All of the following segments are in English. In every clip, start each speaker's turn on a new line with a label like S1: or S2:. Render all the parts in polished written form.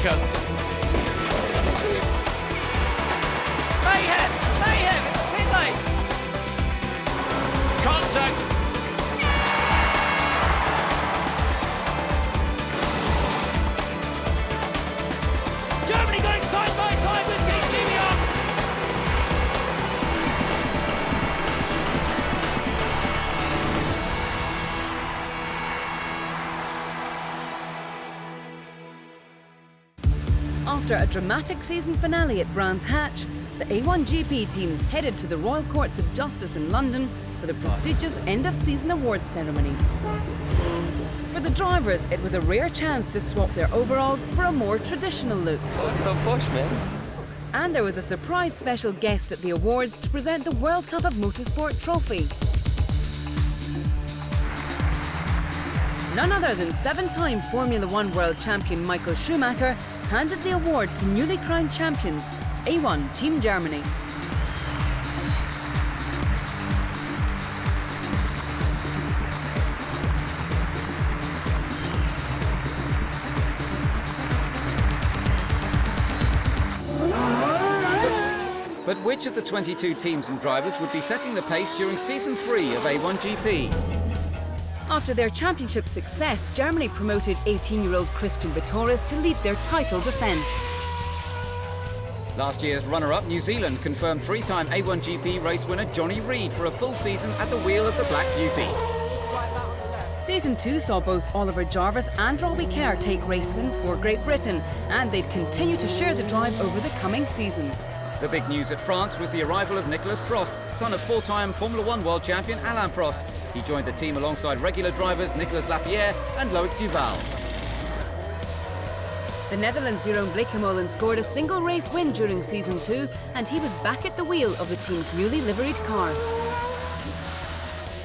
S1: second.
S2: Mayhem! Mayhem! It's a pit lane!
S1: Contact.
S2: Germany going side by side with Team GPLegacy!
S3: After a dramatic season finale at Brands Hatch, the A1GP teams headed to the Royal Courts of Justice in London for the prestigious end-of-season awards ceremony. For the drivers, it was a rare chance to swap their overalls for a more traditional look.
S4: Oh, so posh, man.
S3: And there was a surprise special guest at the awards to present the World Cup of Motorsport trophy. None other than seven-time Formula One world champion Michael Schumacher handed the award to newly crowned champions, A1 Team Germany.
S5: But which of the 22 teams and drivers would be setting the pace during Season 3 of A1GP?
S3: After their championship success, Germany promoted 18-year-old Christian Vittoris to lead their title defence.
S5: Last year's runner-up, New Zealand, confirmed three-time A1GP race winner Johnny Reid for a full season at the wheel of the Black Beauty.
S3: Season 2 saw both Oliver Jarvis and Robbie Kerr take race wins for Great Britain, and they'd continue to share the drive over the coming season.
S5: The big news at France was the arrival of Nicolas Prost, son of four-time Formula One world champion Alain Prost. He joined the team alongside regular drivers Nicolas Lapierre and Loic Duval.
S3: The Netherlands' Jeroen Bleekemolen scored a single race win during Season 2, and he was back at the wheel of the team's newly liveried car.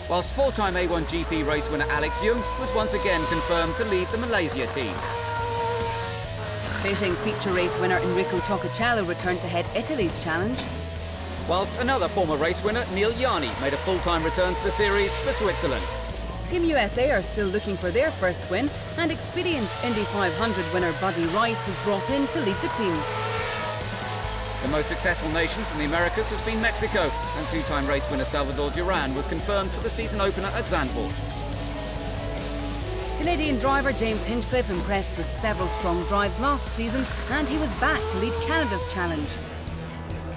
S5: Whilst four-time A1GP race winner Alex Young was once again confirmed to lead the Malaysia team.
S3: Beijing feature race winner Enrico Toccacello returned to head Italy's challenge.
S5: Whilst another former race winner, Neil Yarni, made a full-time return to the series for Switzerland.
S3: Team USA are still looking for their first win, and experienced Indy 500 winner Buddy Rice was brought in to lead the team.
S5: The most successful nation from the Americas has been Mexico, and two-time race winner Salvador Duran was confirmed for the season opener at Zandvoort.
S3: Canadian driver James Hinchcliffe impressed with several strong drives last season, and he was back to lead Canada's challenge.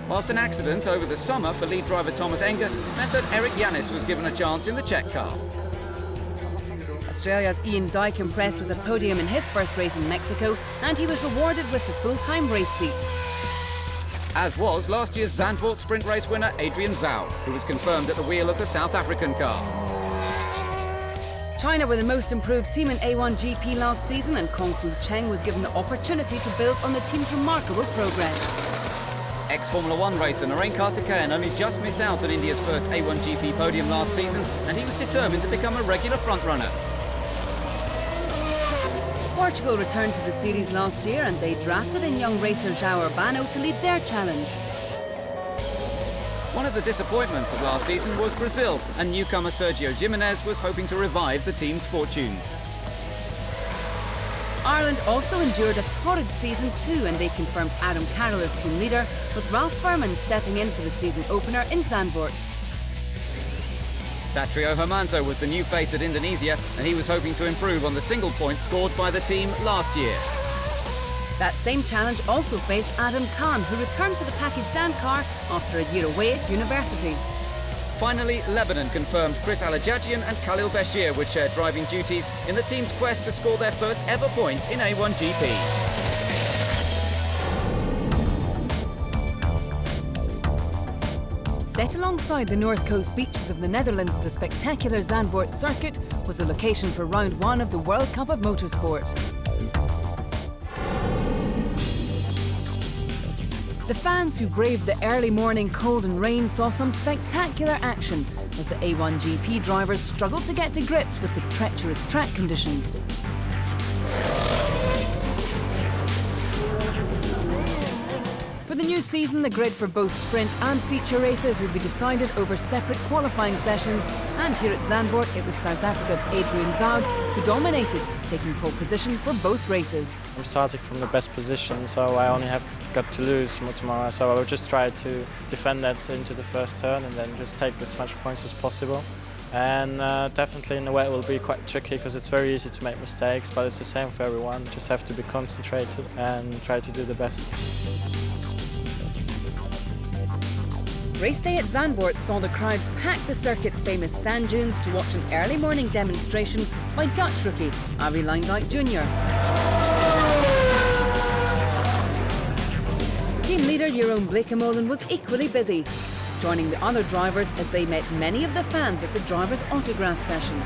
S5: Whilst an accident over the summer for lead driver Thomas Enger meant that Eric Yanis was given a chance in the Czech car.
S3: Australia's Ian Dyke impressed with a podium in his first race in Mexico, and he was rewarded with the full-time race seat.
S5: As was last year's Zandvoort sprint race winner Adrian Zhao, who was confirmed at the wheel of the South African car.
S3: China were the most improved team in A1GP last season, and Kong Fu Cheng was given the opportunity to build on the team's remarkable progress.
S5: Ex-Formula One racer Narain Karthikeyan only just missed out on India's first A1GP podium last season, and he was determined to become a regular frontrunner.
S3: Portugal returned to the series last year, and they drafted in young racer João Urbano to lead their challenge.
S5: One of the disappointments of last season was Brazil, and newcomer Sergio Jimenez was hoping to revive the team's fortunes.
S3: Ireland also endured a torrid season too, and they confirmed Adam Carroll as team leader, with Ralph Furman stepping in for the season opener in Zandvoort.
S5: Satrio Hermanto was the new face at Indonesia, and he was hoping to improve on the single points scored by the team last year.
S3: That same challenge also faced Adam Khan, who returned to the Pakistan car after a year away at university.
S5: Finally, Lebanon confirmed Chris Alajajian and Khalil Bashir would share driving duties in the team's quest to score their first ever point in A1GP.
S3: Set alongside the north coast beaches of the Netherlands, the spectacular Zandvoort circuit was the location for round one of the World Cup of Motorsport. The fans who braved the early morning cold and rain saw some spectacular action as the A1GP drivers struggled to get to grips with the treacherous track conditions. For For the new season, the grid for both sprint and feature races will be decided over separate qualifying sessions, and here at Zandvoort it was South Africa's Adrian Zaug who dominated, taking pole position for both races.
S1: I'm starting from the best position, so I only got to lose tomorrow, so I will just try to defend that into the first turn and then just take as much points as possible. And definitely in the way it will be quite tricky because it's very easy to make mistakes, but it's the same for everyone. Just have to be concentrated and try to do the best.
S3: Race day at Zandvoort saw the crowds pack the circuit's famous sand dunes to watch an early morning demonstration by Dutch rookie Arie Luijendijk Jr. Team leader Jeroen Bleekemolen was equally busy, joining the other drivers as they met many of the fans at the driver's autograph session.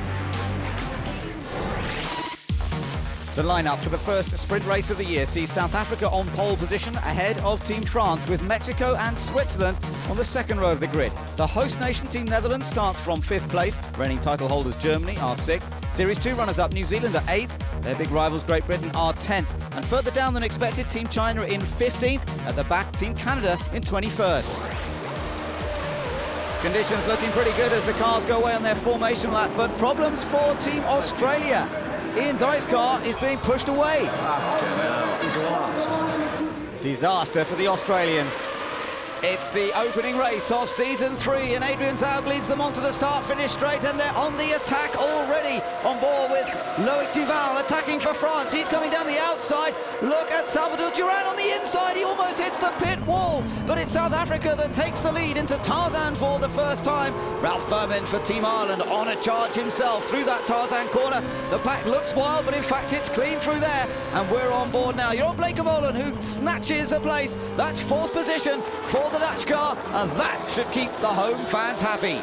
S5: The lineup for the first sprint race of the year sees South Africa on pole position ahead of Team France, with Mexico and Switzerland on the second row of the grid. The host nation Team Netherlands starts from 5th place. Reigning title holders Germany are 6th. Series 2 runners-up New Zealand are 8th. Their big rivals Great Britain are 10th. And further down than expected, Team China in 15th. At the back, Team Canada in 21st. Conditions looking pretty good as the cars go away on their formation lap, but problems for Team Australia. Ian Dyke's car is being pushed away. Disaster for the Australians. It's the opening race of season 3, and Adrian Zaug leads them onto the start-finish straight, and they're on the attack already. On board with Loic Duval attacking for France. He's coming down the outside. Look at Salvador Duran on the inside. He almost hits the pit wall, but it's South Africa that takes the lead into Tarzan for the first time. Ralph Furman for Team Ireland on a charge himself through that Tarzan corner. The pack looks wild, but in fact it's clean through there, and we're on board now. Jeroen Bleekemolen, who snatches a place. That's 4th position for the Dutch car, and that should keep the home fans happy.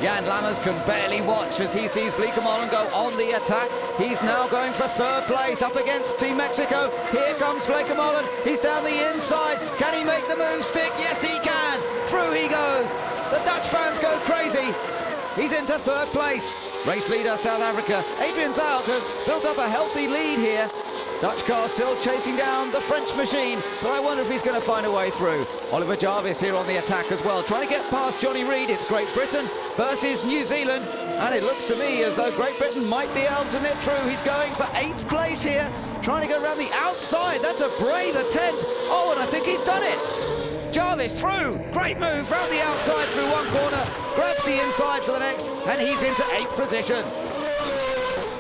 S5: Jan Lammers can barely watch as he sees Bleekemolen go on the attack. He's now going for 3rd place up against Team Mexico. Here comes Bleekemolen. He's down the inside. Can he make the move stick? Yes, he can. Through he goes. The Dutch fans go crazy. He's into 3rd place. Race leader South Africa, Adrian Zaug, has built up a healthy lead here. Dutch car still chasing down the French machine, but I wonder if he's going to find a way through. Oliver Jarvis here on the attack as well, trying to get past Johnny Reid. It's Great Britain versus New Zealand, and it looks to me as though Great Britain might be able to nip through. He's going for 8th place here, trying to go around the outside. That's a brave attempt. Oh, and I think he's done it. Jarvis through, great move, round the outside through one corner, grabs the inside for the next, and he's into 8th position.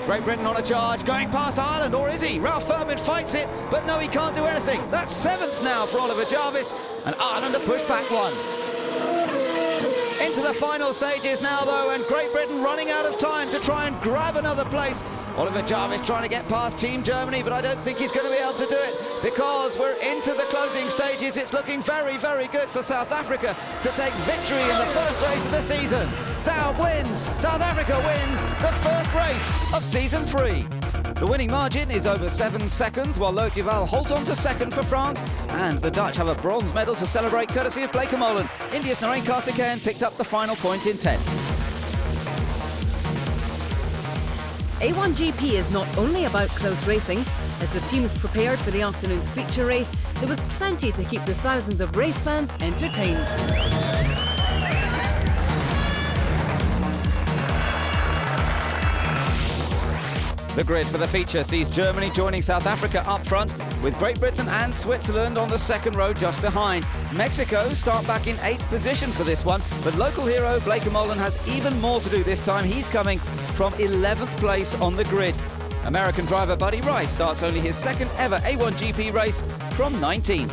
S5: Great Britain on a charge, going past Ireland, or is he? Ralph Furman fights it, but no, he can't do anything. That's 7th now for Oliver Jarvis, and Ireland are pushed back one. Into the final stages now, though, and Great Britain running out of time to try and grab another place. Oliver Jarvis trying to get past Team Germany, but I don't think he's going to be able to do it because we're into the closing stages. It's looking very, very good for South Africa to take victory in the first race of the season. Zaug wins. South Africa wins the first race of season 3. The winning margin is over 7 seconds, while Loic Duval holds on to 2nd for France, and the Dutch have a bronze medal to celebrate courtesy of Bleekemolen. India's Narain Karthikeyan picked up the final point in 10.
S3: A1GP is not only about close racing. As the teams prepared for the afternoon's feature race, there was plenty to keep the thousands of race fans entertained.
S5: The grid for the feature sees Germany joining South Africa up front, with Great Britain and Switzerland on the second row just behind. Mexico start back in 8th position for this one, but local hero Bleekemolen has even more to do this time. He's coming from 11th place on the grid. American driver Buddy Rice starts only his 2nd ever A1GP race from 19th.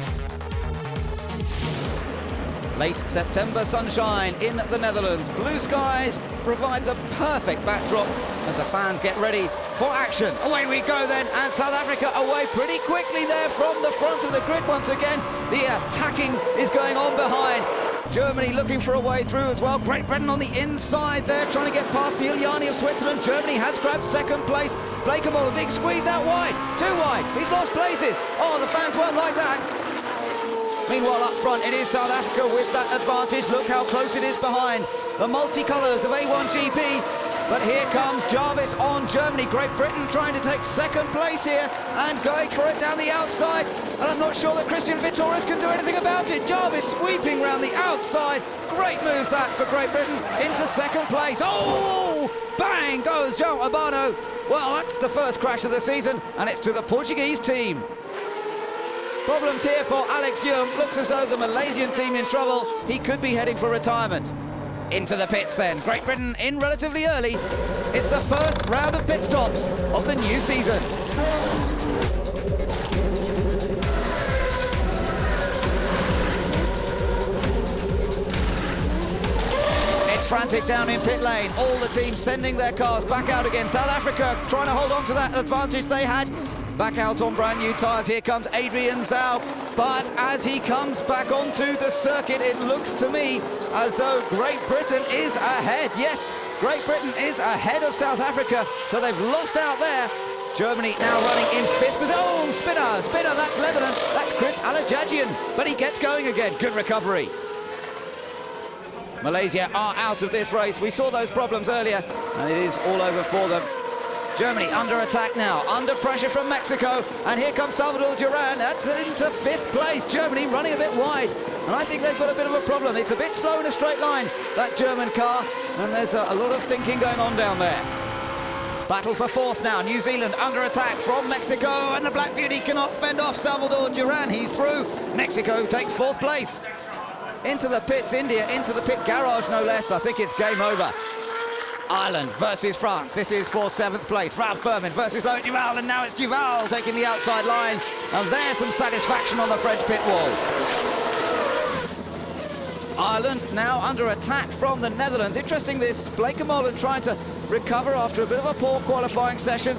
S5: Late September sunshine in the Netherlands. Blue skies provide the perfect backdrop as the fans get ready for action. Away we go then, and South Africa away pretty quickly there from the front of the grid once again. The attacking is going on behind. Germany looking for a way through as well. Great Britain on the inside there, trying to get past Neil Yarni of Switzerland. Germany has grabbed 2nd place. Bleekemolen, big squeeze that wide. Too wide. He's lost places. Oh, the fans won't like that. Meanwhile, up front, it is South Africa with that advantage. Look how close it is behind. The multicolours of A1GP but here comes Jarvis on Germany. Great Britain trying to take second place here and going for it down the outside. And I'm not sure that Christian Vittoris can do anything about it. Jarvis sweeping round the outside. Great move that for Great Britain into second place. Oh, bang goes João Urbano. Well, that's the first crash of the season, and it's to the Portuguese team. Problems here for Alex Young. Looks as though the Malaysian team in trouble. He could be heading for retirement. Into the pits then. Great Britain in relatively early. It's the first round of pit stops of the new season. It's frantic down in pit lane. All the teams sending their cars back out again. South Africa trying to hold on to that advantage they had. Back out on brand new tyres. Here comes Adrian Zhao. But as he comes back onto the circuit, it looks to me as though Great Britain is ahead. Yes, Great Britain is ahead of South Africa, so they've lost out there. Germany now running in fifth position. Oh, spinner, that's Lebanon. That's Chris Alajajian, but he gets going again. Good recovery. Malaysia are out of this race. We saw those problems earlier, and it is all over for them. Germany under attack now, under pressure from Mexico, and here comes Salvador Duran. That's into fifth place. Germany running a bit wide, and I think they've got a bit of a problem. It's a bit slow in a straight line, that German car, and there's a lot of thinking going on down there. Battle for fourth now. New Zealand under attack from Mexico, and the Black Beauty cannot fend off Salvador Duran. He's through. Mexico takes fourth place. Into the pits, India, into the pit garage, no less. I think it's game over. Ireland versus France. This is for seventh place. Ralph Furman versus Loic Duval, and now it's Duval taking the outside line. And there's some satisfaction on the French pit wall. Ireland now under attack from the Netherlands. Interesting this, Blake Mullen trying to recover after a bit of a poor qualifying session.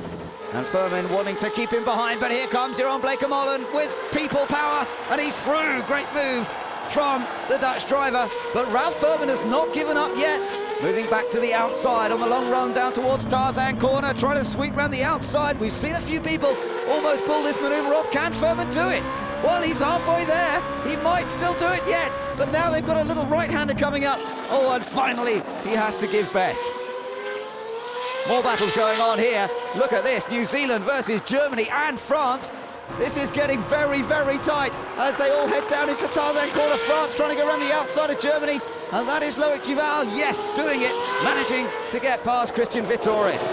S5: And Furman wanting to keep him behind, but here comes Jeroen Bleekemolen with people power, and he's through. Great move from the Dutch driver, but Ralph Furman has not given up yet. Moving back to the outside on the long run down towards Tarzan corner, trying to sweep around the outside. We've seen a few people almost pull this manoeuvre off. Can Furman do it? Well, he's halfway there. He might still do it yet, but now they've got a little right-hander coming up. Oh, and finally, he has to give best. More battles going on here. Look at this, New Zealand versus Germany and France. This is getting very, very tight as they all head down into Tarzan corner. France trying to go around the outside of Germany, and that is Loic Duval, yes, doing it, managing to get past Christian Vittoris.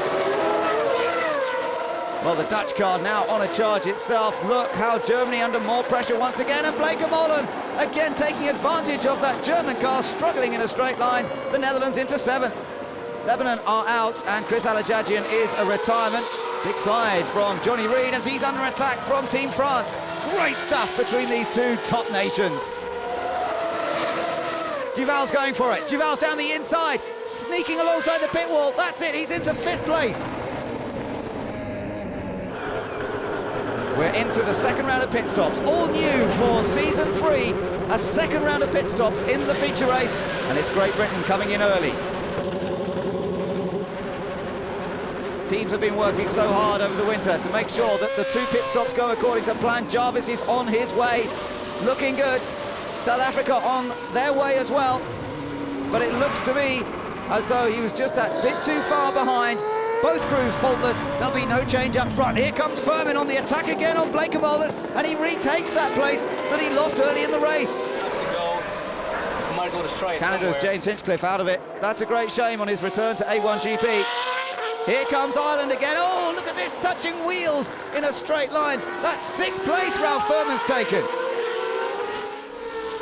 S5: Well, the Dutch car now on a charge itself. Look how Germany under more pressure once again, and Bleekemolen again taking advantage of that German car struggling in a straight line. The Netherlands into seventh. Lebanon are out, and Chris Alajajian is a retirement. Big slide from Johnny Reid as he's under attack from Team France. Great stuff between these two top nations. Duval's going for it. Duval's down the inside, sneaking alongside the pit wall. That's it, he's into fifth place. We're into the second round of pit stops. All new for season 3, a second round of pit stops in the feature race, and it's Great Britain coming in early. Teams have been working so hard over the winter to make sure that the 2 pit stops go according to plan. Jarvis is on his way, looking good. South Africa on their way as well, but it looks to me as though he was just that bit too far behind. Both crews faultless, there'll be no change up front. Here comes Furman on the attack again on Bleekemolen, and he retakes that place that he lost early in the race.
S4: Might as well just try it
S5: Canada's
S4: somewhere.
S5: James Hinchcliffe out of it. That's a great shame on his return to A1GP. Here comes Ireland again. Oh, look at this, touching wheels in a straight line. That's 6th place Ralph Furman's taken.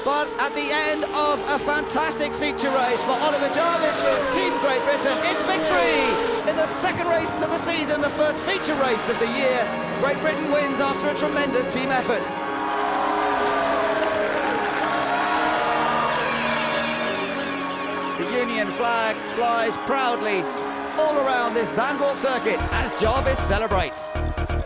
S5: But at the end of a fantastic feature race for Oliver Jarvis for Team Great Britain, it's victory in the second race of the season, the first feature race of the year. Great Britain wins after a tremendous team effort. The Union flag flies proudly all around this Zandvoort circuit as Jarvis celebrates.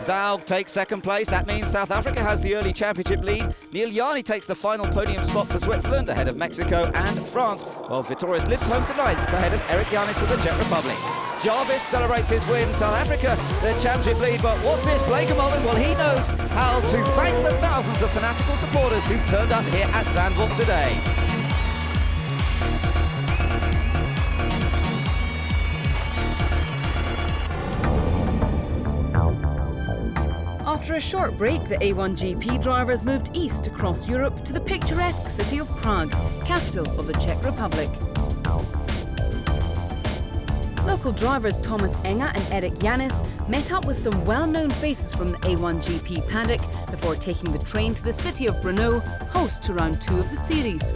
S5: Zhao takes second place. That means South Africa has the early championship lead. Neil Yarni takes the final podium spot for Switzerland ahead of Mexico and France, while Vittoris limped home to 9th ahead of Eric Yanis of the Czech Republic. Jarvis celebrates his win. South Africa, their championship lead. But what's this? Bleekemolen, well, he knows how to thank the thousands of fanatical supporters who've turned up here at Zandvoort today.
S3: After a short break, the A1GP drivers moved east across Europe to the picturesque city of Prague, capital of the Czech Republic. Local drivers Thomas Enger and Eric Yanis met up with some well-known faces from the A1GP paddock before taking the train to the city of Brno, host to round 2 of the series.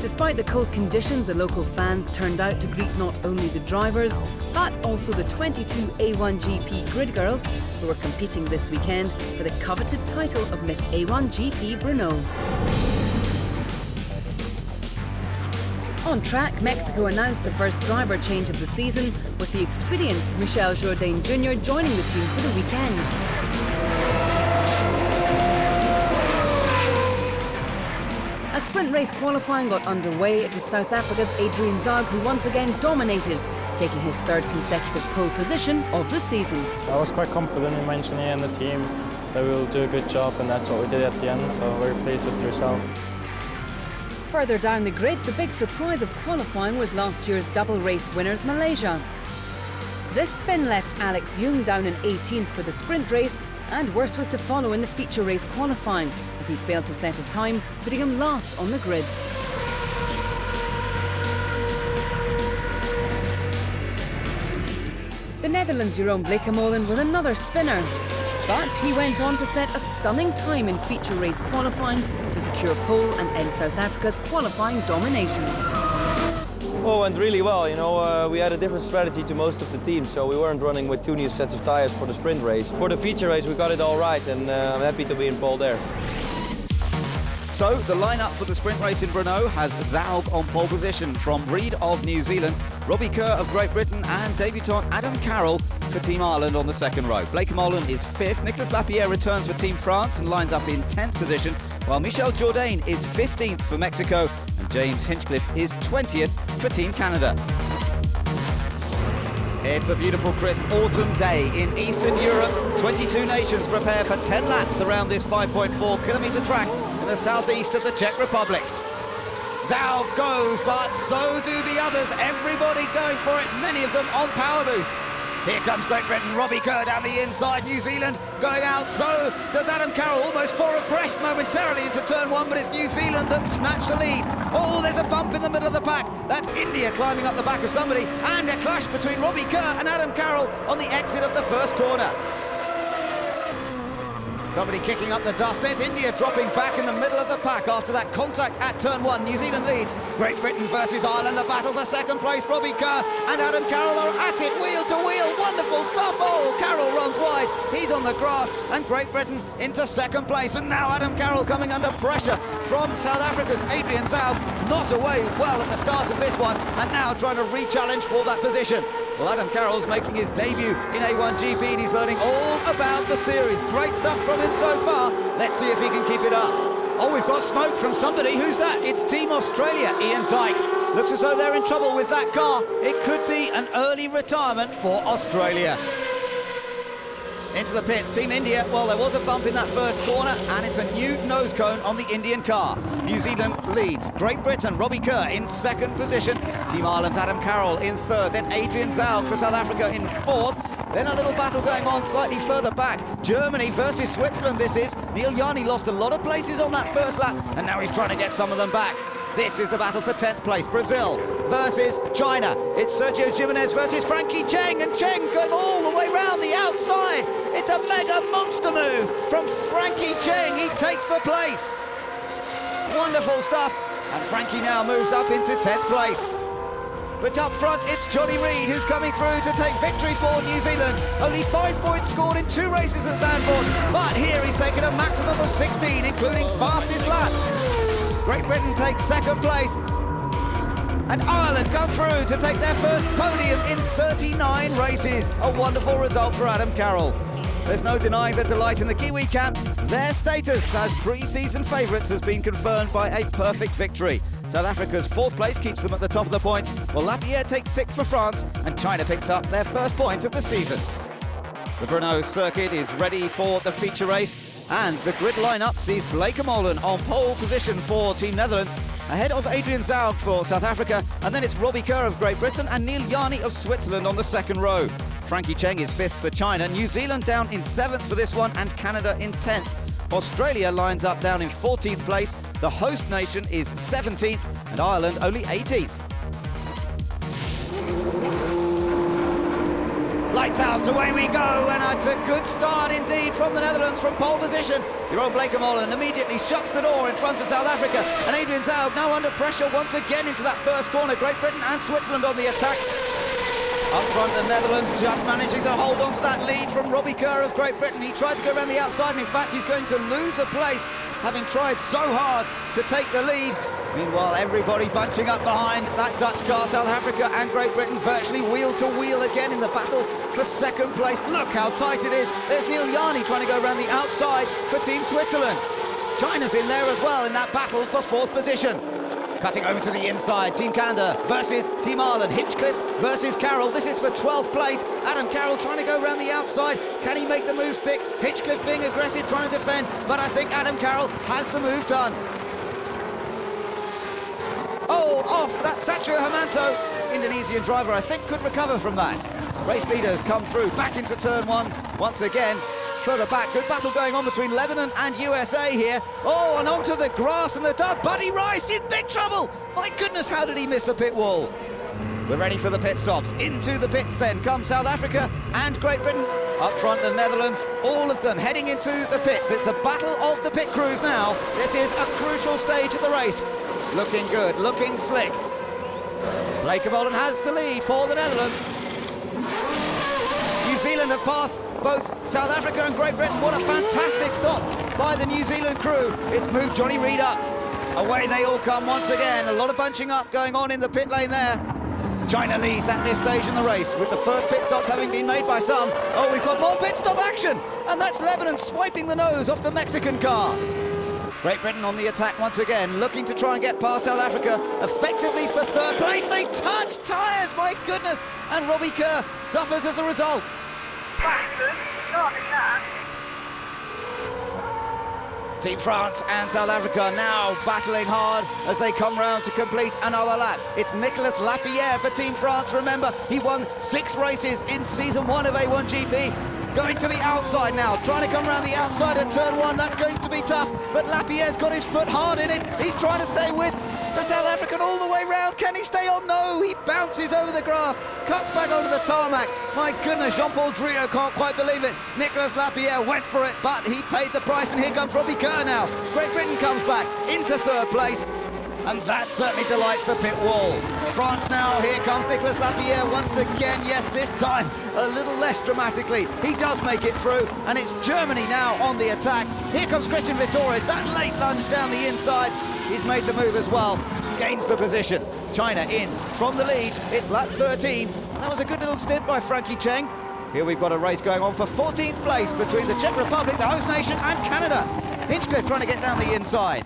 S3: Despite the cold conditions, the local fans turned out to greet not only the drivers, but also the 22 A1GP grid girls who were competing this weekend for the coveted title of Miss A1GP Brno. On track, Mexico announced the first driver change of the season, with the experienced Michel Jourdain Jr. joining the team for the weekend. As sprint race qualifying got underway, it was South Africa's Adrian Zaug who once again dominated, taking his 3rd consecutive pole position of the season.
S1: I was quite confident in my engineer and the team that we will do a good job, and that's what we did at the end, so very pleased with the result.
S3: Further down the grid, the big surprise of qualifying was last year's double race winners Malaysia. This spin left Alex Yoong down in 18th for the sprint race, and worse was to follow in the feature race qualifying, as he failed to set a time, putting him last on the grid. The Netherlands' Jeroen Bleekemolen was another spinner, but he went on to set a stunning time in feature race qualifying to secure pole and end South Africa's qualifying domination.
S4: Oh, went really well. You know, we had a different strategy to most of the team, so we weren't running with 2 new sets of tires for the sprint race. For the feature race, we got it all right, and I'm happy to be in pole there.
S5: So the lineup for the sprint race in Brno has Zaug on pole position from Reed of New Zealand, Robbie Kerr of Great Britain and debutant Adam Carroll for Team Ireland on the 2nd row. Bleekemolen is 5th, Nicolas Lapierre returns for Team France and lines up in 10th position, while Michel Jourdain is 15th for Mexico and James Hinchcliffe is 20th for Team Canada. It's a beautiful crisp autumn day in Eastern Europe. 22 nations prepare for 10 laps around this 5.4 kilometre track in the southeast of the Czech Republic. Zaug goes, but so do the others. Everybody going for it, many of them on power boost. Here comes Great Britain, Robbie Kerr down the inside, New Zealand going out, so does Adam Carroll, almost 4 abreast momentarily into turn 1, but it's New Zealand that snatched the lead. Oh, there's a bump in the middle of the pack. That's India climbing up the back of somebody, and a clash between Robbie Kerr and Adam Carroll on the exit of the first corner. Somebody kicking up the dust. There's India dropping back in the middle of the pack after that contact at turn 1. New Zealand leads. Great Britain versus Ireland, the battle for 2nd place. Robbie Kerr and Adam Carroll are at it, wheel to wheel. Wonderful stuff. Oh, Carroll runs wide. He's on the grass, and Great Britain into 2nd place. And now Adam Carroll coming under pressure from South Africa's Adrian Zaug. Not away well at the start of this one, and now trying to re-challenge for that position. Well, Adam Carroll's making his debut in A1GP and he's learning all about the series. Great stuff from him so far. Let's see if he can keep it up. Oh, we've got smoke from somebody. Who's that? It's Team Australia, Ian Dyke. Looks as though they're in trouble with that car. It could be an early retirement for Australia. Into the pits, Team India. Well, there was a bump in that first corner, and it's a new nose cone on the Indian car. New Zealand leads. Great Britain, Robbie Kerr in 2nd position. Team Ireland's Adam Carroll in 3rd. Then Adrian Zaug for South Africa in 4th. Then a little battle going on slightly further back. Germany versus Switzerland, this is. Neil Yarni lost a lot of places on that first lap, and now he's trying to get some of them back. This is the battle for 10th place. Brazil versus China. It's Sergio Jimenez versus Frankie Cheng, and Cheng's going all the way round the outside. It's a mega monster move from Frankie Cheng. He takes the place. Wonderful stuff. And Frankie now moves up into 10th place. But up front, it's Johnny Reid who's coming through to take victory for New Zealand. Only 5 points scored in 2 races at Zandvoort, but here he's taken a maximum of 16, including fastest lap. Great Britain takes 2nd place, and Ireland come through to take their first podium in 39 races. A wonderful result for Adam Carroll. There's no denying the delight in the Kiwi camp. Their status as pre-season favourites has been confirmed by a perfect victory. South Africa's 4th place keeps them at the top of the points, while Lapierre takes 6th for France, and China picks up their first point of the season. The Brno circuit is ready for the feature race, and the grid lineup sees Bleekemolen on pole position for Team Netherlands, ahead of Adrian Zaug for South Africa, and then it's Robbie Kerr of Great Britain and Neil Yarni of Switzerland on the 2nd row. Frankie Cheng is 5th for China. New Zealand down in 7th for this one, and Canada in 10th. Australia lines up down in 14th place. The host nation is 17th, and Ireland only 18th. Lights out, away we go, and it's a good start indeed from the Netherlands from pole position. Jeroen Blekemolen immediately shuts the door in front of South Africa, and Adrian Zaug now under pressure once again into that first corner. Great Britain and Switzerland on the attack. Up front, the Netherlands just managing to hold on to that lead from Robbie Kerr of Great Britain. He tried to go around the outside, and in fact he's going to lose a place, having tried so hard to take the lead. Meanwhile, everybody bunching up behind that Dutch car. South Africa and Great Britain virtually wheel to wheel again in the battle for second place. Look how tight it is. There's Neil Yarni trying to go around the outside for Team Switzerland. China's in there as well in that battle for 4th position. Cutting over to the inside, Team Canada versus Team Ireland. Hinchcliffe versus Carroll. This is for 12th place. Adam Carroll trying to go around the outside. Can he make the move stick? Hinchcliffe being aggressive, trying to defend, but I think Adam Carroll has the move done. Oh, off, that's Satrio Hermanto. Indonesian driver, I think, could recover from that. Race leaders come through, back into turn 1 once again. Further back, good battle going on between Lebanon and USA here. Oh, and onto the grass and the dirt. Buddy Rice in big trouble. My goodness, how did he miss the pit wall? We're ready for the pit stops. Into the pits then come South Africa and Great Britain. Up front, the Netherlands, all of them heading into the pits. It's the battle of the pit crews now. This is a crucial stage of the race. Looking good, looking slick. Blekemolen has the lead for the Netherlands. New Zealand have passed both South Africa and Great Britain. What a fantastic stop by the New Zealand crew. It's moved Johnny Reid up. Away they all come once again. A lot of bunching up going on in the pit lane there. China leads at this stage in the race, with the first pit stops having been made by some. Oh, we've got more pit stop action, and that's Lebanon swiping the nose off the Mexican car. Great Britain on the attack once again, looking to try and get past South Africa, effectively for 3rd place. They touch tyres, my goodness, and Robbie Kerr suffers as a result. Team France and South Africa now battling hard as they come round to complete another lap. It's Nicolas Lapierre for Team France. Remember, he won 6 races in season 1 of A1GP. Going to the outside now, trying to come around the outside at turn 1. That's going to be tough, but Lapierre's got his foot hard in it. He's trying to stay with the South African all the way round. Can he stay on? No, he bounces over the grass, cuts back onto the tarmac. My goodness, Jean-Paul Driot can't quite believe it. Nicolas Lapierre went for it, but he paid the price, and here comes Robbie Kerr now. Great Britain comes back into 3rd place, and that certainly delights the pit wall. France now, here comes Nicolas Lapierre once again. Yes, this time a little less dramatically. He does make it through, and it's Germany now on the attack. Here comes Christian Vitores, that late lunge down the inside. He's made the move as well, gains the position. China in from the lead, it's lap 13. That was a good little stint by Frankie Cheng. Here we've got a race going on for 14th place between the Czech Republic, the host nation, and Canada. Hinchcliffe trying to get down the inside.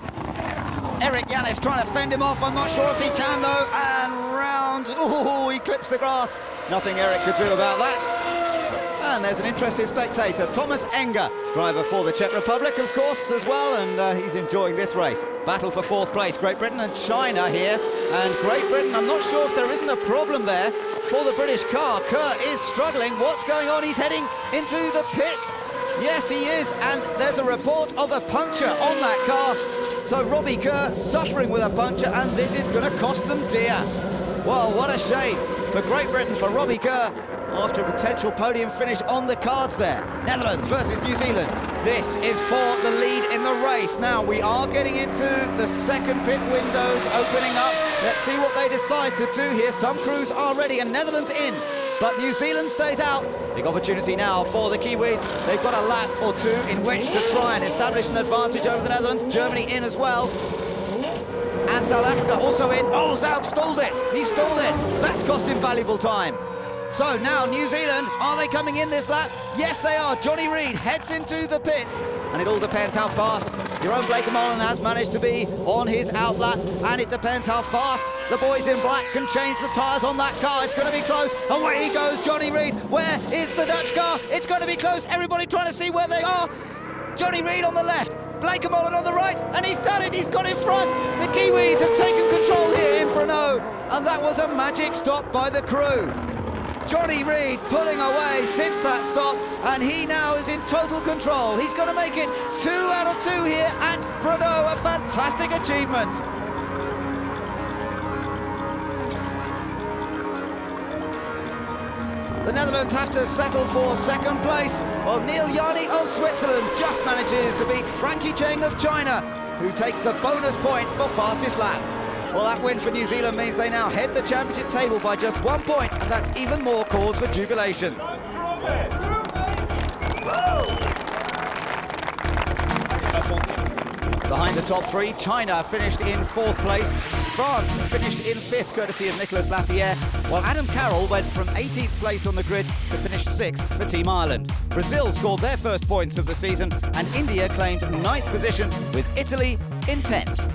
S5: Eric Yanis trying to fend him off. I'm not sure if he can though. And round, oh, he clips the grass. Nothing Eric could do about that. And there's an interested spectator, Thomas Enger, driver for the Czech Republic, of course, as well, and he's enjoying this race. Battle for 4th place, Great Britain and China here. And Great Britain, I'm not sure if there isn't a problem there for the British car. Kerr is struggling. What's going on? He's heading into the pits. Yes, he is, and there's a report of a puncture on that car. So Robbie Kerr suffering with a puncture, and this is going to cost them dear. Well, what a shame for Great Britain, for Robbie Kerr, after a potential podium finish on the cards there. Netherlands versus New Zealand. This is for the lead in the race. Now, we are getting into the second pit windows opening up. Let's see what they decide to do here. Some crews are ready, and Netherlands in, but New Zealand stays out. Big opportunity now for the Kiwis. They've got a lap or 2 in which to try and establish an advantage over the Netherlands. Germany in as well. And South Africa also in. Oh, Zaug stalled it. He stalled it. That's cost him valuable time. So now New Zealand, are they coming in this lap? Yes, they are. Johnny Reid heads into the pits, and it all depends how fast Jeroen Blekemolen has managed to be on his out lap, and it depends how fast the boys in black can change the tyres on that car. It's going to be close. Away he goes, Johnny Reid. Where is the Dutch car? It's going to be close. Everybody trying to see where they are. Johnny Reid on the left, Blekemolen on the right, and he's done it. He's got in front. The Kiwis have taken control here in Brno, and that was a magic stop by the crew. Johnny Reid pulling away since that stop, and he now is in total control. He's going to make it 2 out of 2 here at Brno, a fantastic achievement. The Netherlands have to settle for second place, while Neil Jani of Switzerland just manages to beat Frankie Cheng of China, who takes the bonus point for fastest lap. Well, that win for New Zealand means they now head the championship table by just 1 point, and that's even more cause for jubilation. Behind the top 3, China finished in 4th place. France finished in 5th, courtesy of Nicolas Lafayette, while Adam Carroll went from 18th place on the grid to finish 6th for Team Ireland. Brazil scored their first points of the season, and India claimed 9th position, with Italy in 10th.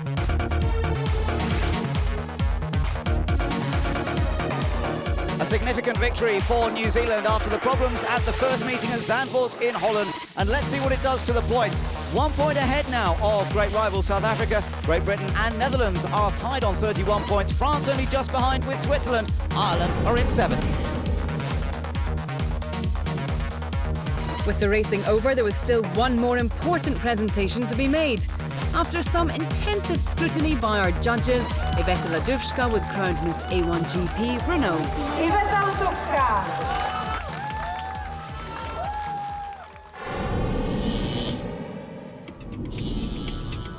S5: A significant victory for New Zealand after the problems at the first meeting at Zandvoort in Holland. And let's see what it does to the points. 1 point ahead now of great rival South Africa. Great Britain and Netherlands are tied on 31 points. France only just behind with Switzerland. Ireland are in 7th.
S3: With the racing over, there was still one more important presentation to be made. After some intensive scrutiny by our judges, Iveta Laduvska was crowned Miss A1GP Brno.
S6: Iveta Laduvska.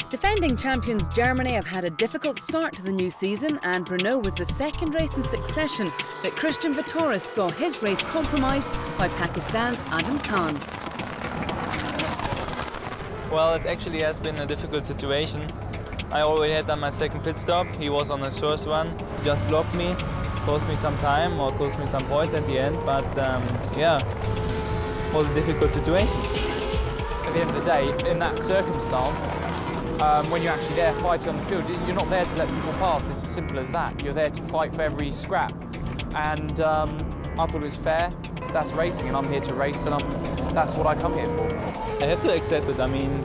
S3: Defending champions Germany have had a difficult start to the new season, and Brno was the second race in succession that Christian Vitoris saw his race compromised by Pakistan's Adam Khan.
S7: Well, it actually has been a difficult situation. I already had done my second pit stop. He was on his first one, just blocked me, cost me some time or cost me some points at the end. But yeah, it was a difficult situation.
S8: At the end of the day, in that circumstance, when you're actually there fighting on the field, you're not there to let people pass. It's as simple as that. You're there to fight for every scrap. And I thought it was fair. That's racing, and I'm here to race, and that's what I come here for.
S7: I have to accept it. I mean,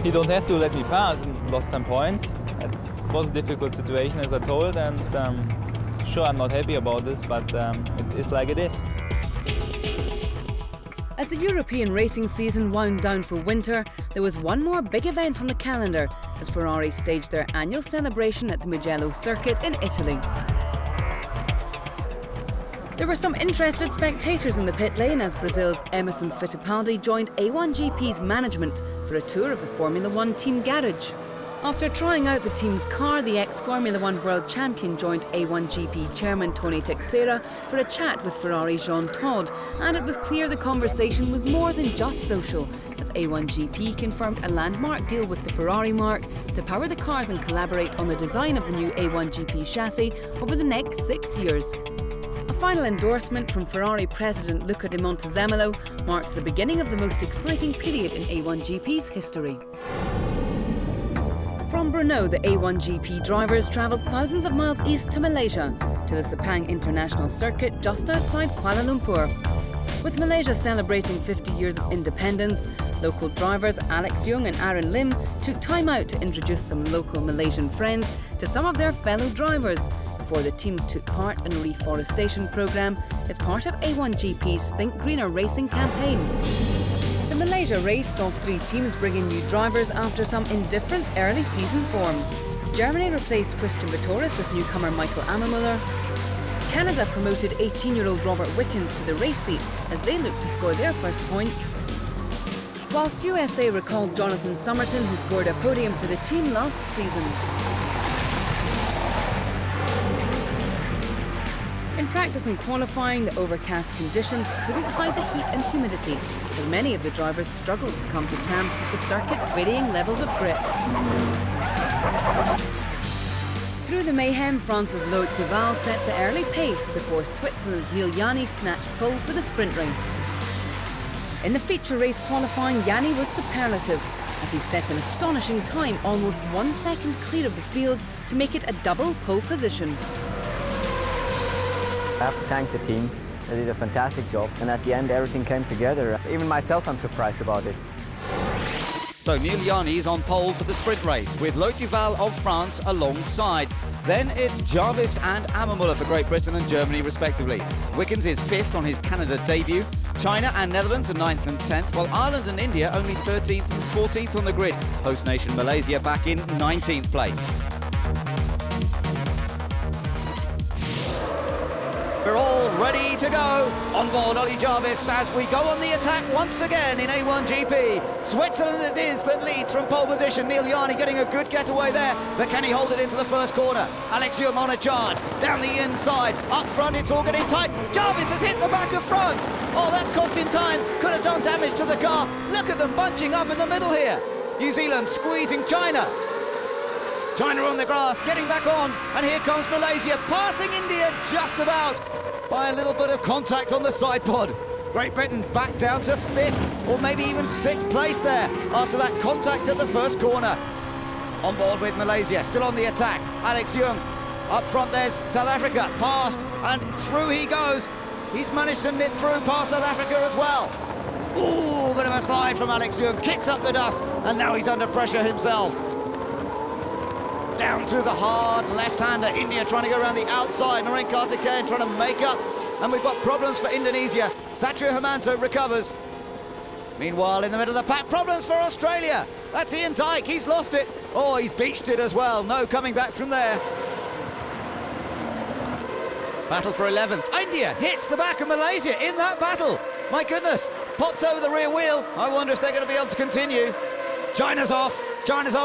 S7: he don't have to let me pass and lost some points. It was a difficult situation, as I told, and sure, I'm not happy about this, but it is like it is.
S3: As the European racing season wound down for winter, there was one more big event on the calendar as Ferrari staged their annual celebration at the Mugello circuit in Italy. There were some interested spectators in the pit lane as Brazil's Emerson Fittipaldi joined A1GP's management for a tour of the Formula One team garage. After trying out the team's car, the ex-Formula One world champion joined A1GP chairman Tony Teixeira for a chat with Ferrari Jean Todt, and it was clear the conversation was more than just social, as A1GP confirmed a landmark deal with the Ferrari marque to power the cars and collaborate on the design of the new A1GP chassis over the next 6 years. A final endorsement from Ferrari president Luca de Montezemolo marks the beginning of the most exciting period in A1GP's history. From Brno, the A1GP drivers travelled thousands of miles east to Malaysia, to the Sepang International Circuit just outside Kuala Lumpur. With Malaysia celebrating 50 years of independence, local drivers Alex Young and Aaron Lim took time out to introduce some local Malaysian friends to some of their fellow drivers, before the teams took part in a reforestation programme as part of A1GP's Think Greener racing campaign. The Malaysia race saw 3 teams bring in new drivers after some indifferent early season form. Germany replaced Christian Vitoris with newcomer Michael Ammermuller. Canada promoted 18-year-old Robert Wickens to the race seat as they looked to score their first points. Whilst USA recalled Jonathan Somerton, who scored a podium for the team last season. In practice and qualifying, the overcast conditions couldn't hide the heat and humidity, as many of the drivers struggled to come to terms with the circuit's varying levels of grip. Through the mayhem, France's Loic Duval set the early pace before Switzerland's Neil Jani snatched pole for the sprint race. In the feature race qualifying, Jani was superlative, as he set an astonishing time almost 1 second clear of the field to make it a double pole position.
S9: I have to thank the team. They did a fantastic job, and at the end everything came together. Even myself, I'm surprised about it.
S5: So Neil Yarni is on pole for the sprint race, with Loic Duval of France alongside. Then it's Jarvis and Ammermuller for Great Britain and Germany, respectively. Wickens is 5th on his Canada debut. China and Netherlands are 9th and 10th, while Ireland and India only 13th and 14th on the grid. Host nation Malaysia back in 19th place. We're all ready to go on board Ollie Jarvis as we go on the attack once again in A1GP. Switzerland it is that leads from pole position. Neil Yarni getting a good getaway there, but can he hold it into the first corner? Alex Young on a charge, down the inside, up front it's all getting tight. Jarvis has hit the back of France. Oh, that's cost him time, could have done damage to the car. Look at them bunching up in the middle here. New Zealand squeezing China. China on the grass, getting back on, and here comes Malaysia, passing India just about by a little bit of contact on the side pod. Great Britain back down to 5th, or maybe even 6th place there, after that contact at the first corner. On board with Malaysia, still on the attack, Alex Young. Up front there's South Africa, past, and through he goes. He's managed to nip through past South Africa as well. Ooh, bit of a slide from Alex Young, kicks up the dust, and now he's under pressure himself. Down to the hard left-hander, India trying to go around the outside, Naren Karthikeyan trying to make up, and we've got problems for Indonesia. Satrio Hermanto recovers. Meanwhile, in the middle of the pack, problems for Australia. That's Ian Dyke, he's lost it. Oh, he's beached it as well, no coming back from there. Battle for 11th, India hits the back of Malaysia in that battle. My goodness, pops over the rear wheel. I wonder if they're going to be able to continue. China's off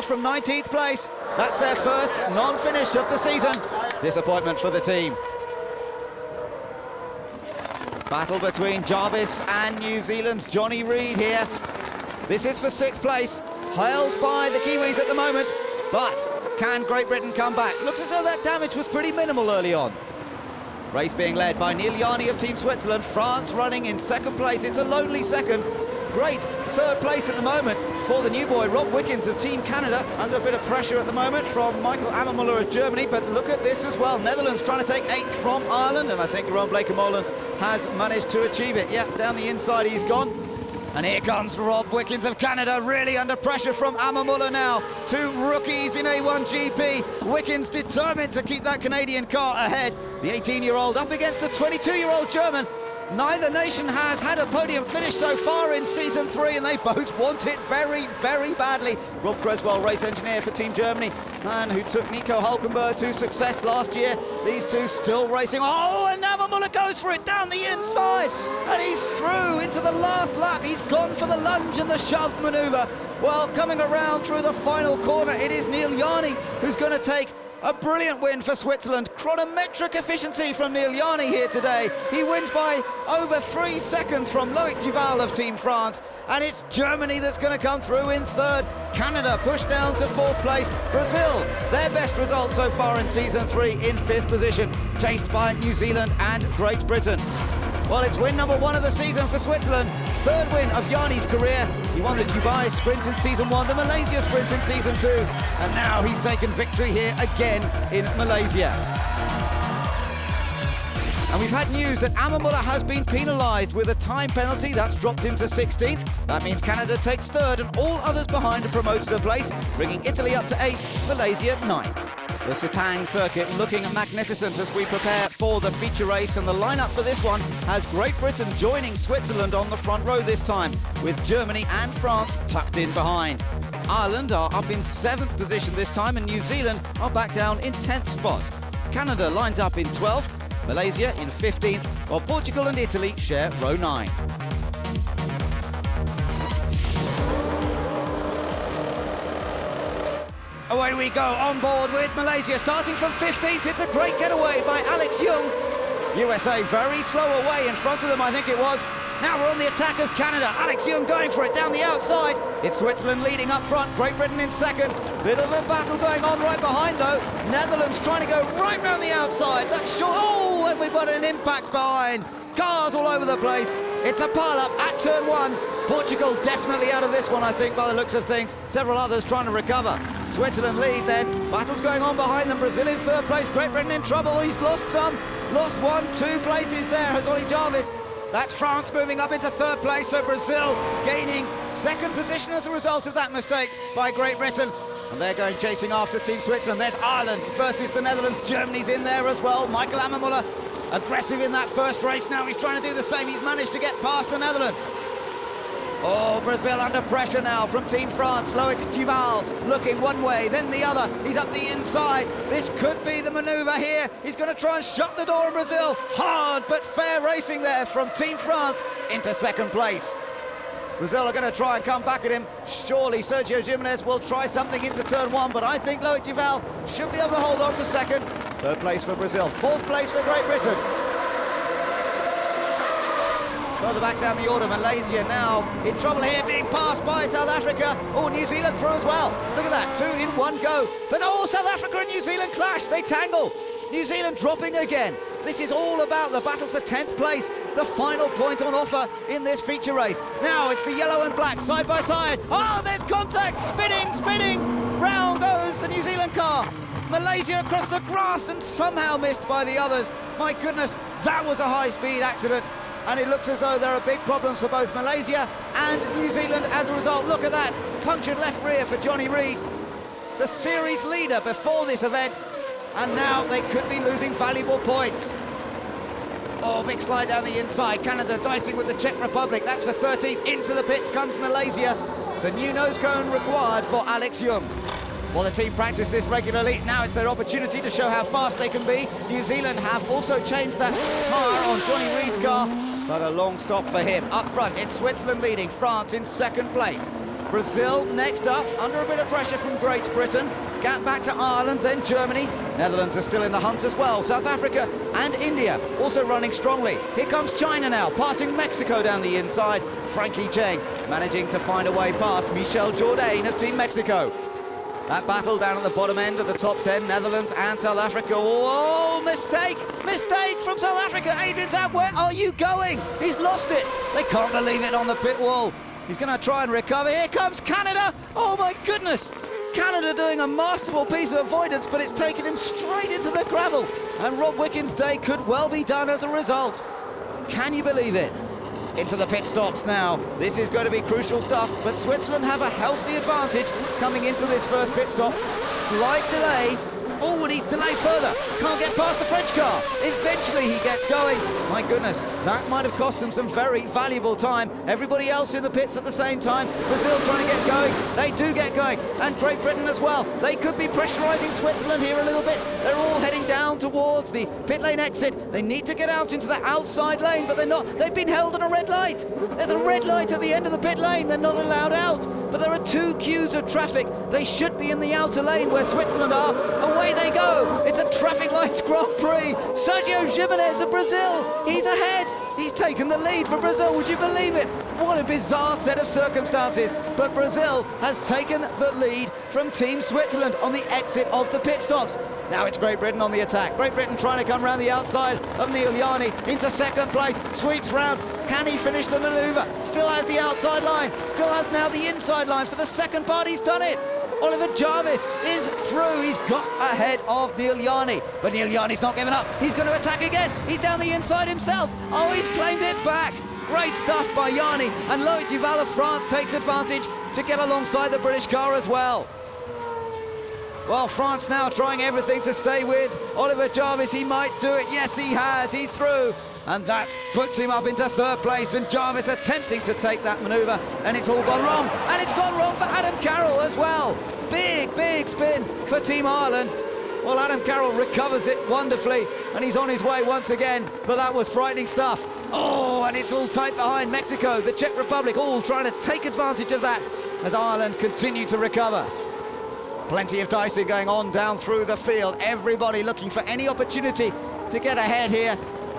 S5: from 19th place. That's their first non-finish of the season. Disappointment for the team. Battle between Jarvis and New Zealand's Johnny Reid here. This is for 6th place, held by the Kiwis at the moment, but can Great Britain come back? Looks as though that damage was pretty minimal early on. Race being led by Neil Yarni of Team Switzerland, France running in 2nd place. It's a lonely 2nd. Great 3rd place at the moment for the new boy, Rob Wickens of Team Canada, under a bit of pressure at the moment from Michael Ammermuller of Germany, but look at this as well. Netherlands trying to take 8th from Ireland, and I think Ron Blake-Molen has managed to achieve it. Yeah, down the inside he's gone. And here comes Rob Wickens of Canada, really under pressure from Ammermuller now. 2 rookies in A1GP. Wickens determined to keep that Canadian car ahead. The 18-year-old up against the 22-year-old German. Neither nation has had a podium finish so far in Season 3, and they both want it very, very badly. Rob Creswell, race engineer for Team Germany, man who took Nico Hulkenberg to success last year. These two still racing. Oh, and Ammermuller goes for it down the inside, and he's through into the last lap. He's gone for the lunge and the shove manoeuvre. Well, coming around through the final corner, it is Neil Yarni who's going to take a brilliant win for Switzerland. Chronometric efficiency from Neil Yarni here today. He wins by over 3 seconds from Loic Duval of Team France. And it's Germany that's going to come through in 3rd. Canada pushed down to 4th place. Brazil, their best result so far in Season 3, in 5th position, chased by New Zealand and Great Britain. Well, it's win number 1 of the season for Switzerland. 3rd win of Yarni's career. He won the Dubai Sprint in Season 1, the Malaysia Sprint in Season 2, and now he's taken victory here again in Malaysia. And we've had news that Ammermuller has been penalised with a time penalty. That's dropped him to 16th. That means Canada takes 3rd, and all others behind are promoted a place, bringing Italy up to 8th, Malaysia 9th. The Sepang circuit looking magnificent as we prepare for the feature race, and the lineup for this one has Great Britain joining Switzerland on the front row this time, with Germany and France tucked in behind. Ireland are up in 7th position this time, and New Zealand are back down in 10th spot. Canada lines up in 12th, Malaysia in 15th, while Portugal and Italy share row 9. Away we go, on board with Malaysia, starting from 15th. It's a great getaway by Alex Young. USA very slow away in front of them, I think it was. Now we're on the attack of Canada. Alex Young going for it down the outside. It's Switzerland leading up front, Great Britain in 2nd. Bit of a battle going on right behind though. Netherlands trying to go right round the outside. That's short. Oh, and we've got an impact behind. Cars all over the place. It's a pile-up at turn 1. Portugal definitely out of this one, I think, by the looks of things. Several others trying to recover. Switzerland lead then. Battles going on behind them. Brazil in 3rd place. Great Britain in trouble. He's lost some. Lost 1, 2 places there has Ollie Jarvis. That's France moving up into third place, so Brazil gaining second position as a result of that mistake by Great Britain. And they're going chasing after Team Switzerland. There's Ireland versus the Netherlands. Germany's in there as well. Michael Ammermuller aggressive in that first race. Now he's trying to do the same. He's managed to get past the Netherlands. Oh, Brazil under pressure now from Team France. Loic Duval looking one way, then the other. He's up the inside. This could be the manoeuvre here. He's going to try and shut the door on Brazil. Hard but fair racing there from Team France into second place. Brazil are going to try and come back at him. Surely Sergio Jimenez will try something into turn one, but I think Loic Duval should be able to hold on to second. Third place for Brazil, fourth place for Great Britain. Further back down the order, Malaysia now in trouble here, being passed by South Africa. Oh, New Zealand through as well. Look at that, 2 in 1 go. But oh, South Africa and New Zealand clash, they tangle. New Zealand dropping again. This is all about the battle for 10th place, the final point on offer in this feature race. Now it's the yellow and black side by side. Oh, there's contact, spinning. Round goes the New Zealand car. Malaysia across the grass and somehow missed by the others. My goodness, that was a high-speed accident. And it looks as though there are big problems for both Malaysia and New Zealand as a result. Look at that, punctured left rear for Johnny Reid, the series leader before this event, and now they could be losing valuable points. Oh, big slide down the inside. Canada dicing with the Czech Republic. That's for 13th. Into the pits comes Malaysia. It's a new nose cone required for Alex Young. Well, the team practice this regularly. Now it's their opportunity to show how fast they can be. New Zealand have also changed that tyre on Johnny Reid's car, but a long stop for him. Up front, it's Switzerland leading, France in second place. Brazil next up, under a bit of pressure from Great Britain. Gap back to Ireland, then Germany. Netherlands are still in the hunt as well. South Africa and India also running strongly. Here comes China now, passing Mexico down the inside. Frankie Cheng managing to find a way past Michel Jourdain of Team Mexico. That battle down at the bottom end of the top 10, Netherlands and South Africa. Oh, mistake from South Africa. Adrian Zab, where are you going? He's lost it. They can't believe it on the pit wall. He's going to try and recover. Here comes Canada. Oh, my goodness. Canada doing a masterful piece of avoidance, but it's taken him straight into the gravel. And Rob Wicken's day could well be done as a result. Can you believe it? Into the pit stops now. This is going to be crucial stuff, but Switzerland have a healthy advantage coming into this first pit stop. Slight delay. Oh, and he's delayed further. Can't get past the French car. Eventually he gets going. My goodness, that might have cost them some very valuable time. Everybody else in the pits at the same time. Brazil trying to get going. They do get going. And Great Britain as well. They could be pressurising Switzerland here a little bit. They're all heading down towards the pit lane exit. They need to get out into the outside lane, but they're not. They've been held on a red light. There's a red light at the end of the pit lane. They're not allowed out. But there are 2 queues of traffic. They should be in the outer lane where Switzerland are. Away they go. It's a traffic lights Grand Prix. Sergio Jimenez of Brazil. He's ahead. He's taken the lead for Brazil. Would you believe it? What a bizarre set of circumstances. But Brazil has taken the lead from Team Switzerland on the exit of the pit stops. Now it's Great Britain on the attack. Great Britain trying to come around the outside of Neil Yarni into second place. Sweeps round. Can he finish the manoeuvre? Still has the outside line. Still has now the inside line. For the second part, he's done it. Oliver Jarvis is through. He's got ahead of Neil Yarni. But Neil Yarni's not giving up. He's going to attack again. He's down the inside himself. Oh, he's claimed it back. Great stuff by Yarni. And Loic Duval of France takes advantage to get alongside the British car as well. Well, France now trying everything to stay with Oliver Jarvis. He might do it. Yes, he has. He's through. And that puts him up into third place, and Jarvis attempting to take that manoeuvre, and it's all gone wrong. And it's gone wrong for Adam Carroll as well. Big spin for Team Ireland. Well, Adam Carroll recovers it wonderfully, and he's on his way once again, but that was frightening stuff. Oh, and it's all tight behind Mexico, the Czech Republic, all trying to take advantage of that as Ireland continue to recover. Plenty of dicing going on down through the field. Everybody looking for any opportunity to get ahead here.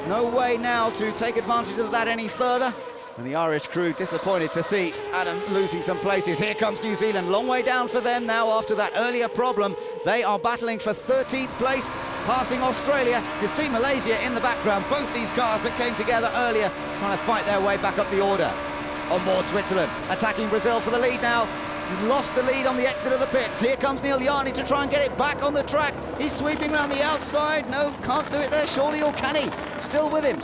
S5: No way now to take advantage of that any further. And the Irish crew disappointed to see Adam losing some places. Here comes New Zealand, long way down for them now after that earlier problem. They are battling for 13th place, passing Australia. You see Malaysia in the background, both these cars that came together earlier, trying to fight their way back up the order. On board Switzerland, attacking Brazil for the lead now. Lost the lead on the exit of the pits. Here comes Neil Yarni to try and get it back on the track. He's sweeping around the outside. No, can't do it there, surely, or can he? Still with him.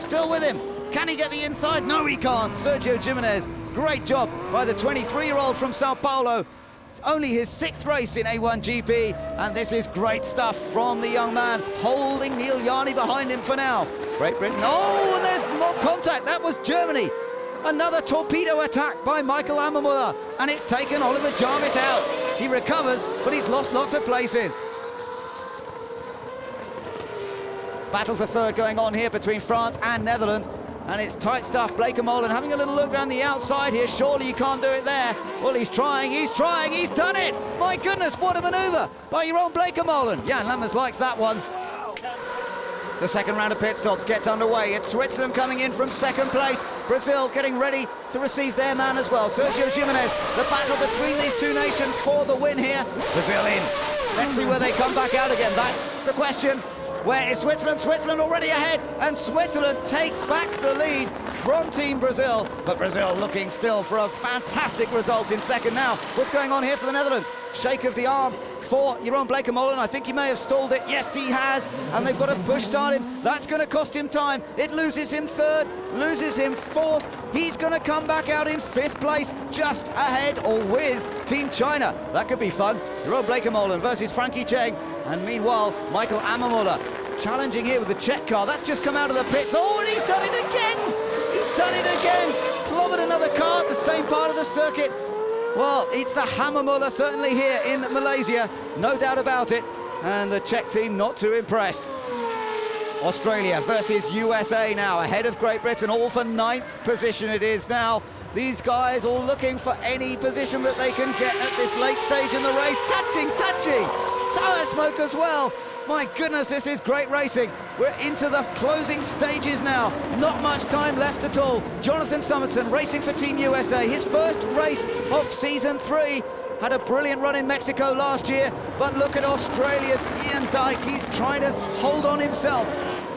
S5: Can he get the inside? No, he can't. Sergio Jimenez, great job by the 23-year-old from Sao Paulo. It's only his 6th race in A1 GP, and this is great stuff from the young man, holding Neil Yarni behind him for now. Great Britain, oh, and there's more contact. That was Germany. Another torpedo attack by Michael Ammermuller, and it's taken Oliver Jarvis out. He recovers, but he's lost lots of places. Battle for third going on here between France and Netherlands, and it's tight stuff. Bleekemolen having a little look around the outside here. Surely you can't do it there. Well, he's trying, he's done it! My goodness, what a manoeuvre by Jeroen Bleekemolen. Jan Lammers likes that one. The second round of pit stops gets underway. It's Switzerland coming in from second place. Brazil getting ready to receive their man as well. Sergio Jimenez, the battle between these two nations for the win here. Brazil in. Let's see where they come back out again. That's the question. Where is Switzerland? Switzerland already ahead, and Switzerland takes back the lead from Team Brazil. But Brazil looking still for a fantastic result in second now. What's going on here for the Netherlands? Shake of the arm for Jeroen Bleekemolen. I think he may have stalled it. Yes, he has. And they've got to push start him. That's going to cost him time. It loses him third, loses him fourth. He's going to come back out in 5th place, just ahead or with Team China. That could be fun. Jeroen Bleekemolen versus Frankie Cheng. And meanwhile, Michael Ammermuller challenging here with the Czech car. That's just come out of the pits. Oh, and he's done it again! He's done it again! Clobbered another car at the same part of the circuit. Well, it's the Hammermuller certainly here in Malaysia, no doubt about it. And the Czech team not too impressed. Australia versus USA now, ahead of Great Britain, all for 9th position it is now. These guys all looking for any position that they can get at this late stage in the race. Touching! Tyre smoke as well. My goodness, this is great racing. We're into the closing stages now. Not much time left at all. Jonathan Somerton racing for Team USA. His first race of season 3. Had a brilliant run in Mexico last year, but look at Australia's Ian Dyke. He's trying to hold on himself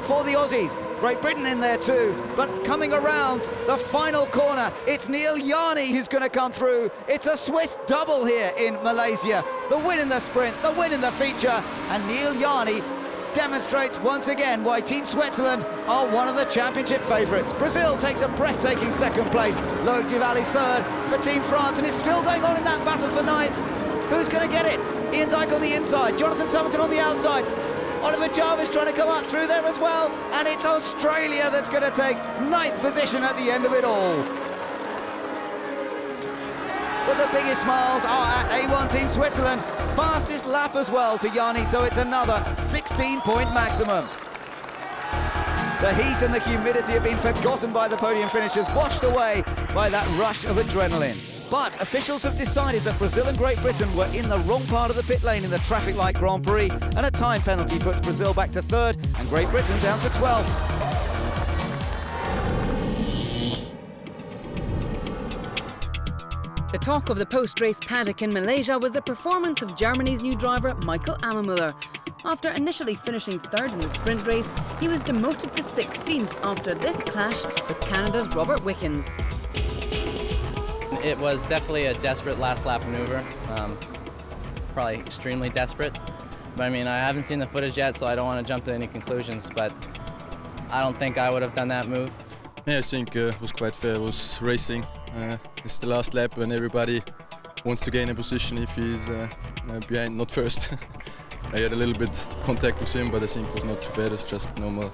S5: for the Aussies. Great Britain in there too, but coming around the final corner, it's Neil Yarni who's going to come through. It's a Swiss double here in Malaysia. The win in the sprint, the win in the feature, and Neil Yarni demonstrates once again why Team Switzerland are one of the championship favourites. Brazil takes a breathtaking 2nd place. Loic Duvalli's 3rd for Team France, and it's still going on in that battle for 9th. Who's going to get it? Ian Dyke on the inside, Jonathan Somerton on the outside. Oliver Jarvis trying to come up through there as well, and it's Australia that's going to take 9th position at the end of it all. But the biggest smiles are at A1 Team Switzerland. Fastest lap as well to Yarni, so it's another 16-point maximum. The heat and the humidity have been forgotten by the podium finishers, washed away by that rush of adrenaline. But officials have decided that Brazil and Great Britain were in the wrong part of the pit lane in the traffic light Grand Prix, and a time penalty puts Brazil back to 3rd and Great Britain down to 12th.
S3: The talk of the post-race paddock in Malaysia was the performance of Germany's new driver Michael Ammermuller. After initially finishing 3rd in the sprint race, he was demoted to 16th after this clash with Canada's Robert Wickens.
S10: It was definitely a desperate last lap maneuver, probably extremely desperate. But I mean, I haven't seen the footage yet, so I don't want to jump to any conclusions, but I don't think I would have done that move.
S11: Yeah, I think it was quite fair. It was racing. It's the last lap and everybody wants to gain a position if he's behind, not first. I had a little bit contact with him, but I think it was not too bad. It's just normal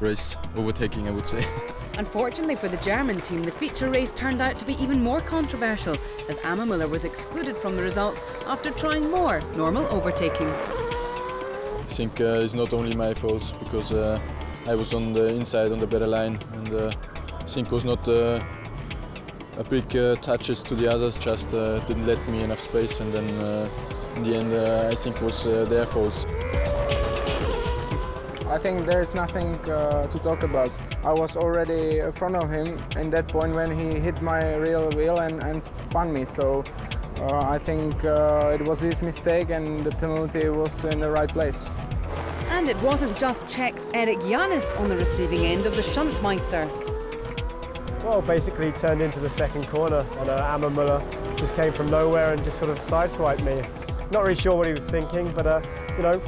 S11: race overtaking, I would say.
S3: Unfortunately for the German team, the feature race turned out to be even more controversial, as Ammermuller was excluded from the results after trying more normal overtaking.
S11: I think it's not only my fault, because I was on the inside on the better line, and I think it was not a big touches to the others, just didn't let me enough space, and then in the end I think it was their fault.
S12: I think there's nothing to talk about. I was already in front of him in that point when he hit my rear wheel and spun me, so I think it was his mistake and the penalty was in the right place.
S3: And it wasn't just Czech's Erik Janis on the receiving end of the Shuntmeister.
S13: Well, basically turned into the second corner, and Ammermuller just came from nowhere and just sort of sideswiped me. Not really sure what he was thinking, but you know,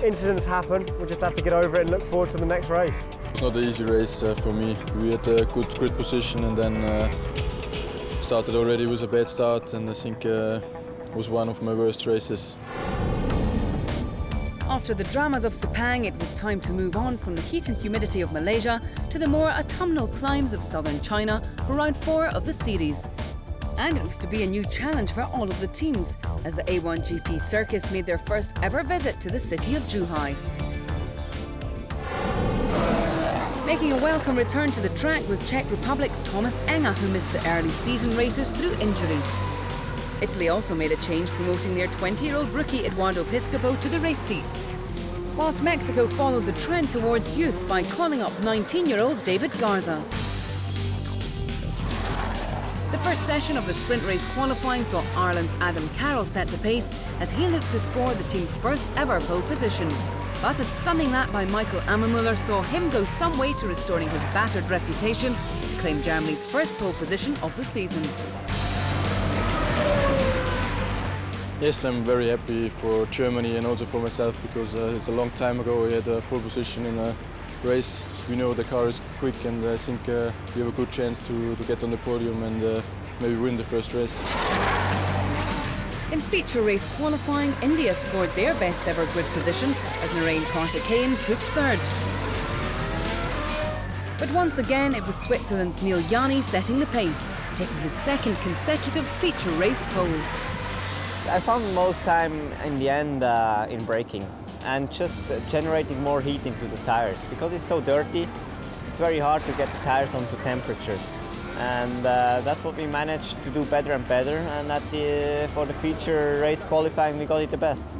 S13: incidents happen. We'll just have to get over it and look forward to the next race.
S11: It's not an easy race for me. We had a good grid position and then started already with a bad start, and I think it was one of my worst races.
S3: After the dramas of Sepang, it was time to move on from the heat and humidity of Malaysia to the more autumnal climes of southern China for round 4 of the series. And it was to be a new challenge for all of the teams, as the A1GP Circus made their first ever visit to the city of Zhuhai. Making a welcome return to the track was Czech Republic's Thomas Enger, who missed the early season races through injury. Italy also made a change, promoting their 20-year-old rookie Eduardo Piscopo to the race seat, whilst Mexico followed the trend towards youth by calling up 19-year-old David Garza. The first session of the sprint race qualifying saw Ireland's Adam Carroll set the pace as he looked to score the team's first ever pole position. But a stunning lap by Michael Ammermuller saw him go some way to restoring his battered reputation to claim Germany's first pole position of the season.
S11: Yes, I'm very happy for Germany and also for myself, because it's a long time ago we had a pole position in a race. We know the car is quick, and I think we have a good chance to get on the podium and maybe win the first race.
S3: In feature race qualifying, India scored their best ever grid position as Narain Karthikeyan took third. But once again, it was Switzerland's Neil Yanni setting the pace, taking his second consecutive feature race pole.
S9: I found most time in the end in braking and just generating more heat into the tires. Because it's so dirty, it's very hard to get the tires onto temperature. And that's what we managed to do better and better, and for the feature race qualifying we got it the best.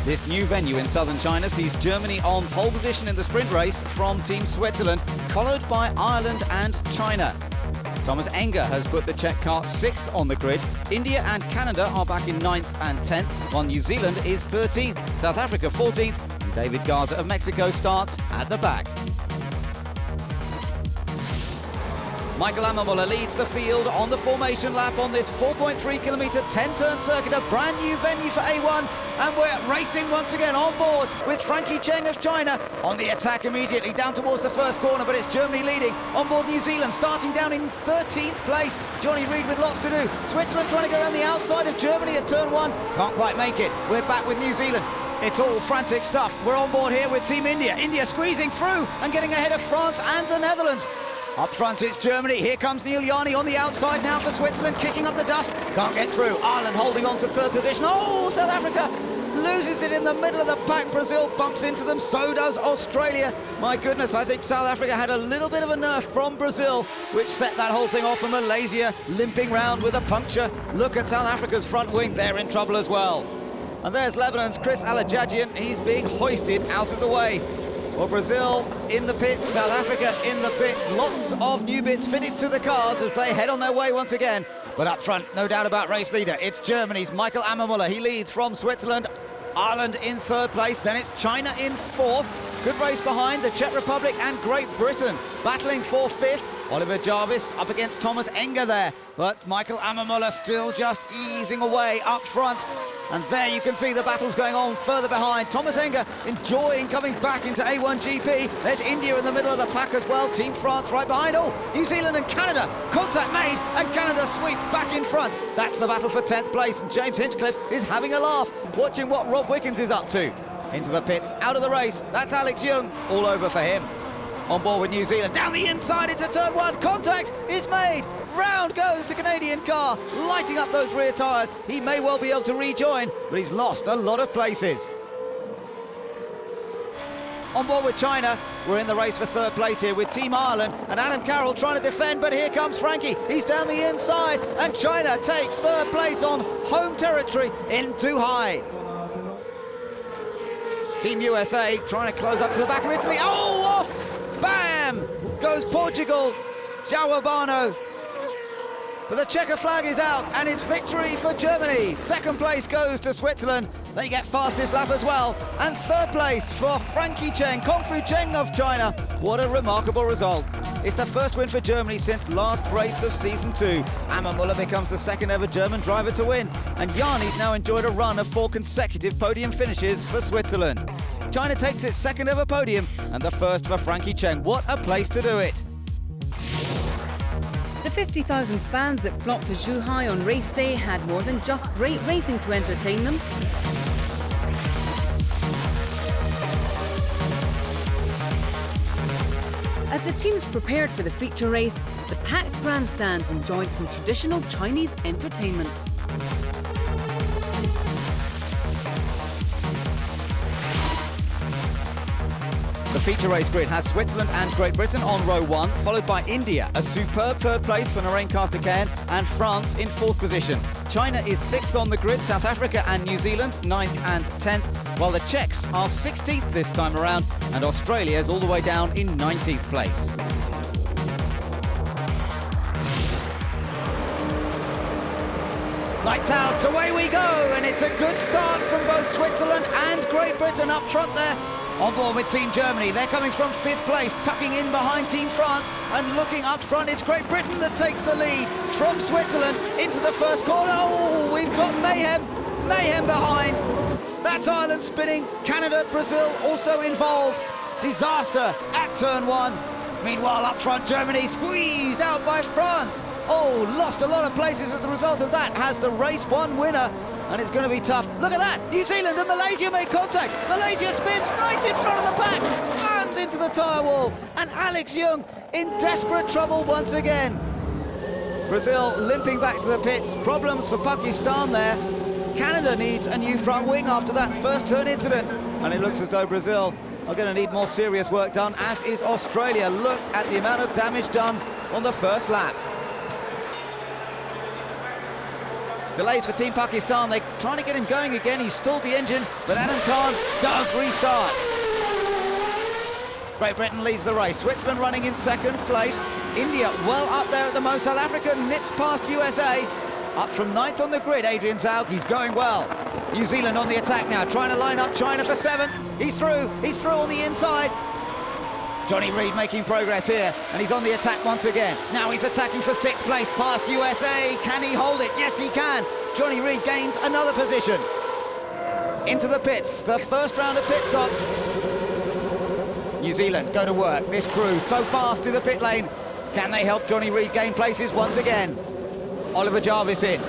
S5: This new venue in southern China sees Germany on pole position in the sprint race from Team Switzerland, followed by Ireland and China. Thomas Enger has put the Czech car 6th on the grid. India and Canada are back in 9th and 10th, while New Zealand is 13th, South Africa 14th, and David Garza of Mexico starts at the back. Michael Ammermuller leads the field on the formation lap on this 4.3-kilometre 10-turn circuit, a brand new venue for A1, and we're racing once again on board with Frankie Cheng of China on the attack immediately down towards the first corner, but it's Germany leading on board New Zealand, starting down in 13th place. Johnny Reid with lots to do. Switzerland trying to go around the outside of Germany at turn 1, can't quite make it. We're back with New Zealand. It's all frantic stuff. We're on board here with Team India. India squeezing through and getting ahead of France and the Netherlands. Up front it's Germany. Here comes Neil Yanni on the outside now for Switzerland, kicking up the dust. Can't get through. Ireland holding on to 3rd position. Oh, South Africa loses it in the middle of the pack. Brazil bumps into them. So does Australia. My goodness, I think South Africa had a little bit of a nerf from Brazil, which set that whole thing off for Malaysia, limping round with a puncture. Look at South Africa's front wing. They're in trouble as well. And there's Lebanon's Chris Alajajian. He's being hoisted out of the way. Well, Brazil in the pits, South Africa in the pits. Lots of new bits fitted to the cars as they head on their way once again. But up front, no doubt about race leader. It's Germany's Michael Ammermuller. He leads from Switzerland. Ireland in 3rd place. Then it's China in 4th. Good race behind the Czech Republic and Great Britain. Battling for 5th. Oliver Jarvis up against Thomas Enger there. But Michael Ammermuller still just easing away up front. And there you can see the battles going on further behind. Thomas Enger enjoying coming back into A1GP. There's India in the middle of the pack as well. Team France right behind. Oh, New Zealand and Canada. Contact made, and Canada sweeps back in front. That's the battle for 10th place. And James Hinchcliffe is having a laugh, watching what Rob Wickens is up to. Into the pits, out of the race. That's Alex Young. All over for him. On board with New Zealand, down the inside into turn 1, contact is made, round goes the Canadian car, lighting up those rear tyres. He may well be able to rejoin, but he's lost a lot of places. On board with China, we're in the race for 3rd place here with Team Ireland, and Adam Carroll trying to defend, but here comes Frankie. He's down the inside, and China takes 3rd place on home territory in Zhuhai. Team USA trying to close up to the back of Italy. Oh, off! Bam! Goes Portugal, João Urbano. But the checker flag is out, and it's victory for Germany. 2nd place goes to Switzerland. They get fastest lap as well. And 3rd place for Frankie Cheng, Kung Fu Cheng of China. What a remarkable result. It's the first win for Germany since last race of season 2. Amma Müller becomes the second ever German driver to win, and Jani's now enjoyed a run of 4 consecutive podium finishes for Switzerland. China takes its second ever podium and the first for Frankie Cheng. What a place to do it.
S3: The 50,000 fans that flocked to Zhuhai on race day had more than just great racing to entertain them. As the teams prepared for the feature race, the packed grandstands enjoyed some traditional Chinese entertainment.
S5: The feature race grid has Switzerland and Great Britain on row 1, followed by India, a superb third place for Narain Karthikeyan, and France in 4th position. China is 6th on the grid, South Africa and New Zealand 9th and 10th, while the Czechs are 16th this time around, and Australia is all the way down in 19th place. Lights out, away we go, and it's a good start from both Switzerland and Great Britain up front there. On board with Team Germany, they're coming from 5th place, tucking in behind Team France, and looking up front, it's Great Britain that takes the lead from Switzerland into the first corner. Oh, we've got mayhem behind. That's Ireland spinning, Canada, Brazil also involved. Disaster at turn 1. Meanwhile, up front, Germany squeezed out by France. Oh, lost a lot of places as a result of that. Has the race 1 winner, and it's going to be tough. Look at that! New Zealand and Malaysia made contact. Malaysia spins right in front of the pack, slams into the tyre wall, and Alex Young in desperate trouble once again. Brazil limping back to the pits. Problems for Pakistan there. Canada needs a new front wing after that first turn incident, and it looks as though Brazil are going to need more serious work done, as is Australia. Look at the amount of damage done on the first lap. Delays for Team Pakistan. They're trying to get him going again. He's stalled the engine, but Adam Khan does restart. Great Britain leads the race. Switzerland running in 2nd place. India well up there at the most. South Africa nips past USA. Up from 9th on the grid, Adrian Zaug. He's going well. New Zealand on the attack now, trying to line up China for 7th. He's through on the inside. Johnny Reid making progress here, and he's on the attack once again. Now he's attacking for 6th place past USA. Can he hold it? Yes, he can. Johnny Reid gains another position. Into the pits, the first round of pit stops. New Zealand go to work. This crew so fast in the pit lane. Can they help Johnny Reid gain places once again? Oliver Jarvis in.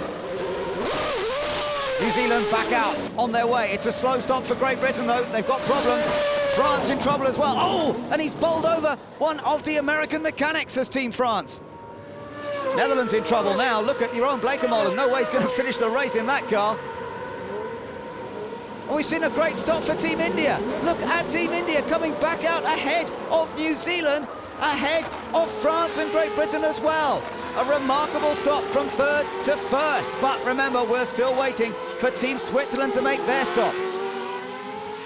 S5: New Zealand back out on their way. It's a slow stop for Great Britain though. They've got problems. France in trouble as well. Oh, and he's bowled over one of the American mechanics as Team France. Netherlands in trouble now. Look at Jeroen Blekemolen. No way he's going to finish the race in that car. Oh, we've seen a great stop for Team India. Look at Team India coming back out ahead of New Zealand, ahead of France and Great Britain as well. A remarkable stop from 3rd to 1st. But remember, we're still waiting for Team Switzerland to make their stop.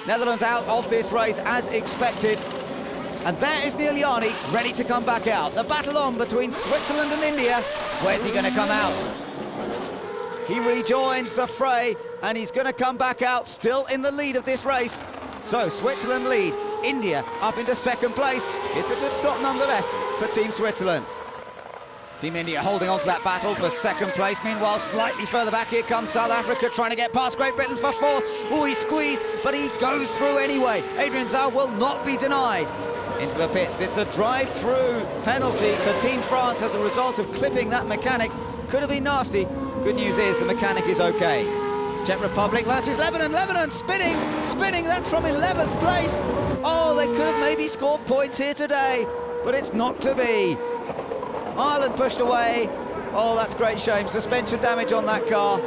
S5: Netherlands out of this race as expected. And there is Neil Jani ready to come back out. The battle on between Switzerland and India. Where's he going to come out? He rejoins the fray, and he's going to come back out still in the lead of this race. So Switzerland lead, India up into 2nd place. It's a good stop nonetheless for Team Switzerland. Team India holding on to that battle for 2nd place. Meanwhile, slightly further back, here comes South Africa trying to get past Great Britain for 4th. Oh, he squeezed, but he goes through anyway. Adrian Zaug will not be denied. Into the pits, it's a drive-through penalty for Team France as a result of clipping that mechanic. Could have been nasty. Good news is the mechanic is okay. Czech Republic versus Lebanon. Lebanon spinning, that's from 11th place. Oh, they could have maybe scored points here today, but it's not to be. Ireland pushed away. Oh, that's great shame. Suspension damage on that car.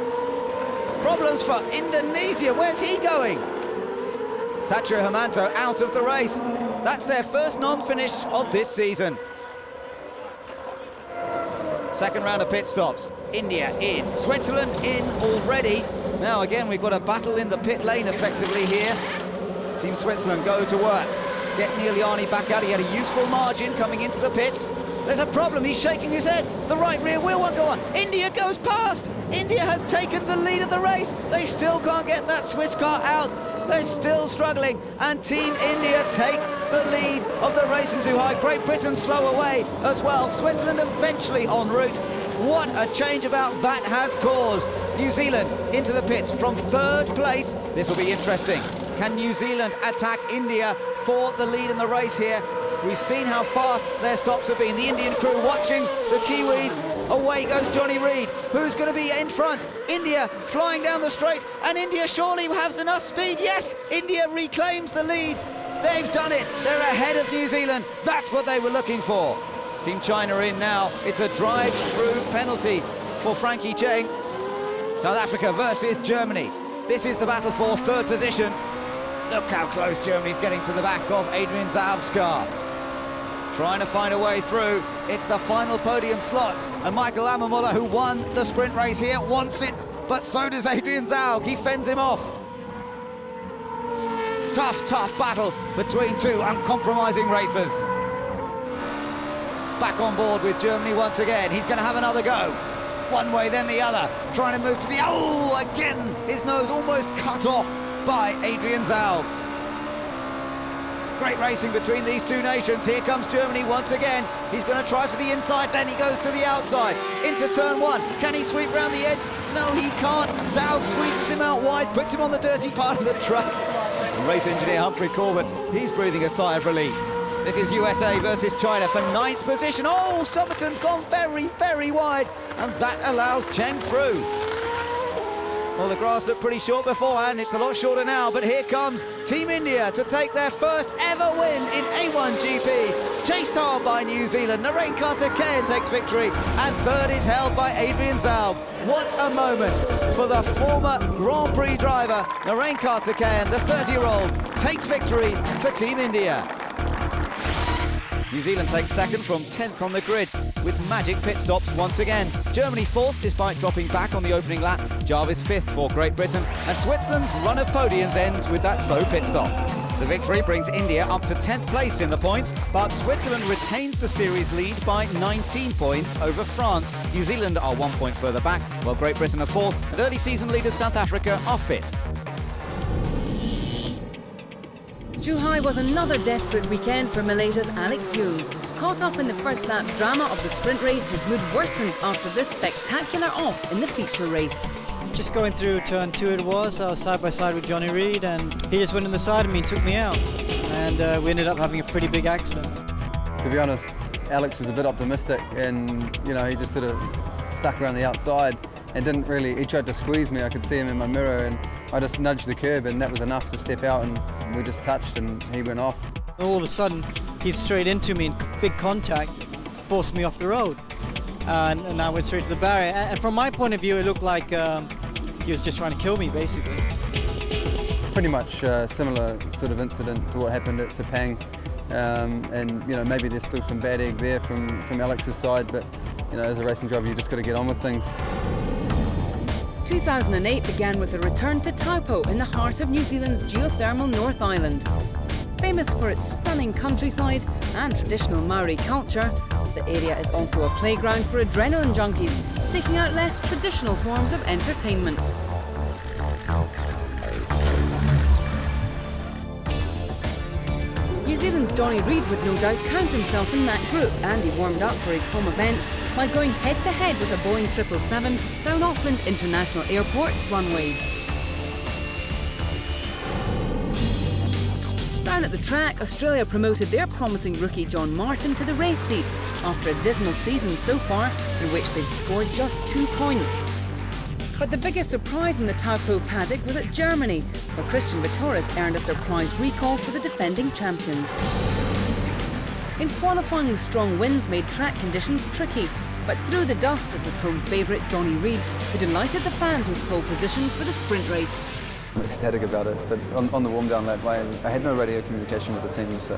S5: Problems for Indonesia. Where's he going? Satrio Hermanto out of the race. That's their first non-finish of this season. 2nd round of pit stops. India in. Switzerland in already. Now again, we've got a battle in the pit lane effectively here. Team Switzerland go to work. Get Neil Jani back out. He had a useful margin coming into the pits. There's a problem, he's shaking his head. The right rear wheel won't go on. India goes past. India has taken the lead of the race. They still can't get that Swiss car out. They're still struggling, and Team India take the lead of the race into high. Great Britain slow away as well. Switzerland eventually en route. What a change about that has caused. New Zealand into the pits from 3rd place. This will be interesting. Can New Zealand attack India for the lead in the race here? We've seen how fast their stops have been. The Indian crew watching the Kiwis. Away goes Johnny Reid. Who's going to be in front? India flying down the straight, and India surely has enough speed. Yes, India reclaims the lead. They've done it. They're ahead of New Zealand. That's what they were looking for. Team China in now. It's a drive-through penalty for Frankie Cheng. South Africa versus Germany. This is the battle for 3rd position. Look how close Germany's getting to the back of Adrian Zaub's car. Trying to find a way through. It's the final podium slot. And Michael Ammermuller, who won the sprint race here, wants it, but so does Adrian Zaub. He fends him off. Tough, tough battle between two uncompromising racers. Back on board with Germany once again. He's going to have another go. One way, then the other. Trying to move to the... Oh, again, his nose almost cut off by Adrian Zaub. Great racing between these two nations. Here comes Germany once again. He's going to try for the inside, then he goes to the outside. Into turn 1. Can he sweep round the edge? No, he can't. Zaub squeezes him out wide, puts him on the dirty part of the track. And race engineer Humphrey Corbett, he's breathing a sigh of relief. This is USA versus China for 9th position. Oh, Somerton's gone very, very wide, and that allows Cheng through. Well, the grass looked pretty short beforehand. It's a lot shorter now, but here comes Team India to take their first ever win in A1GP. Chased hard by New Zealand. Narain Karthikeyan takes victory, and 3rd is held by Adrian Zaub. What a moment for the former Grand Prix driver. Narain Karthikeyan, the 30-year-old, takes victory for Team India. New Zealand takes 2nd from 10th on the grid with magic pit stops once again. Germany 4th despite dropping back on the opening lap. Jarvis 5th for Great Britain, and Switzerland's run of podiums ends with that slow pit stop. The victory brings India up to 10th place in the points, but Switzerland retains the series lead by 19 points over France. New Zealand are 1 point further back, while Great Britain are 4th, and early season leaders South Africa are 5th.
S3: Zhuhai was another desperate weekend for Malaysia's Alex Yu. Caught up in the first lap drama of the sprint race, his mood worsened after this spectacular off in the feature race.
S14: Just going through turn 2 it was, I was side by side with Johnny Reid, and he just went on the side of me and took me out. And we ended up having a pretty big accident.
S15: To be honest, Alex was a bit optimistic, and he just sort of stuck around the outside and didn't really, he tried to squeeze me. I could see him in my mirror, and I just nudged the curb, and that was enough to step out, and we just touched and he went off.
S14: All of a sudden, he's straight into me in big contact, forced me off the road, and I went straight to the barrier. And from my point of view, it looked like he was just trying to kill me, basically.
S15: Pretty much similar sort of incident to what happened at Sepang, and maybe there's still some bad egg there from Alex's side, but as a racing driver, you just got to get on with things.
S3: 2008 began with a return to Taupo in the heart of New Zealand's geothermal North Island. Famous for its stunning countryside and traditional Maori culture, the area is also a playground for adrenaline junkies seeking out less traditional forms of entertainment. New Zealand's Johnny Reid would no doubt count himself in that group, and he warmed up for his home event by going head-to-head with a Boeing 777 down Auckland International Airport's runway. Down at the track, Australia promoted their promising rookie John Martin to the race seat after a dismal season so far, in which they've scored just 2 points. But the biggest surprise in the Taupo paddock was at Germany, where Christian Vittoris earned a surprise recall for the defending champions. In qualifying, the strong winds made track conditions tricky, but through the dust it was home favourite Johnny Reid who delighted the fans with pole position for the sprint race.
S15: I'm ecstatic about it, but on the warm-down lap, I had no radio communication with the team, so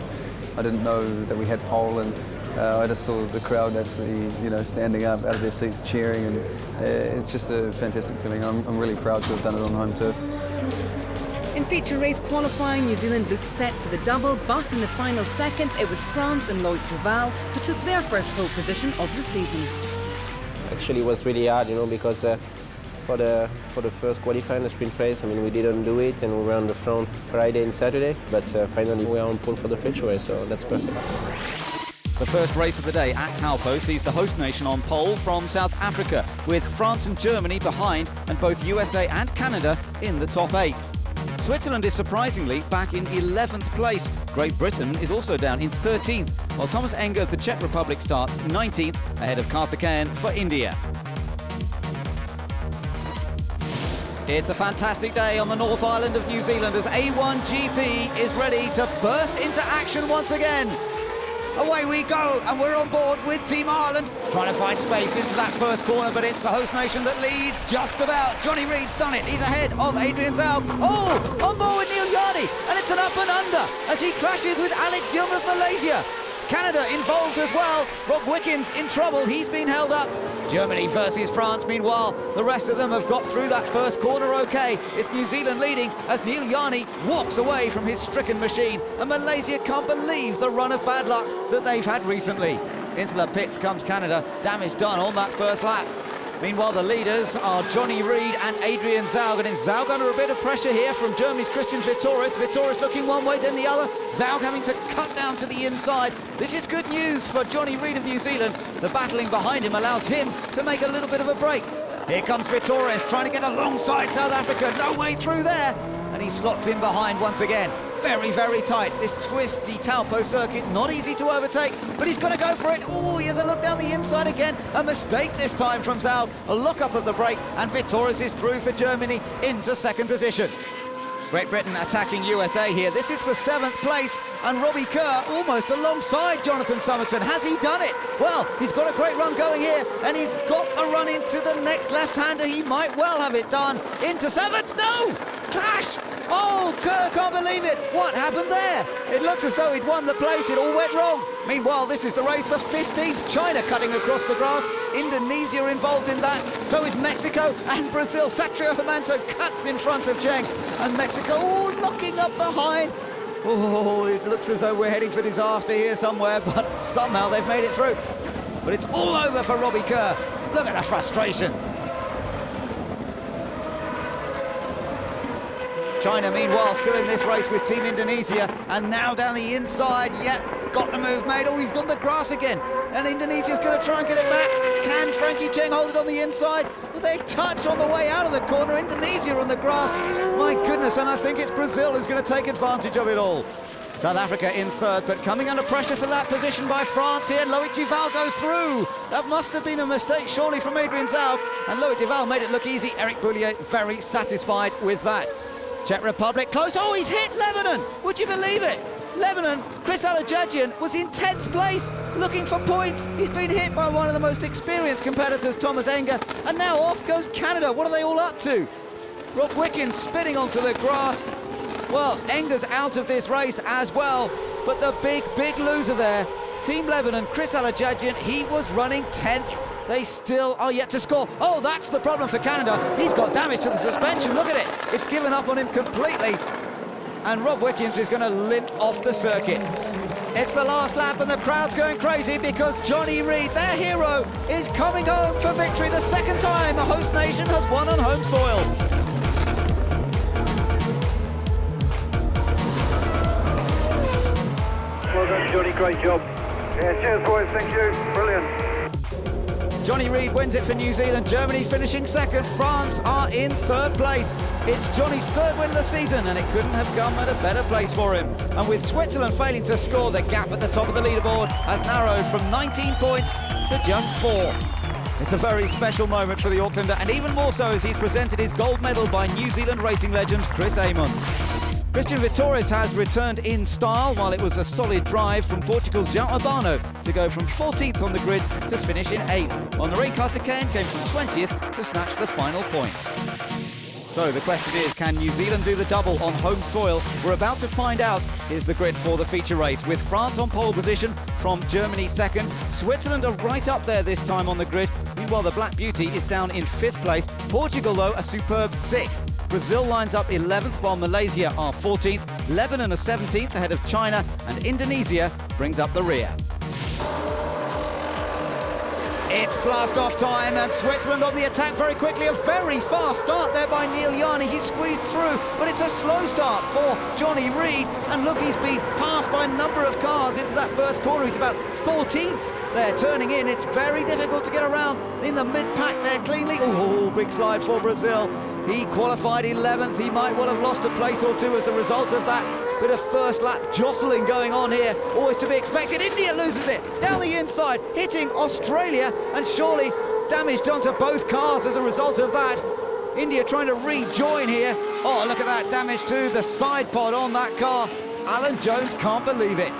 S15: I didn't know that we had pole, and I just saw the crowd absolutely, standing up out of their seats cheering, and it's just a fantastic feeling. I'm really proud to have done it on home turf.
S3: In feature race qualifying, New Zealand looked set for the double, but in the final seconds it was France and Loic Duval who took their first pole position of the season.
S16: Actually, it was really hard, because for the first qualifying, the sprint race, we didn't do it, and we were on the front Friday and Saturday, but finally we are on pole for the feature race, so that's perfect.
S5: The first race of the day at Taupo sees the host nation on pole from South Africa, with France and Germany behind and both USA and Canada in the top 8. Switzerland is surprisingly back in 11th place. Great Britain is also down in 13th, while Thomas Enger of the Czech Republic starts 19th, ahead of Karthikeyan for India. It's a fantastic day on the North Island of New Zealand as A1GP is ready to burst into action once again. Away we go, and we're on board with Team Ireland, trying to find space into that first corner, but it's the host nation that leads just about. Johnny Reid's done it. He's ahead of Adrian Zaug. Oh, on board with Neil Yardi, and it's an up and under as he clashes with Alex Young of Malaysia. Canada involved as well. Rob Wickens in trouble. He's been held up. Germany versus France. Meanwhile, the rest of them have got through that first corner okay. It's New Zealand leading as Neil Yardi walks away from his stricken machine, and Malaysia can't believe the run of bad luck that they've had recently. Into the pits comes Canada. Damage done on that first lap. Meanwhile, the leaders are Johnny Reid and Adrian Zaug, and it's Zaug under a bit of pressure here from Germany's Christian Vitoris. Vitoris looking one way, then the other. Zaug having to cut down to the inside. This is good news for Johnny Reid of New Zealand. The battling behind him allows him to make a little bit of a break. Here comes Vitoris trying to get alongside South Africa. No way through there, and he slots in behind once again. Very, very tight, this twisty Taupo circuit, not easy to overtake, but he's got to go for it. Oh, he has a look down the inside again. A mistake this time from Zaug. A look up of the brake, and Vitoris is through for Germany into second position. Great Britain attacking USA here. This is for 7th place, and Robbie Kerr almost alongside Jonathan Somerton. Has he done it? Well, he's got a great run going here, and he's got a run into the next left-hander. He might well have it done. Into 7th, no! Clash! Oh, Kerr can't believe it. What happened there? It looks as though he'd won the place. It all went wrong. Meanwhile, this is the race for 15th. China cutting across the grass. Indonesia involved in that. So is Mexico and Brazil. Satrio Hermanto cuts in front of Cheng. And Mexico, locking up behind. Oh, it looks as though we're heading for disaster here somewhere, but somehow they've made it through. But it's all over for Robbie Kerr. Look at the frustration. China, meanwhile, still in this race with Team Indonesia, and now down the inside. Yep, got the move made. Oh, he's got the grass again, and Indonesia's going to try and get it back. Can Frankie Cheng hold it on the inside? Well, they touch on the way out of the corner. Indonesia on the grass. My goodness, and I think it's Brazil who's going to take advantage of it all. South Africa in 3rd, but coming under pressure for that position by France here. Loic Duval goes through. That must have been a mistake, surely, from Adrian Zaug, and Loic Duval made it look easy. Eric Boulier very satisfied with that. Czech Republic close. Oh, he's hit Lebanon. Would you believe it? Lebanon, Chris Alajajian was in 10th place, looking for points. He's been hit by one of the most experienced competitors, Thomas Enger, and now off goes Canada. What are they all up to? Rob Wickens spinning onto the grass. Well, Enger's out of this race as well, but the big loser there, Team Lebanon, Chris Alajajian, he was running 10th. They still are yet to score. Oh, that's the problem for Canada. He's got damage to the suspension. Look at it. It's given up on him completely. And Rob Wickens is going to limp off the circuit. It's the last lap, and the crowd's going crazy because Johnny Reid, their hero, is coming home for victory. The second time a host nation has won on home soil.
S17: Well done, Johnny. Great job. Yeah, cheers, boys. Thank you. Brilliant.
S5: Johnny Reid wins it for New Zealand. Germany finishing 2nd. France are in 3rd place. It's Johnny's 3rd win of the season, and it couldn't have come at a better place for him. And with Switzerland failing to score, the gap at the top of the leaderboard has narrowed from 19 points to just 4. It's a very special moment for the Aucklander, and even more so as he's presented his gold medal by New Zealand racing legend Chris Amon. Christian Vitoris has returned in style, while it was a solid drive from Portugal's João Urbano to go from 14th on the grid to finish in 8th. Henri Karthikeyan came from 20th to snatch the final point. So the question is, can New Zealand do the double on home soil? We're about to find out. Here's the grid for the feature race, with France on pole position from Germany 2nd. Switzerland are right up there this time on the grid. Meanwhile, the Black Beauty is down in 5th place. Portugal, though, a superb 6th. Brazil lines up 11th, while Malaysia are 14th. Lebanon are 17th, ahead of China, and Indonesia brings up the rear. It's blast-off time, and Switzerland on the attack very quickly. A very fast start there by Neil Yarni. He squeezed through, but it's a slow start for Johnny Reid. And look, he's been passed by a number of cars into that first corner. He's about 14th there, turning in. It's very difficult to get around in the mid-pack there cleanly. Oh, big slide for Brazil. He qualified 11th. He might well have lost a place or two as a result of that. Bit of first lap jostling going on here, always to be expected. India loses it down the inside, hitting Australia, and surely damage done to both cars as a result of that. India trying to rejoin here. Oh, look at that damage to the side pod on that car. Alan Jones can't believe it.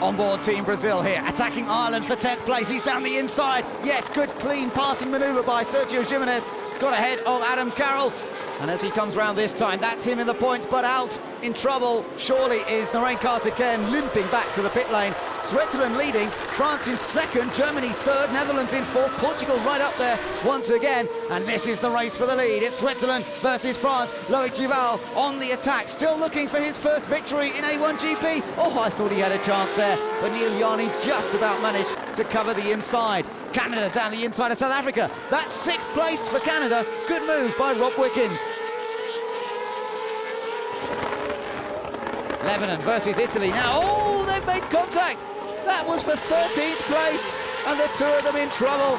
S5: Onboard Team Brazil here, attacking Ireland for 10th place. He's down the inside. Yes, good clean passing manoeuvre by Sergio Jimenez. Got ahead of Adam Carroll. And as he comes round this time, that's him in the points, but out in trouble surely is Narain Carter-Cairn, limping back to the pit lane. Switzerland leading, France in second, Germany third, Netherlands in fourth, Portugal right up there once again. And this is the race for the lead. It's Switzerland versus France. Loic Duval on the attack, still looking for his first victory in A1GP. Oh, I thought he had a chance there, but Neil Yarni just about managed to cover the inside. Canada down the inside of South Africa. That's 6th place for Canada. Good move by Rob Wickens. Lebanon versus Italy now. Oh, they've made contact. That was for 13th place, and the two of them in trouble.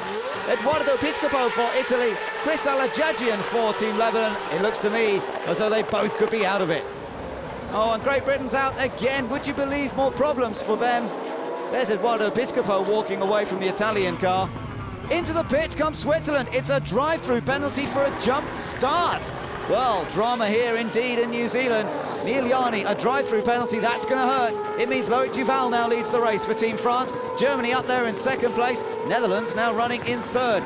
S5: Eduardo Piscopo for Italy, Chris Alajajian for Team Lebanon. It looks to me as though they both could be out of it. Oh, and Great Britain's out again. Would you believe more problems for them? There's Eduardo Piscopo walking away from the Italian car. Into the pits comes Switzerland. It's a drive-through penalty for a jump start. Well, drama here indeed in New Zealand. Neil Yarni, a drive-through penalty, that's going to hurt. It means Loic Duval now leads the race for Team France. Germany up there in second place. Netherlands now running in third.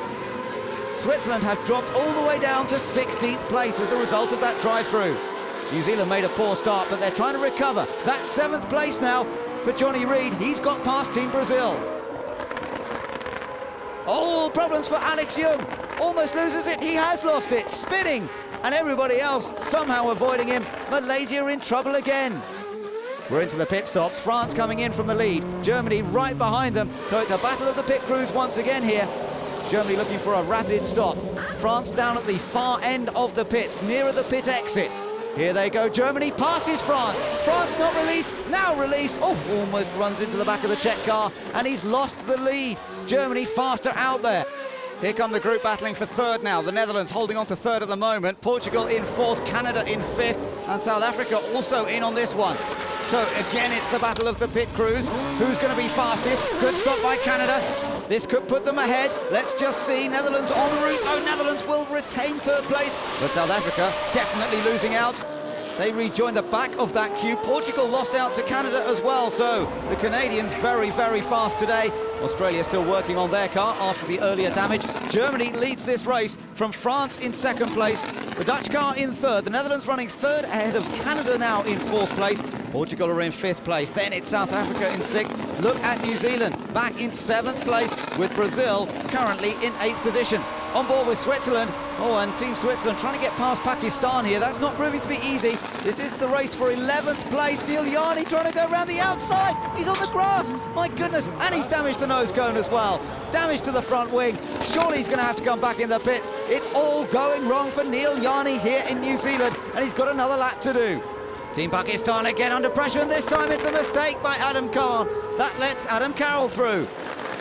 S5: Switzerland have dropped all the way down to 16th place as a result of that drive-through. New Zealand made a poor start, but they're trying to recover. That's 7th place now for Johnny Reid. He's got past Team Brazil. Oh, problems for Alex Young. Almost loses it. He has lost it. Spinning. And everybody else somehow avoiding him. Malaysia in trouble again. We're into the pit stops. France coming in from the lead. Germany right behind them. So it's a battle of the pit crews once again here. Germany looking for a rapid stop. France down at the far end of the pits, nearer the pit exit. Here they go. Germany passes France. France not released, now released. Oh, almost runs into the back of the Czech car, and he's lost the lead. Germany faster out there. Here come the group battling for third now. The Netherlands holding on to third at the moment. Portugal in fourth, Canada in fifth, and South Africa also in on this one. So again, it's the battle of the pit crews. Who's going to be fastest? Good stop by Canada. This could put them ahead. Let's just see. Netherlands en route. Oh, Netherlands will retain third place, but South Africa definitely losing out. They rejoined the back of that queue. Portugal lost out to Canada as well, so the Canadians very, very fast today. Australia still working on their car after the earlier damage. Germany leads this race from France in second place. The Dutch car in third. The Netherlands running third ahead of Canada now in fourth place. Portugal are in fifth place. Then it's South Africa in sixth. Look at New Zealand back in seventh place, with Brazil currently in eighth position. On board with Switzerland. Oh, and Team Switzerland trying to get past Pakistan here. That's not proving to be easy. This is the race for 11th place. Neil Yarni trying to go around the outside. He's on the grass. My goodness. And he's damaged the nose cone as well. Damage to the front wing. Surely he's going to have to come back in the pits. It's all going wrong for Neil Yarni here in New Zealand, and he's got another lap to do. Team Pakistan again under pressure, and this time it's a mistake by Adam Khan. That lets Adam Carroll through.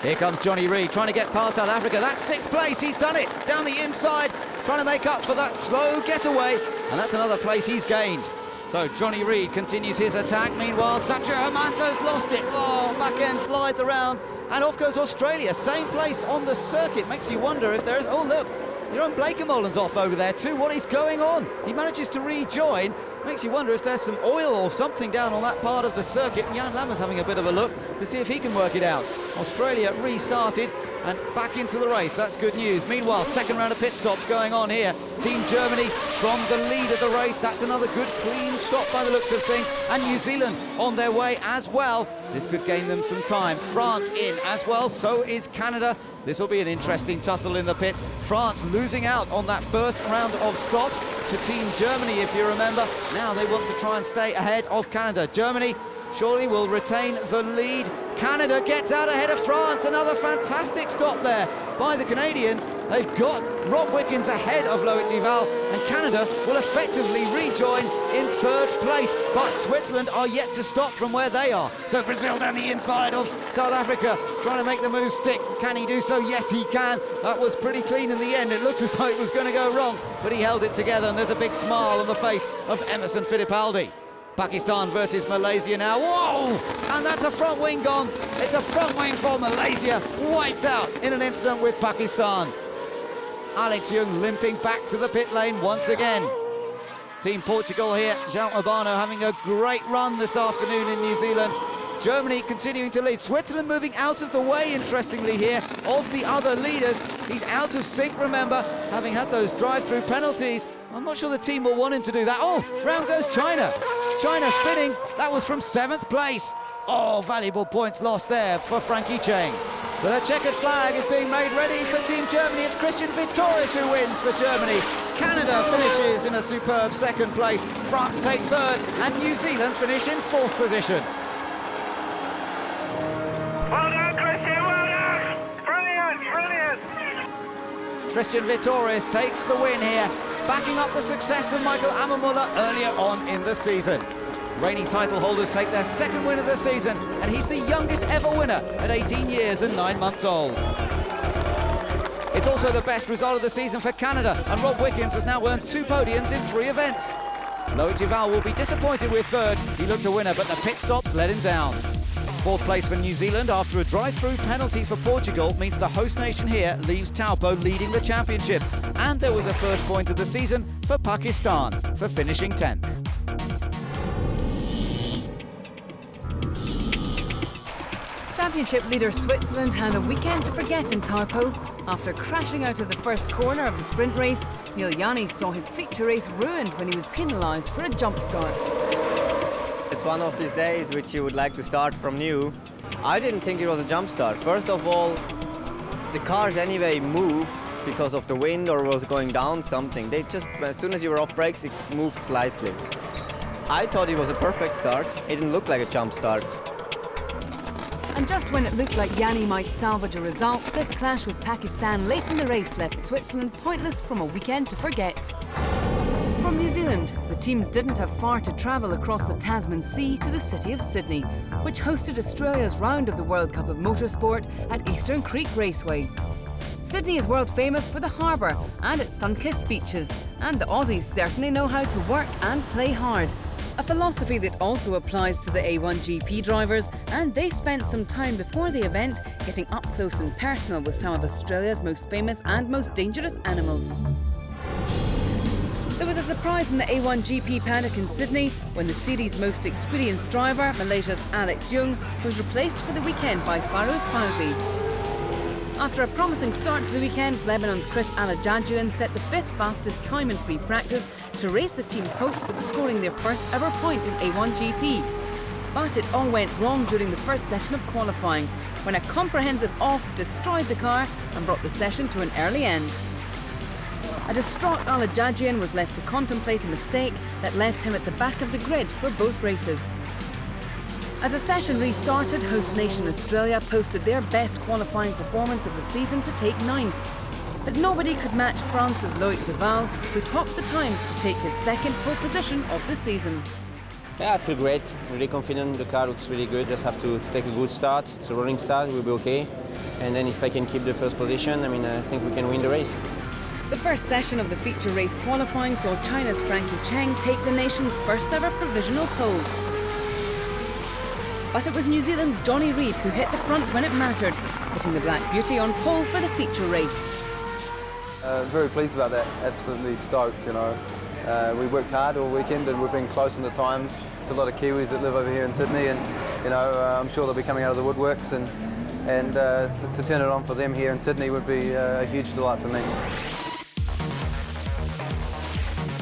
S5: Here comes Johnny Reid trying to get past South Africa. That's sixth place. He's done it down the inside, trying to make up for that slow getaway, and that's another place he's gained. So Johnny Reid continues his attack. Meanwhile, Satya Hermanto's lost it. Oh, back end slides around, and off goes Australia. Same place on the circuit. Makes you wonder if there is. Oh, look. Jeroen Bleekemolen's off over there too. What is going on? He manages to rejoin. Makes you wonder if there's some oil or something down on that part of the circuit. And Jan Lammers having a bit of a look to see if he can work it out. Australia restarted. and back into the race. That's good news. Meanwhile, second round of pit stops going on here. Team Germany from the lead of the race. That's another good clean stop by the looks of things. And New Zealand on their way as well. This could gain them some time. France in as well, so is Canada. This will be an interesting tussle in the pits. France losing out on that first round of stops to Team Germany, if you remember. Now they want to try and stay ahead of Canada. Germany surely will retain the lead. Canada gets out ahead of France. Another fantastic stop there by the Canadians. They've got Rob Wickens ahead of Loic Duval, and Canada will effectively rejoin in third place. But Switzerland are yet to stop from where they are. So Brazil down the inside of South Africa, trying to make the move stick. Can he do so? Yes, he can. That was pretty clean in the end. It looks as though it was going to go wrong, but he held it together, and there's a big smile on the face of Emerson Fittipaldi. Pakistan versus Malaysia now. Whoa! And that's a front wing gone. It's a front wing for Malaysia, wiped out in an incident with Pakistan. Alex Young limping back to the pit lane once again. Team Portugal here, João Urbano having a great run this afternoon in New Zealand. Germany continuing to lead. Switzerland moving out of the way, interestingly here, of the other leaders. He's out of sync, remember, having had those drive-through penalties. I'm not sure the team will want him to do that. Oh, round goes China. China spinning. That was from 7th place. Oh, valuable points lost there for Frankie Cheng. The checkered flag is being made ready for Team Germany. It's Christian Victorius who wins for Germany. Canada finishes in a superb 2nd place. France take 3rd, and New Zealand finish in 4th position.
S17: Well done, Christian, well done! Brilliant, brilliant!
S5: Christian Victorius takes the win here, backing up the success of Michael Ammermuller earlier on in the season. Reigning title holders take their 2nd win of the season, and he's the youngest ever winner at 18 years and 9 months old. It's also the best result of the season for Canada, and Rob Wickens has now earned 2 podiums in 3 events. Loic Duval will be disappointed with 3rd. He looked a winner, but the pit stops let him down. 4th place for New Zealand after a drive-through penalty for Portugal means the host nation here leaves Taupo leading the championship. And there was a first point of the season for Pakistan for finishing 10th.
S3: Championship leader Switzerland had a weekend to forget in Taupo. After crashing out of the first corner of the sprint race, Neil Yanni saw his feature race ruined when he was penalised for a jump start.
S9: It's one of these days which you would like to start from new. I didn't think it was a jump start. First of all, the cars anyway moved because of the wind or was going down something. They just, as soon as you were off brakes, it moved slightly. I thought it was a perfect start. It didn't look like a jump start.
S3: And just when it looked like Yanni might salvage a result, this clash with Pakistan late in the race left Switzerland pointless from a weekend to forget. From New Zealand, the teams didn't have far to travel across the Tasman Sea to the city of Sydney, which hosted Australia's round of the World Cup of Motorsport at Eastern Creek Raceway. Sydney is world famous for the harbour and its sun-kissed beaches, and the Aussies certainly know how to work and play hard. A philosophy that also applies to the A1GP drivers, and they spent some time before the event getting up close and personal with some of Australia's most famous and most dangerous animals. There was a surprise in the A1GP paddock in Sydney when the series' most experienced driver, Malaysia's Alex Young, was replaced for the weekend by Farouz Fauzi. After a promising start to the weekend, Lebanon's Chris Alajadjian set the 5th fastest time in free practice to raise the team's hopes of scoring their first ever point in A1GP. But it all went wrong during the first session of qualifying, when a comprehensive off destroyed the car and brought the session to an early end. A distraught Alajadjian was left to contemplate a mistake that left him at the back of the grid for both races. As the session restarted, host nation Australia posted their best qualifying performance of the season to take 9th. But nobody could match France's Loic Duval, who topped the times to take his 2nd pole position of the season.
S16: Yeah, I feel great, really confident. The car looks really good. Just have to take a good start. It's a rolling start, we'll be okay. And then if I can keep the 1st position, I think we can win the race.
S3: The first session of the feature race qualifying saw China's Frankie Cheng take the nation's first ever provisional pole. But it was New Zealand's Johnny Reid who hit the front when it mattered, putting the Black Beauty on pole for the feature race.
S15: Very pleased about that, absolutely stoked, We worked hard all weekend and we've been close on the times. There's a lot of Kiwis that live over here in Sydney and, I'm sure they'll be coming out of the woodworks and and to turn it on for them here in Sydney would be a huge delight for me.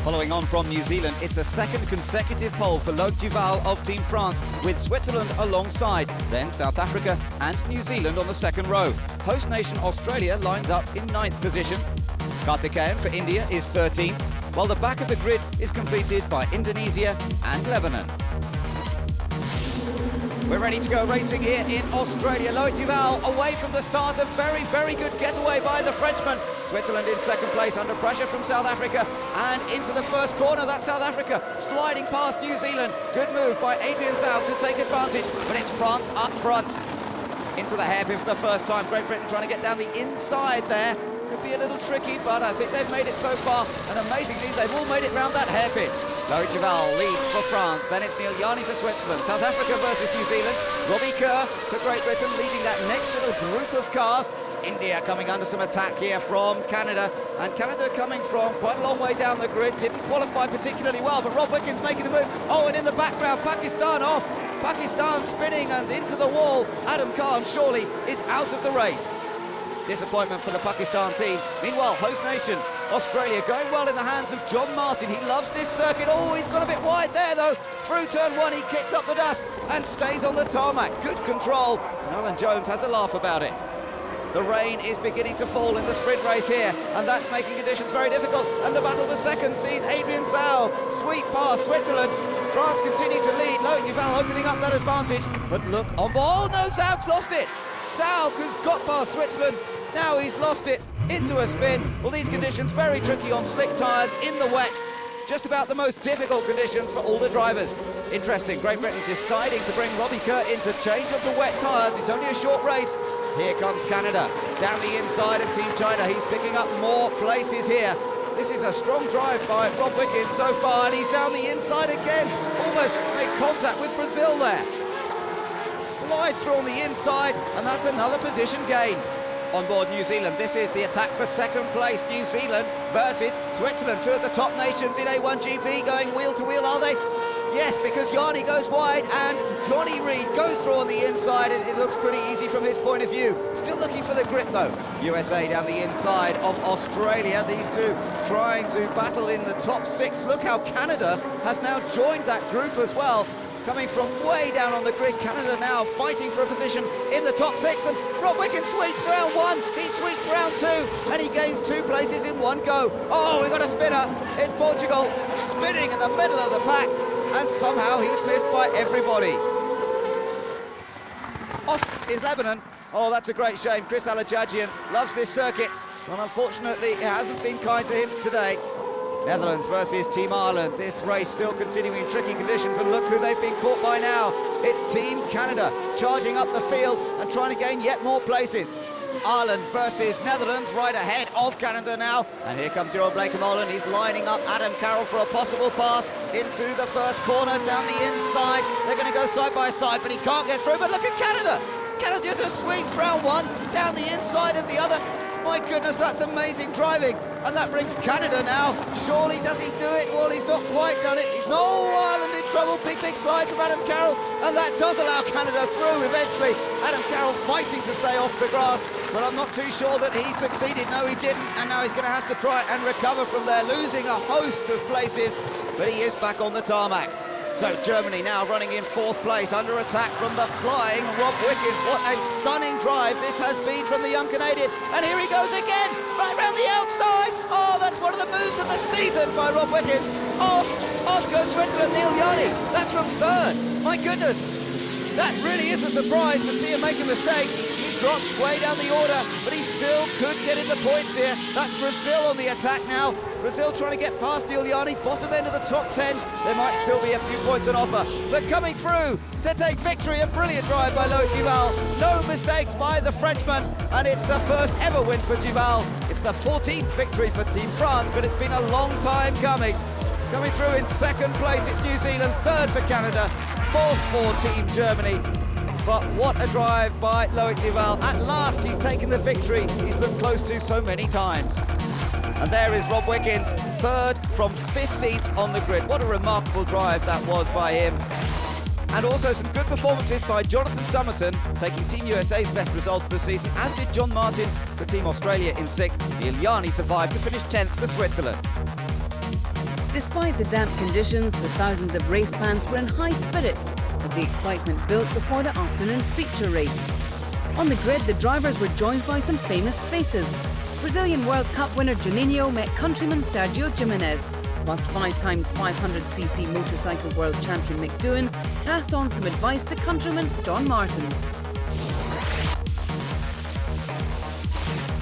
S5: Following on from New Zealand, it's a second consecutive pole for Loic Duval of Team France, with Switzerland alongside, then South Africa and New Zealand on the second row. Host nation Australia lines up in 9th position. Karthikeyan for India is 13th, while the back of the grid is completed by Indonesia and Lebanon. We're ready to go racing here in Australia. Loic Duval away from the start, a very, very good getaway by the Frenchman. Switzerland in second place under pressure from South Africa, and into the first corner. That's South Africa sliding past New Zealand. Good move by Adrian Zhao to take advantage, but it's France up front. Into the hairpin for the first time. Great Britain trying to get down the inside there. Could be a little tricky, but I think they've made it so far, and amazingly they've all made it round that hairpin. Loic Duval leads for France, then it's Neil Yarni for Switzerland. South Africa versus New Zealand. Robbie Kerr for Great Britain leading that next little group of cars. India coming under some attack here from Canada, and Canada coming from quite a long way down the grid, didn't qualify particularly well, but Rob Wickens making the move. Oh, and in the background, Pakistan off. Pakistan spinning and into the wall. Adam Khan surely is out of the race. Disappointment for the Pakistan team. Meanwhile, host nation Australia going well in the hands of John Martin. He loves this circuit. Oh, he's got a bit wide there though. Through turn 1 he kicks up the dust and stays on the tarmac. Good control. And Alan Jones has a laugh about it. The rain is beginning to fall in the sprint race here, and that's making conditions very difficult. And the battle for second sees Adrian Zhao sweep past Switzerland. France continue to lead. Loic Duval opening up that advantage, but look on ball. Oh no, Zhao's lost it. Zhao has got past Switzerland. Now he's lost it into a spin. Well, these conditions very tricky on slick tyres in the wet. Just about the most difficult conditions for all the drivers. Interesting, Great Britain deciding to bring Robbie Kerr in to change onto wet tyres. It's only a short race. Here comes Canada. Down the inside of Team China. He's picking up more places here. This is a strong drive by Rob Wickens so far, and he's down the inside again. Almost made contact with Brazil there. Slides through on the inside, and that's another position gain. On board New Zealand, this is the attack for second place. New Zealand versus Switzerland, two of the top nations in A1 GP, going wheel to wheel, are they? Yes, because Yarni goes wide and Johnny Reid goes through on the inside, and it looks pretty easy from his point of view. Still looking for the grip though. USA down the inside of Australia. These two trying to battle in the top 6. Look how Canada has now joined that group as well. Coming from way down on the grid, Canada now fighting for a position in the top 6, and Rob Wickens sweeps round 1, he sweeps round 2, and he gains 2 places in one go. Oh, we got a spinner. It's Portugal spinning in the middle of the pack, and somehow he's missed by everybody. Off is Lebanon. Oh, that's a great shame. Chris Alajajian loves this circuit, but unfortunately it hasn't been kind to him today. Netherlands versus Team Ireland. This race still continuing in tricky conditions, and look who they've been caught by now. It's Team Canada charging up the field and trying to gain yet more places. Ireland versus Netherlands, right ahead of Canada now. And here comes Jeroen Bleekemolen. He's lining up Adam Carroll for a possible pass into the first corner down the inside. They're going to go side by side, but he can't get through. But look at Canada. Canada just sweeps round 1 down the inside of the other. My goodness, that's amazing driving. And that brings Canada now. Surely does he do it? Well, he's not quite done it. He's no Ireland in trouble. Big slide from Adam Carroll. And that does allow Canada through eventually. Adam Carroll fighting to stay off the grass, but I'm not too sure that he succeeded. No, he didn't. And now he's going to have to try and recover from there, losing a host of places. But he is back on the tarmac. So Germany now running in 4th place, under attack from the flying Rob Wickens. What a stunning drive this has been from the young Canadian. And here he goes again, right round the outside. Oh, that's one of the moves of the season by Rob Wickens. Off goes Switzerland, Neil Yarni. That's from 3rd. My goodness, that really is a surprise to see him make a mistake. He drops way down the order, but he still could get into points here. That's Brazil on the attack now. Brazil trying to get past Neil Yarni, bottom end of the top 10. There might still be a few points on offer. But coming through to take victory, a brilliant drive by Loic Duval. No mistakes by the Frenchman, and it's the first ever win for Duval. It's the 14th victory for Team France, but it's been a long time coming. Coming through in 2nd place, it's New Zealand. 3rd for Canada. 4th for Team Germany. But what a drive by Loic Duval. At last he's taken the victory he's looked close to so many times. And there is Rob Wickens, 3rd from 15th on the grid. What a remarkable drive that was by him. And also some good performances by Jonathan Somerton, taking Team USA's best result of the season, as did John Martin for Team Australia in 6th. Neil Yarni survived to finish 10th for Switzerland.
S3: Despite the damp conditions, the thousands of race fans were in high spirits as the excitement built before the afternoon's feature race. On the grid, the drivers were joined by some famous faces. Brazilian World Cup winner Juninho met countryman Sergio Jimenez, whilst 5x 500cc motorcycle world champion Mick Doohan passed on some advice to countryman John Martin.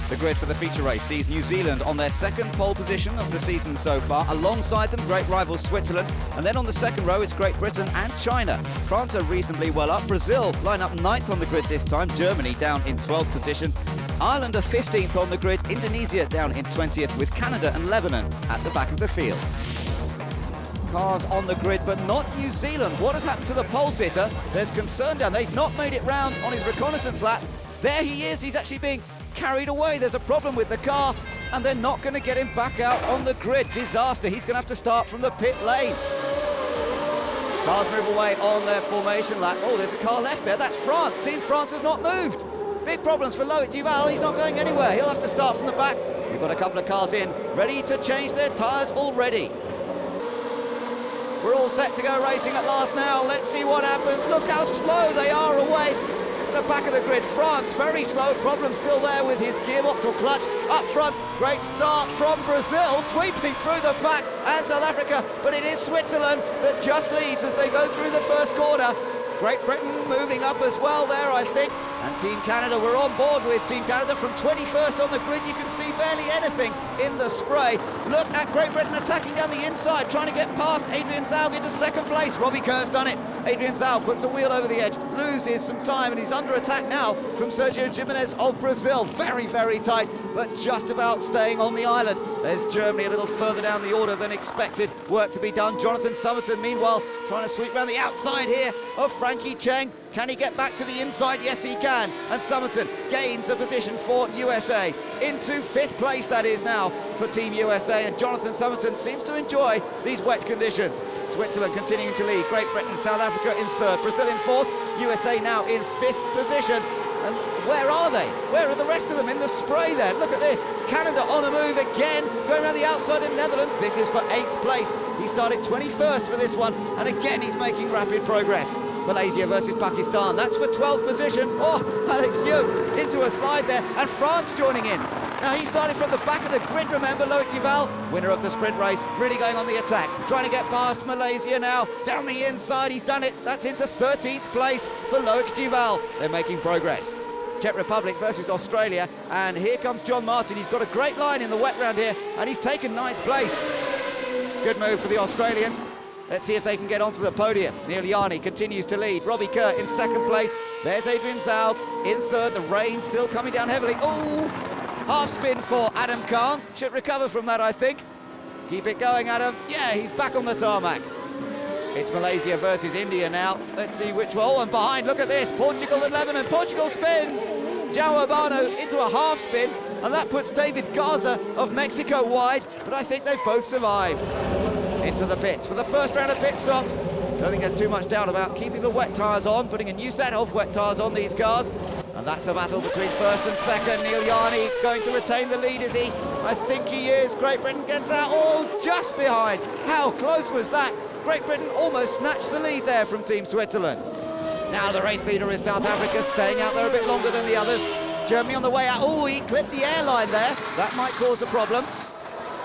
S5: The grid for the feature race sees New Zealand on their second pole position of the season so far. Alongside them, great rivals Switzerland. And then on the second row, it's Great Britain and China. France are reasonably well up. Brazil line up 9th on the grid this time. Germany down in 12th position. Ireland are 15th on the grid. Indonesia down in 20th, with Canada and Lebanon at the back of the field. Cars on the grid, but not New Zealand. What has happened to the pole sitter? There's concern down there. He's not made it round on his reconnaissance lap. There he is. He's actually being carried away. There's a problem with the car, and they're not going to get him back out on the grid. Disaster. He's going to have to start from the pit lane. Cars move away on their formation lap. Oh, there's a car left there. That's France. Team France has not moved. Big problems for Loic Duval. He's not going anywhere. He'll have to start from the back. We've got a couple of cars in, ready to change their tyres already. We're all set to go racing at last now. Let's see what happens. Look how slow they are away. The back of the grid, France, very slow, problem still there with his gearbox or clutch. Up front, great start from Brazil, sweeping through the pack, and South Africa, but it is Switzerland that just leads as they go through the first corner. Great Britain moving up as well there, I think. And Team Canada, we're on board with Team Canada from 21st on the grid. You can see barely anything in the spray. Look at Great Britain attacking down the inside, trying to get past Adrian Zaug into second place. Robbie Kerr's done it. Adrian Zaug puts a wheel over the edge, loses some time, and he's under attack now from Sergio Jimenez of Brazil. Very, very tight, but just about staying on the island. There's Germany a little further down the order than expected. Work to be done. Jonathan Somerton, meanwhile, trying to sweep around the outside here of Frankie Cheng. Can he get back to the inside? Yes, he can. And Somerton gains a position for USA. Into 5th place, that is now, for Team USA. And Jonathan Somerton seems to enjoy these wet conditions. Switzerland continuing to lead. Great Britain, South Africa in 3rd. Brazil in 4th. USA now in 5th position. And where are they? Where are the rest of them in the spray there? Look at this. Canada on a move again, going around the outside in Netherlands. This is for 8th place. He started 21st for this one, and again he's making rapid progress. Malaysia versus Pakistan, that's for 12th position. Oh, Alex Yu into a slide there, and France joining in. Now he started from the back of the grid, remember, Loic Duval, winner of the sprint race, really going on the attack, trying to get past Malaysia now, down the inside, he's done it, that's into 13th place for Loic Duval. They're making progress. Czech Republic versus Australia, and here comes John Martin. He's got a great line in the wet round here, and he's taken 9th place. Good move for the Australians. Let's see if they can get onto the podium. Neil Yarni continues to lead. Robbie Kerr in 2nd place. There's Adrian Zaug in 3rd. The rain still coming down heavily. Oh, half spin for Adam Khan. Should recover from that, I think. Keep it going, Adam. Yeah, he's back on the tarmac. It's Malaysia versus India now. Let's see which one. Oh, and behind, look at this. Portugal and Lebanon. Portugal spins. João Urbano into a half spin, and that puts David Garza of Mexico wide, but I think they've both survived. Into the pits for the first round of pit stops. Don't think there's too much doubt about keeping the wet tyres on, putting a new set of wet tyres on these cars. And that's the battle between 1st and 2nd. Neil Yarni going to retain the lead, is he? I think he is. Great Britain gets out, oh, just behind. How close was that? Great Britain almost snatched the lead there from Team Switzerland. Now the race leader is South Africa, staying out there a bit longer than the others. Germany on the way out. Oh, he clipped the airline there. That might cause a problem.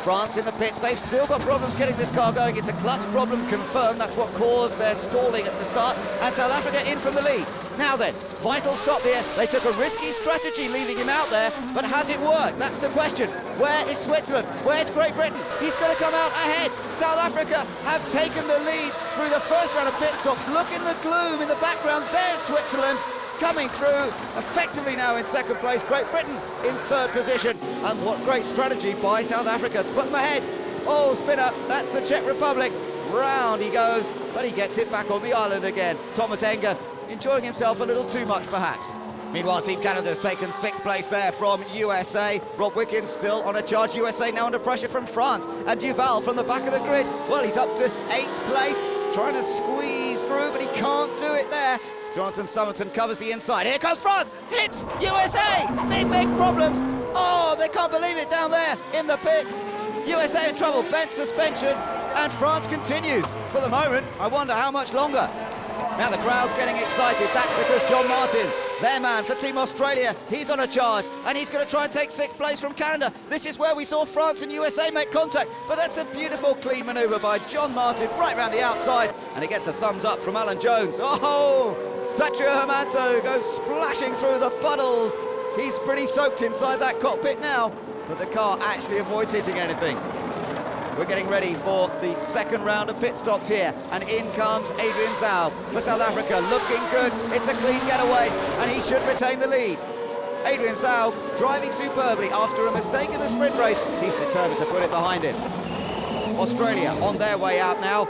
S5: France in the pits, they've still got problems getting this car going. It's a clutch problem confirmed. That's what caused their stalling at the start. And South Africa in from the lead. Now then, vital stop here. They took a risky strategy leaving him out there, but has it worked? That's the question. Where is Switzerland? Where's Great Britain? He's going to come out ahead. South Africa have taken the lead through the first round of pit stops. Look in the gloom in the background. There's Switzerland coming through effectively now in 2nd place. Great Britain in 3rd position. And what great strategy by South Africa to put them ahead. Oh, spinner, that's the Czech Republic. Round he goes, but he gets it back on the island again. Thomas Enger enjoying himself a little too much, perhaps. Meanwhile, Team Canada's taken 6th place there from USA. Rob Wickens still on a charge. USA now under pressure from France. And Duval from the back of the grid. Well, he's up to 8th place. trying to squeeze through, but he can't do it there. Jonathan Somerton covers the inside. Here comes France, hits USA, big problems. Oh, they can't believe it down there in the pit. USA in trouble, bent suspension, and France continues. For the moment, I wonder how much longer. Now the crowd's getting excited. That's because John Martin, their man for Team Australia, he's on a charge, and he's going to try and take 6th place from Canada. This is where we saw France and USA make contact, but that's a beautiful clean manoeuvre by John Martin right round the outside, and he gets a thumbs up from Alan Jones. Oh, Sergio Hermanto goes splashing through the puddles. He's pretty soaked inside that cockpit now, but the car actually avoids hitting anything. We're getting ready for the second round of pit stops here, and in comes Adrian Zhao for South Africa, looking good. It's a clean getaway, and he should retain the lead. Adrian Zhao driving superbly after a mistake in the sprint race. He's determined to put it behind him. Australia on their way out now.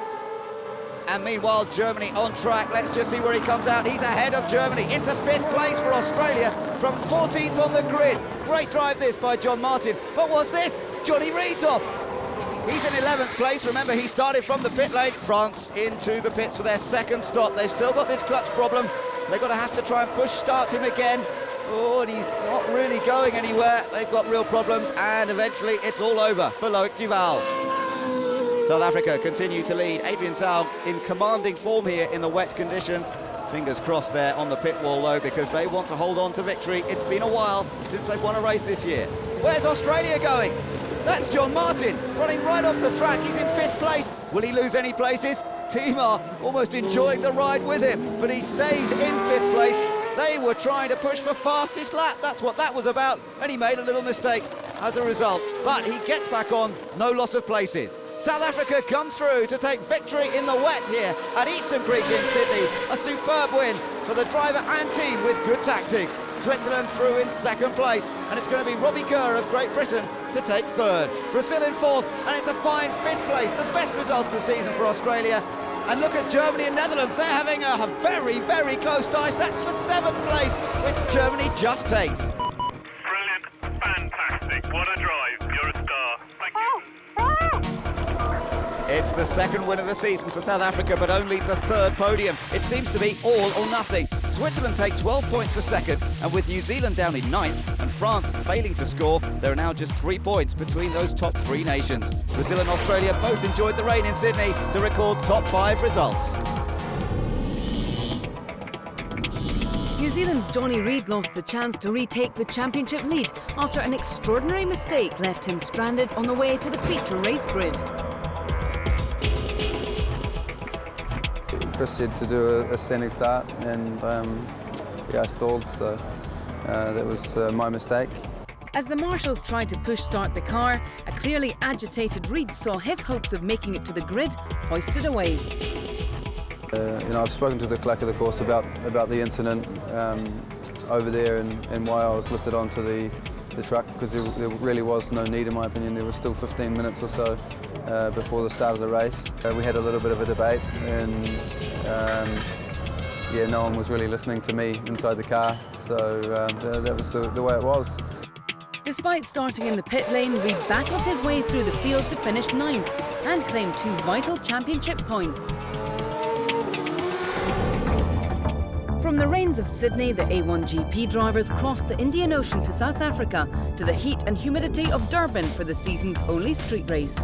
S5: And meanwhile, Germany on track. Let's just see where he comes out. He's ahead of Germany into 5th place for Australia from 14th on the grid. Great drive this by John Martin. But what's this? Johnny Reid's off. He's in 11th place. Remember, he started from the pit lane. France into the pits for their second stop. They've still got this clutch problem. They're going to have to try and push start him again. Oh, and he's not really going anywhere. They've got real problems, and eventually it's all over for Loic Duval. South Africa continue to lead. Adrian Zhao in commanding form here in the wet conditions. Fingers crossed there on the pit wall, though, because they want to hold on to victory. It's been a while since they've won a race this year. Where's Australia going? That's John Martin, running right off the track. He's in 5th place. Will he lose any places? Timar almost enjoying the ride with him, but he stays in 5th place. They were trying to push for fastest lap. That's what that was about, and he made a little mistake as a result. But he gets back on, no loss of places. South Africa comes through to take victory in the wet here at Eastern Creek in Sydney. A superb win for the driver and team with good tactics. Switzerland through in 2nd place, and it's going to be Robbie Kerr of Great Britain to take 3rd. Brazil in 4th, and it's a fine 5th place, the best result of the season for Australia. And look at Germany and Netherlands, they're having a very close dice. That's for 7th place, which Germany just takes.
S18: Brilliant, fantastic, what a drive, you're a star, thank you.
S5: It's the 2nd win of the season for South Africa, but only the 3rd podium. It seems to be all or nothing. Switzerland take 12 points for 2nd, and with New Zealand down in 9th and France failing to score, there are now just 3 points between those top 3 nations. Brazil and Australia both enjoyed the rain in Sydney to record top 5 results.
S3: New Zealand's Johnny Reid lost the chance to retake the championship lead after an extraordinary mistake left him stranded on the way to the feature race grid.
S15: Chris said to do a standing start, and yeah, I stalled, so that was my mistake.
S3: As the marshals tried to push start the car, a clearly agitated Reid saw his hopes of making it to the grid hoisted away.
S15: You know, I've spoken to the clerk of the course about the incident over there and why I was lifted onto the truck, because there really was no need, in my opinion. There was still 15 minutes or so before the start of the race. We had a little bit of a debate, and yeah, no one was really listening to me inside the car, so that was the way it was.
S3: Despite starting in the pit lane, Reid battled his way through the field to finish 9th and claim 2 vital championship points. From the rains of Sydney, the A1GP drivers crossed the Indian Ocean to South Africa to the heat and humidity of Durban for the season's only street race.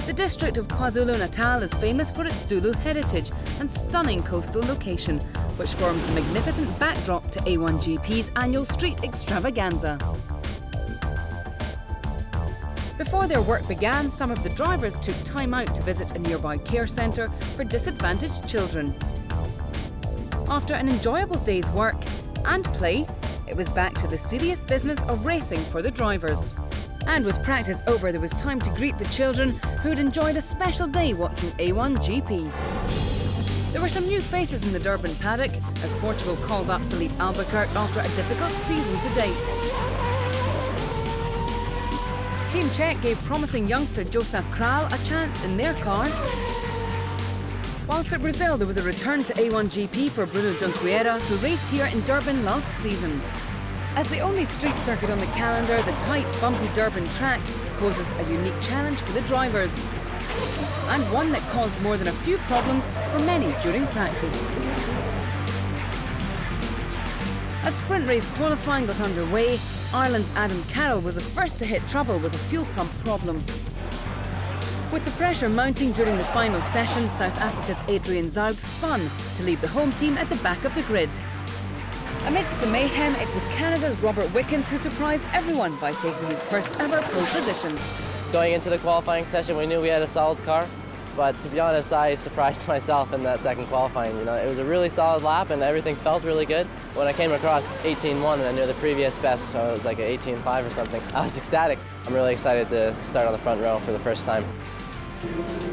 S3: The district of KwaZulu-Natal is famous for its Zulu heritage and stunning coastal location, which forms the magnificent backdrop to A1GP's annual street extravaganza. Before their work began, some of the drivers took time out to visit a nearby care centre for disadvantaged children. After an enjoyable day's work and play, it was back to the serious business of racing for the drivers. And with practice over, there was time to greet the children who'd enjoyed a special day watching A1GP. There were some new faces in the Durban paddock as Portugal calls up Philippe Albuquerque after a difficult season to date. Team Czech gave promising youngster Joseph Kral a chance in their car. Whilst at Brazil, there was a return to A1GP for Bruno Junqueira, who raced here in Durban last season. As the only street circuit on the calendar, the tight, bumpy Durban track poses a unique challenge for the drivers. and one that caused more than a few problems for many during practice. As sprint race qualifying got underway, Ireland's Adam Carroll was the first to hit trouble with a fuel pump problem. With the pressure mounting during the final session, South Africa's Adrian Zaug spun to leave the home team at the back of the grid. Amidst the mayhem, it was Canada's Robert Wickens who surprised everyone by taking his first ever pole position.
S10: Going into the qualifying session, we knew we had a solid car, but to be honest, I surprised myself in that second qualifying. You know, it was a really solid lap and everything felt really good. When I came across 18.1 and I knew the previous best, so it was like an 18.5 or something, I was ecstatic. I'm really excited to start on the front row for the first time.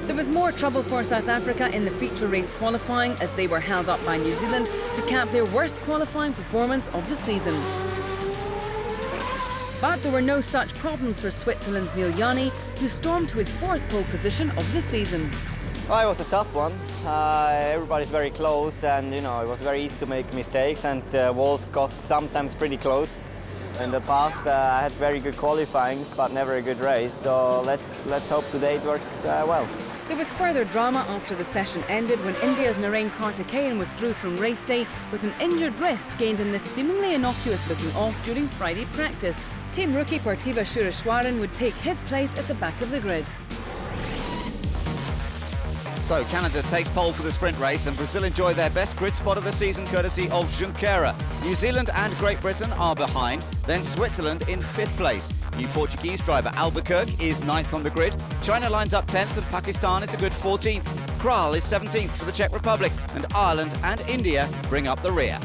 S3: There was more trouble for South Africa in the feature race qualifying as they were held up by New Zealand to cap their worst qualifying performance of the season. But there were no such problems for Switzerland's Neil Yanni, who stormed to his fourth pole position of the season.
S9: Well, it was a tough one. Everybody's very close, and it was very easy to make mistakes, and walls got sometimes pretty close. In the past, I had very good qualifyings, but never a good race. So let's hope today it works well.
S3: There was further drama after the session ended when India's Narain Karthikeyan withdrew from race day with an injured wrist gained in this seemingly innocuous-looking off during Friday practice. Team rookie Parthiva Sureshwaran would take his place at the back of the grid.
S5: So Canada takes pole for the sprint race and Brazil enjoy their best grid spot of the season courtesy of Junqueira. New Zealand and Great Britain are behind, then Switzerland in 5th place. New Portuguese driver Albuquerque is 9th on the grid. China lines up 10th and Pakistan is a good 14th. Kral is 17th for the Czech Republic and Ireland and India bring up the rear.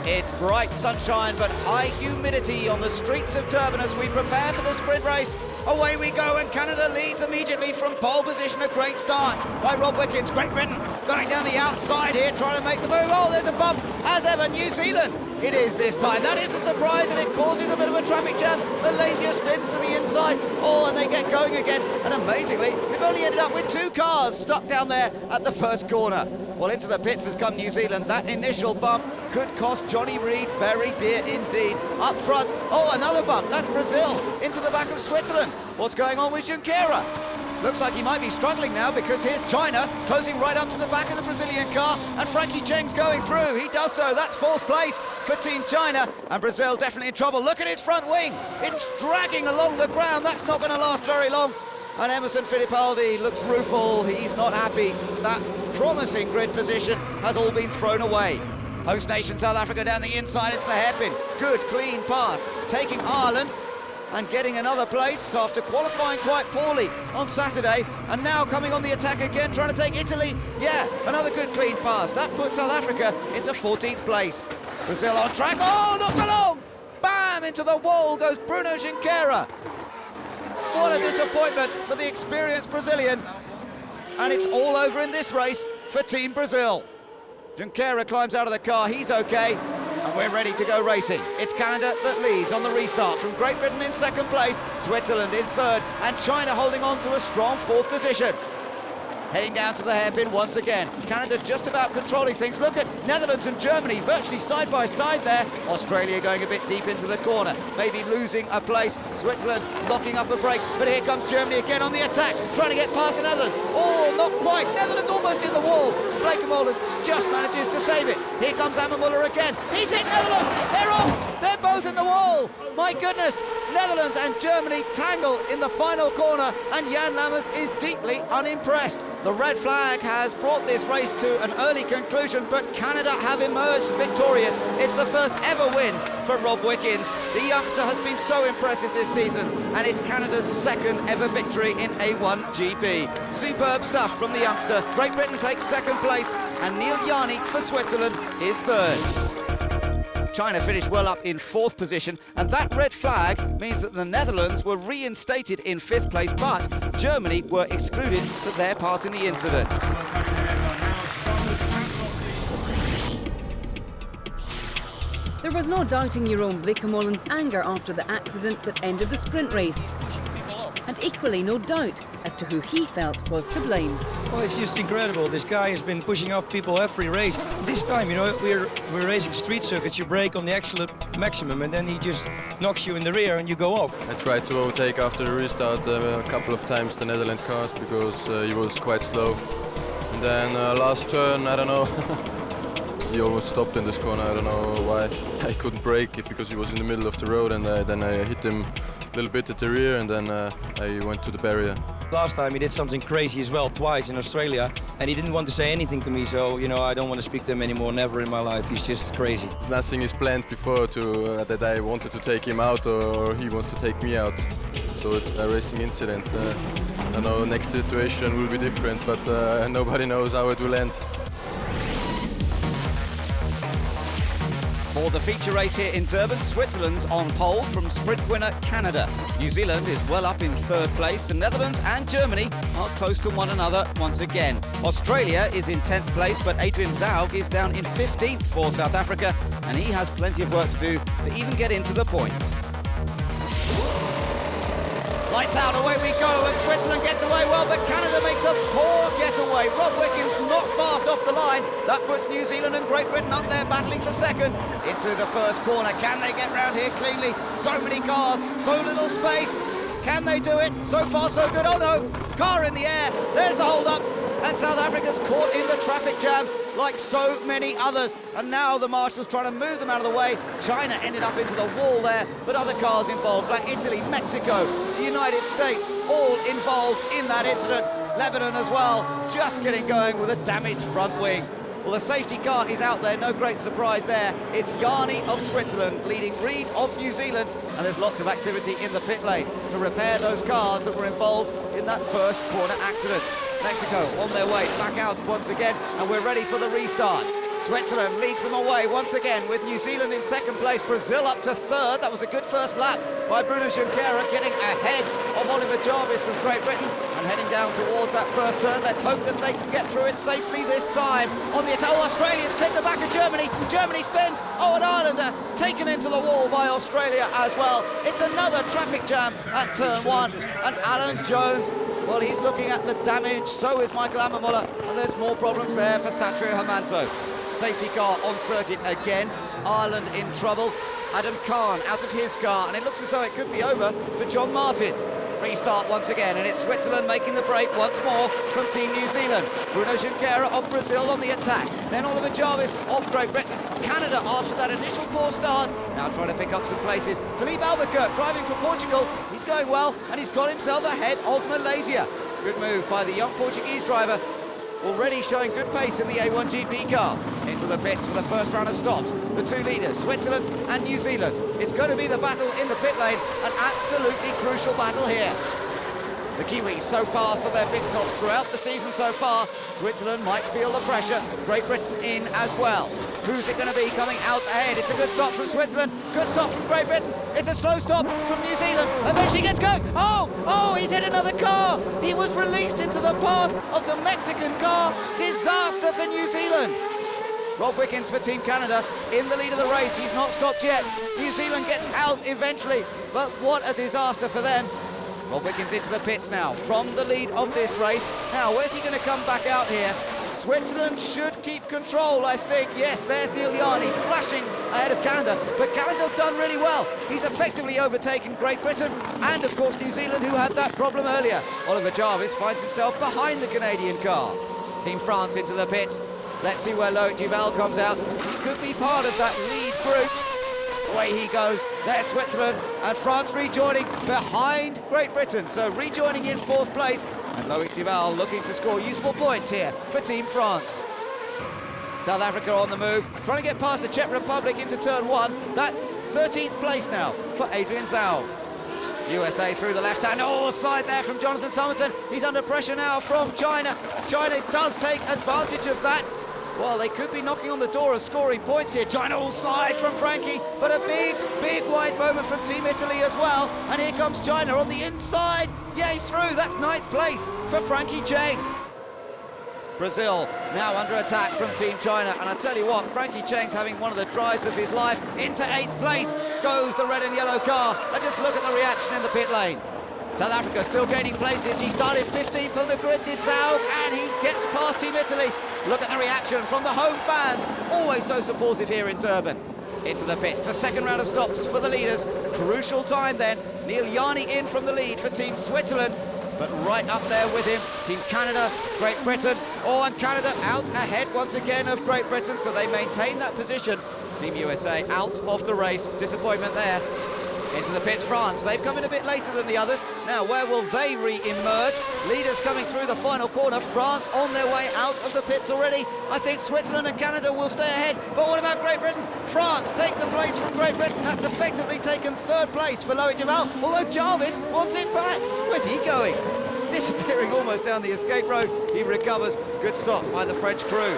S5: It's bright sunshine but high humidity on the streets of Durban as we prepare for the sprint race. Away we go, and Canada leads immediately from pole position. A great start by Rob Wickens. Great Britain going down the outside here, trying to make the move. Oh, there's a bump, as ever, New Zealand. It is this time. That is a surprise, and it causes a bit of a traffic jam. Malaysia spins to the inside. Oh, and they get going again. And amazingly, we've only ended up with 2 cars stuck down there at the first corner. Well, into the pits has come New Zealand. That initial bump could cost Johnny Reid very dear indeed. Up front, oh, another bump. That's Brazil into the back of Switzerland. What's going on with Junqueira? Looks like he might be struggling now because here's China closing right up to the back of the Brazilian car, and Frankie Cheng's going through. He does so. That's 4th place for Team China, and Brazil definitely in trouble. Look at its front wing. It's dragging along the ground. That's not going to last very long. And Emerson Fittipaldi looks rueful. He's not happy. That promising grid position has all been thrown away. Host nation South Africa down the inside into the hairpin. Good, clean pass. Taking Ireland and getting another place after qualifying quite poorly on Saturday, and now coming on the attack again, trying to take Italy. Yeah, another good clean pass. That puts South Africa into 14th place. Brazil on track. Oh, not for long! Bam! Into the wall goes Bruno Junqueira. What a disappointment for the experienced Brazilian. And it's all over in this race for Team Brazil. Junqueira climbs out of the car. He's okay. And we're ready to go racing. It's Canada that leads on the restart, from Great Britain in 2nd place, Switzerland in 3rd, and China holding on to a strong 4th position. Heading down to the hairpin once again. Canada just about controlling things. Look at Netherlands and Germany virtually side by side there. Australia going a bit deep into the corner, maybe losing a place. Switzerland locking up a break, but here comes Germany again on the attack, trying to get past the Netherlands. Oh, not quite. Netherlands almost in the wall. Blekemolen just manages to save it. Here comes Ammermuller again. He's hit Netherlands. They're off. They're both in the wall. My goodness. Netherlands and Germany tangle in the final corner, and Jan Lammers is deeply unimpressed. The red flag has brought this race to an early conclusion, but Canada have emerged victorious. It's the first ever win for Rob Wickens. The youngster has been so impressive this season, and it's Canada's 2nd ever victory in A1 GP. Superb stuff from the youngster. Great Britain takes 2nd place, and Neil Yanni for Switzerland is 3rd. China finished well up in 4th position, and that red flag means that the Netherlands were reinstated in 5th place, but Germany were excluded for their part in the incident.
S3: There was no doubting Jeroen Blekemolen's anger after the accident that ended the sprint race. and equally no doubt as to who he felt was to blame.
S19: Well, it's just incredible. This guy has been pushing off people every race. This time, you know, we're racing street circuits. You brake on the absolute maximum, and then he just knocks you in the rear and you go off.
S11: I tried to overtake after the restart a couple of times the Netherlands cars because he was quite slow. And then last turn, I don't know, he almost stopped in this corner. I don't know why. I couldn't brake it because he was in the middle of the road, and then I hit him a little bit at the rear, and then I went to the barrier.
S19: Last time he did something crazy as well, twice in Australia, and he didn't want to say anything to me, so, you know, I don't want to speak to him anymore, never in my life. He's just crazy.
S11: Nothing is planned before that I wanted to take him out or he wants to take me out. So it's a racing incident. I know next situation will be different, but nobody knows how it will end.
S5: For the feature race here in Durban, Switzerland's on pole from sprint winner Canada. New Zealand is well up in third place. The Netherlands and Germany are close to one another once again. Australia is in 10th place, but Adrian Zaug is down in 15th for South Africa, and he has plenty of work to do to even get into the points. Lights out, away we go, and Switzerland gets away well, but Canada makes a poor getaway. Rob Wickens not fast off the line. That puts New Zealand and Great Britain up there battling for second. Into the first corner. Can they get round here cleanly? So many cars, so little space. Can they do it? So far, so good. Oh no, car in the air. There's the hold-up. And South Africa's caught in the traffic jam like so many others. And now the marshals trying to move them out of the way. China ended up into the wall there, but other cars involved, like Italy, Mexico, the United States, all involved in that incident. Lebanon as well, just getting going with a damaged front wing. Well, the safety car is out there, no great surprise there. It's Yarni of Switzerland leading Reed of New Zealand, and there's lots of activity in the pit lane to repair those cars that were involved in that first corner accident. Mexico on their way back out once again, and we're ready for the restart. Switzerland leads them away once again with New Zealand in second place, Brazil up to third. That was a good first lap by Bruno Junqueira, getting ahead of Oliver Jarvis of Great Britain and heading down towards that first turn. Let's hope that they can get through it safely this time. On the attack, Australia's clipped the back of Germany. Germany spins. Oh, an Islander taken into the wall by Australia as well. It's another traffic jam at turn one, and Alan Jones, well, he's looking at the damage. So is Michael Ammermuller, and there's more problems there for Satrio Hermanto. Safety car on circuit again. Ireland in trouble. Adam Khan out of his car, and it looks as though it could be over for John Martin. Restart once again, and it's Switzerland making the break once more from Team New Zealand. Bruno Junqueira of Brazil on the attack. Then Oliver Jarvis of Great Britain. Canada, after that initial poor start, now trying to pick up some places. Philippe Albuquerque driving for Portugal. He's going well, and he's got himself ahead of Malaysia. Good move by the young Portuguese driver, already showing good pace in the A1 GP car. Into the pits for the first round of stops. The two leaders, Switzerland and New Zealand. It's going to be the battle in the pit lane, an absolutely crucial battle here. The Kiwis so fast on their pit stops throughout the season so far. Switzerland might feel the pressure. Great Britain in as well. Who's it going to be coming out ahead? It's a good stop from Switzerland, good stop from Great Britain. It's a slow stop from New Zealand. Eventually gets going. Oh, he's hit another car. He was released into the path of the Mexican car. Disaster for New Zealand. Rob Wickens for Team Canada in the lead of the race. He's not stopped yet. New Zealand gets out eventually, but what a disaster for them. Rob Wickens into the pits now from the lead of this race. Now, where's he going to come back out here? Switzerland should keep control, I think. Yes, there's Neil Yarni flashing ahead of Canada, but Canada's done really well. He's effectively overtaken Great Britain and, of course, New Zealand, who had that problem earlier. Oliver Jarvis finds himself behind the Canadian car. Team France into the pits. Let's see where Loic Duval comes out. He could be part of that lead group. Away he goes. There's Switzerland, and France rejoining behind Great Britain. So rejoining in fourth place, and Loic Duval looking to score useful points here for Team France. South Africa on the move, trying to get past the Czech Republic into turn one. That's 13th place now for Adrian Zaug. USA through the left hand. Oh, slide there from Jonathan Somerton. He's under pressure now from China. China does take advantage of that. Well, they could be knocking on the door of scoring points here. China will slide from Frankie, but a big wide moment from Team Italy as well. And here comes China on the inside. Yeah, he's through. That's 9th place for Frankie Cheng. Brazil now under attack from Team China, and I tell you what, Frankie Cheng's having one of the drives of his life. Into 8th place goes the red and yellow car, and just look at the reaction in the pit lane. South Africa still gaining places. He started 15th on the grid, did Zaug, and he gets past Team Italy. Look at the reaction from the home fans, always so supportive here in Durban. Into the pits, the second round of stops for the leaders. Crucial time then. Neil Yarni in from the lead for Team Switzerland, but right up there with him, Team Canada, Great Britain. Oh, and Canada out ahead once again of Great Britain, so they maintain that position. Team USA out of the race, disappointment there. Into the pits, France. They've come in a bit later than the others. Now, where will they re-emerge? Leaders coming through the final corner. France on their way out of the pits already. I think Switzerland and Canada will stay ahead. But what about Great Britain? France take the place from Great Britain. That's effectively taken third place for Loic Duval, although Jarvis wants it back. Where's he going? Disappearing almost down the escape road. He recovers. Good stop by the French crew.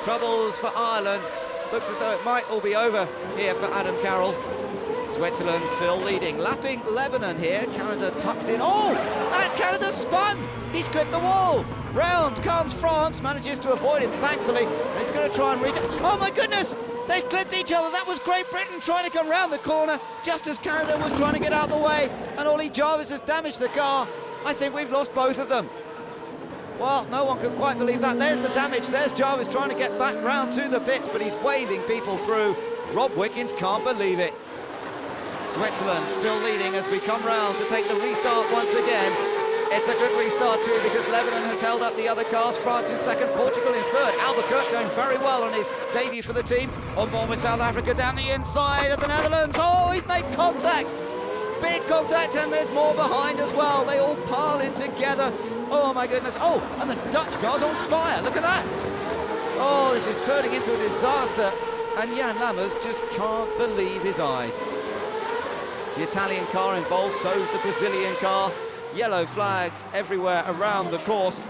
S5: Troubles for Ireland. Looks as though it might all be over here for Adam Carroll. Switzerland still leading, lapping Lebanon here. Canada tucked in. Oh, and Canada spun. He's clipped the wall. Round comes France, manages to avoid him, thankfully, and he's going to try and reach it. Oh my goodness, they've clipped each other. That was Great Britain trying to come round the corner just as Canada was trying to get out of the way, and Ollie Jarvis has damaged the car. I think we've lost both of them. Well, no one can quite believe that. There's the damage. There's Jarvis trying to get back round to the pits, but he's waving people through. Rob Wickens can't believe it. Switzerland still leading as we come round to take the restart once again. It's a good restart too because Lebanon has held up the other cars. France in second, Portugal in third. Albuquerque going very well on his debut for the team. On board with South Africa down the inside of the Netherlands. Oh, he's made contact. Big contact, and there's more behind as well. They all pile in together. Oh my goodness. Oh, and the Dutch car's on fire. Look at that. Oh, this is turning into a disaster. And Jan Lammers just can't believe his eyes. The Italian car involved, so's the Brazilian car. Yellow flags everywhere around the course.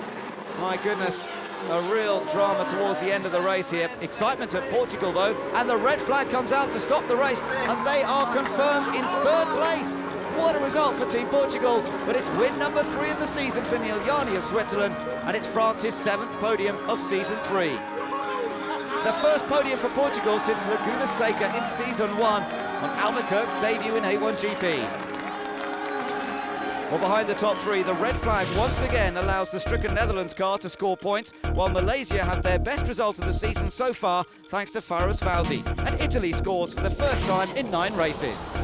S5: My goodness, a real drama towards the end of the race here. Excitement at Portugal though, and the red flag comes out to stop the race, and they are confirmed in third place. What a result for Team Portugal, but it's win number 3 of the season for Neil Yarni of Switzerland, and it's France's 7th podium of season 3. It's the first podium for Portugal since Laguna Seca in season 1 on Albuquerque's debut in A1GP. Well, behind the top 3, the red flag once again allows the stricken Netherlands car to score points, while Malaysia have their best result of the season so far, thanks to Faraz Fauzi. And Italy scores for the first time in 9 races.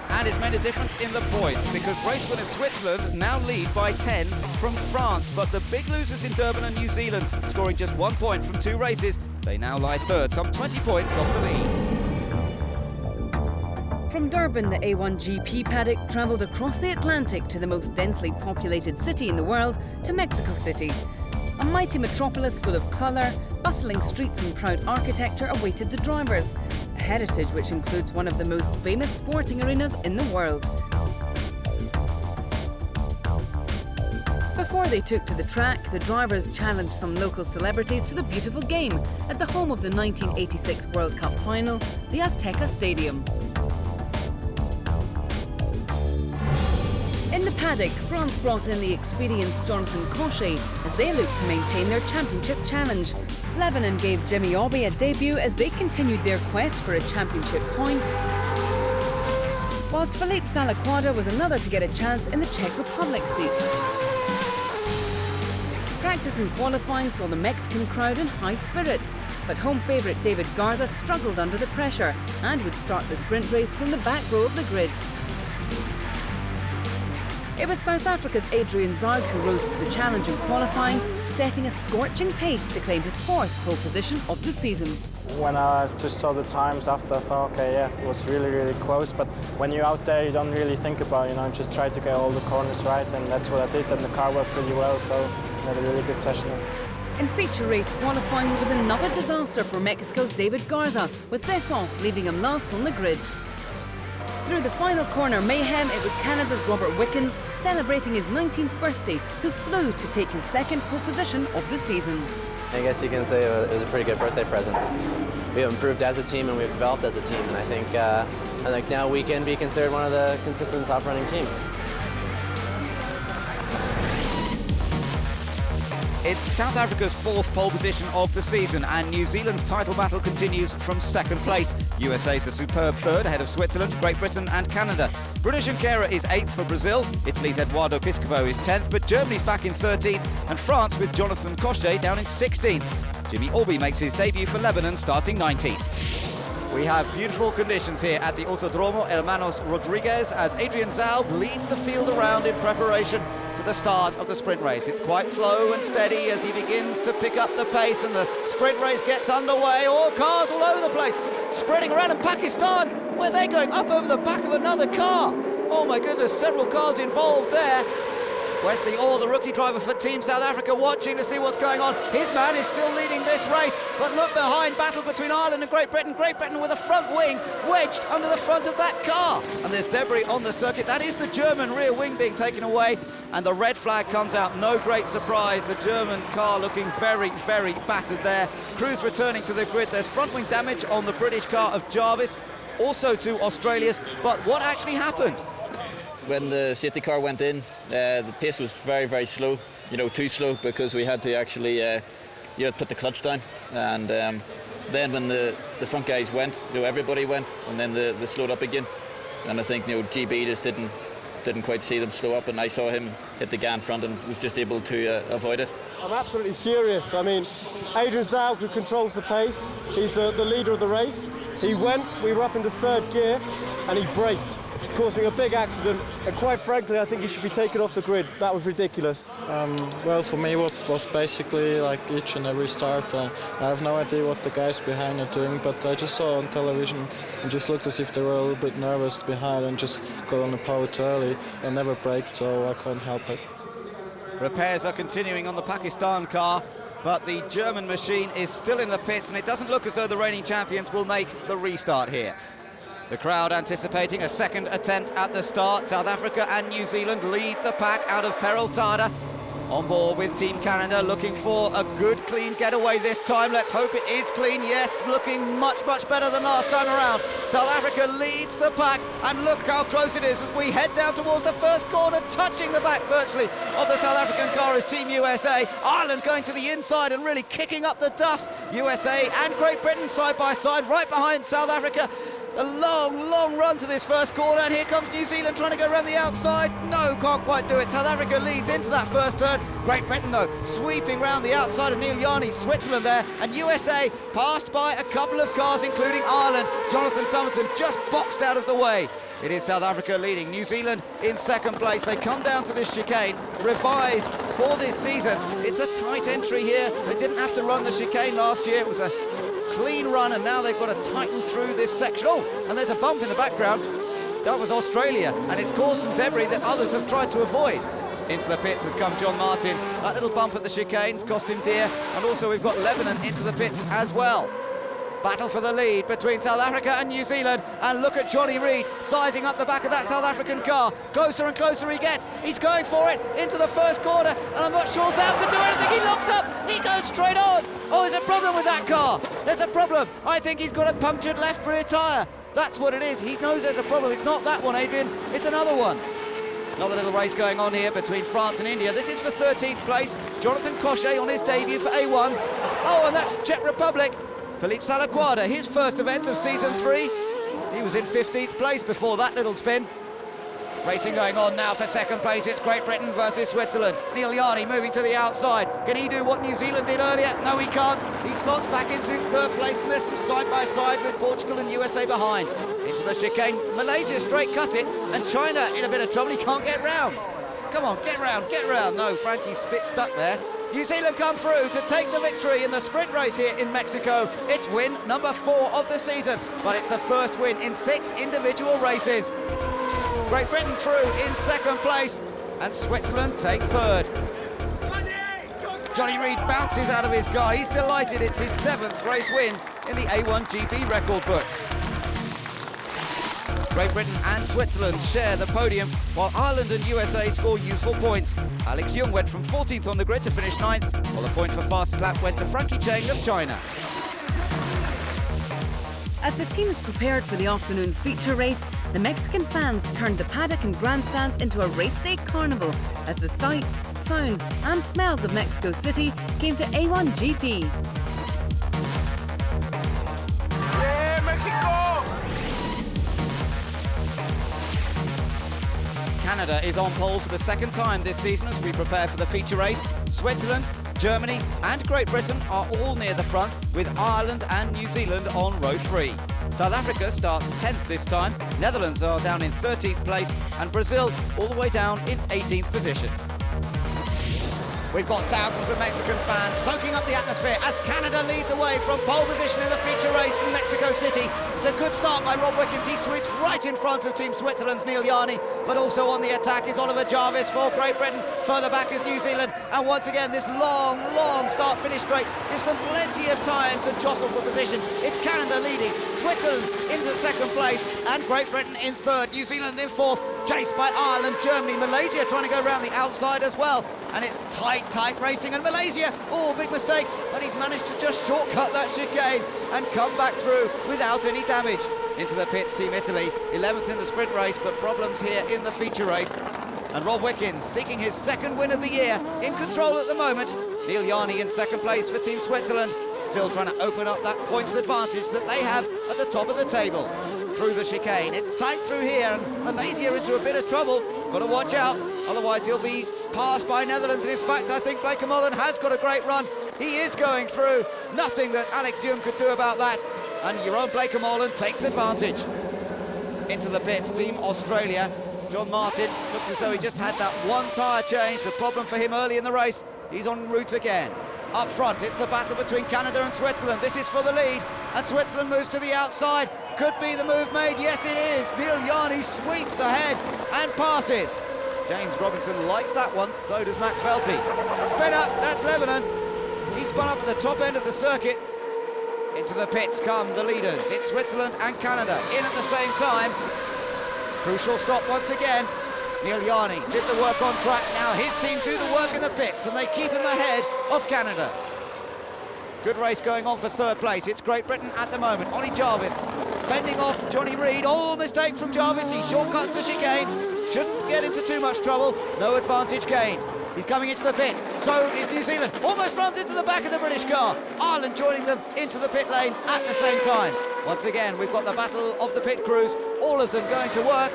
S5: And it's made a difference in the points, because race winner Switzerland now lead by 10 from France. But the big losers in Durban and New Zealand, scoring just 1 point from 2 races, they now lie third, some 20 points off the lead.
S3: From Durban, the A1GP paddock travelled across the Atlantic to the most densely populated city in the world, to Mexico City. A mighty metropolis full of colour, bustling streets and proud architecture awaited the drivers, a heritage which includes one of the most famous sporting arenas in the world. Before they took to the track, the drivers challenged some local celebrities to the beautiful game at the home of the 1986 World Cup final, the Azteca Stadium. In the paddock, France brought in the experienced Jonathan Cochet as they looked to maintain their championship challenge. Lebanon gave Jimmy Aubé a debut as they continued their quest for a championship point, whilst Philippe Salaquada was another to get a chance in the Czech Republic seat. Practice and qualifying saw the Mexican crowd in high spirits, but home favourite David Garza struggled under the pressure and would start the sprint race from the back row of the grid. It was South Africa's Adrian Zaug who rose to the challenge in qualifying, setting a scorching pace to claim his 4th pole position of the season.
S1: When I just saw the times after, I thought, okay, yeah, it was really, really close. But when you're out there, you don't really think about it, just try to get all the corners right, and that's what I did, and the car worked pretty well, so I had a really good session.
S3: In feature race qualifying, there was another disaster for Mexico's David Garza, with this off, leaving him last on the grid. Through the final corner mayhem, it was Canada's Robert Wickens, celebrating his 19th birthday, who flew to take his 2nd pole position of the season.
S10: I guess you can say it was a pretty good birthday present. We have improved as a team and we've developed as a team, and I think now we can be considered one of the consistent top-running teams.
S5: It's South Africa's 4th pole position of the season, and New Zealand's title battle continues from 2nd place. USA's a superb 3rd ahead of Switzerland, Great Britain and Canada. Bruno Junqueira is 8th for Brazil, Italy's Eduardo Piscopo is 10th, but Germany's back in 13th, and France with Jonathan Cochet down in 16th. Jimmy Orby makes his debut for Lebanon, starting 19th. We have beautiful conditions here at the Autodromo Hermanos Rodriguez as Adrian Zaub leads the field around in preparation for the start of the sprint race. It's quite slow and steady as he begins to pick up the pace and the sprint race gets underway. All cars all over the place, spreading around in Pakistan, where they're going up over the back of another car. Oh my goodness, several cars involved there. Wesley Orr, the rookie driver for Team South Africa, watching to see what's going on. His man is still leading this race, but look behind, battle between Ireland and Great Britain. Great Britain with a front wing wedged under the front of that car. And there's debris on the circuit. That is the German rear wing being taken away, and the red flag comes out. No great surprise. The German car looking very, very battered there. Crews returning to the grid. There's front wing damage on the British car of Jarvis, also to Australia's. But what actually happened?
S20: When the safety car went in, the pace was very, very slow, too slow, because we had to actually put the clutch down. And then when the front guys went, everybody went, and then they slowed up again. And I think GB just didn't quite see them slow up, and I saw him hit the guy in front and was just able to avoid it.
S13: I'm absolutely furious. I mean, Adrian Zaub, who controls the pace, he's the leader of the race. He went, we were up into third gear, and he braked, causing a big accident, and quite frankly I think he should be taken off the grid. That was ridiculous.
S21: Well, for me it was basically like each and every start. I have no idea what the guys behind are doing, but I just saw on television and just looked as if they were a little bit nervous behind and just got on the power too early and never braked, so I couldn't help it.
S5: Repairs are continuing on the Pakistan car, but the German machine is still in the pits, and it doesn't look as though the reigning champions will make the restart here. The crowd anticipating a second attempt at the start. South Africa and New Zealand lead the pack out of Perel Tada. On board with Team Canada, looking for a good, clean getaway this time. Let's hope it is clean. Yes, looking much, much better than last time around. South Africa leads the pack, and look how close it is as we head down towards the first corner, touching the back virtually of the South African car is Team USA. Ireland going to the inside and really kicking up the dust. USA and Great Britain side by side, right behind South Africa. A long, long run to this first corner, and here comes New Zealand trying to go around the outside. No, can't quite do it. South Africa leads into that first turn. Great Britain, though, sweeping round the outside of Neil Yarney. Switzerland there, and USA passed by a couple of cars, including Ireland. Jonathan Summerton just boxed out of the way. It is South Africa leading. New Zealand in second place. They come down to this chicane, revised for this season. It's a tight entry here. They didn't have to run the chicane last year. It was a clean run, and now they've got to tighten through this section. Oh, and there's a bump in the background. That was Australia, and it's caused some debris that others have tried to avoid. Into the pits has come John Martin. That little bump at the chicanes cost him dear, and also we've got Lebanon into the pits as well. Battle for the lead between South Africa and New Zealand, and look at Johnny Reid sizing up the back of that South African car. Closer and closer he gets. He's going for it into the first corner, and I'm not sure Zaub can do anything. He locks up, he goes straight on. Oh, there's a problem with that car. There's a problem. I think he's got a punctured left rear tyre. That's what it is. He knows there's a problem. It's not that one, Adrian. It's another one. Another little race going on here between France and India. This is for 13th place. Jonathan Cochet on his debut for A1. Oh, and that's Czech Republic. Philippe Salaquada, his first event of season 3. He was in 15th place before that little spin. Racing going on now for second place. It's Great Britain versus Switzerland. Neil Yarney moving to the outside. Can he do what New Zealand did earlier? No, he can't. He slots back into third place, and there's some side-by-side with Portugal and USA behind. Into the chicane. Malaysia straight cut it, and China in a bit of trouble. He can't get round. Come on, get round, get round. No, Frankie's bit stuck there. New Zealand come through to take the victory in the sprint race here in Mexico. It's win number 4 of the season, but it's the first win in 6 individual races. Great Britain through in second place, and Switzerland take third. Johnny Reid bounces out of his car. He's delighted. It's his 7th race win in the A1GP record books. Great Britain and Switzerland share the podium, while Ireland and USA score useful points. Alex Young went from 14th on the grid to finish 9th, while the point for fastest lap went to Frankie Cheng of China.
S3: As the teams prepared for the afternoon's feature race, the Mexican fans turned the paddock and grandstands into a race day carnival as the sights, sounds and smells of Mexico City came to A1GP.
S2: Yeah, Mexico!
S5: Canada is on pole for the second time this season as we prepare for the feature race. Switzerland, Germany and Great Britain are all near the front, with Ireland and New Zealand on row 3. South Africa starts 10th this time, Netherlands are down in 13th place, and Brazil all the way down in 18th position. We've got thousands of Mexican fans soaking up the atmosphere as Canada leads away from pole position in the feature race in Mexico City. It's a good start by Rob Wickens. He sweeps right in front of Team Switzerland's Neil Yarni, but also on the attack is Oliver Jarvis for Great Britain. Further back is New Zealand, and once again this long start-finish straight gives them plenty of time to jostle for position. It's Canada leading, Switzerland into second place, and Great Britain in third, New Zealand in fourth, chased by Ireland, Germany, Malaysia trying to go around the outside as well. And it's tight racing, and Malaysia, big mistake, but he's managed to just shortcut that chicane and come back through without any damage. Into the pits, Team Italy, 11th in the sprint race, but problems here in the feature race. And Rob Wickens seeking his second win of the year, in control at the moment. Neil Yarni in second place for Team Switzerland, still trying to open up that points advantage that they have at the top of the table. Through the chicane, it's tight through here, and Malaysia into a bit of trouble. Got to watch out, otherwise he'll be passed by Netherlands. And in fact, I think Blake Mullen has got a great run. He is going through. Nothing that Alex Hume could do about that. And your own Blake Mullen takes advantage. Into the pits, Team Australia. John Martin looks as though he just had that one tyre change. The problem for him early in the race. He's en route again. Up front, it's the battle between Canada and Switzerland. This is for the lead, and Switzerland moves to the outside. Could be the move made. Yes, it is. Neil Yarni sweeps ahead and passes. James Robinson likes that one, so does Max Felty. Spin up, that's Lebanon. He spun up at the top end of the circuit. Into the pits come the leaders. It's Switzerland and Canada in at the same time. Crucial stop once again. Neil Yarni did the work on track. Now his team do the work in the pits, and they keep him ahead of Canada. Good race going on for third place. It's Great Britain at the moment. Ollie Jarvis fending off Johnny Reid. Mistake from Jarvis. He shortcuts the chicane. Shouldn't get into too much trouble. No advantage gained. He's coming into the pits. So is New Zealand. Almost runs into the back of the British car. Ireland joining them into the pit lane at the same time. Once again, we've got the battle of the pit crews. All of them going to work.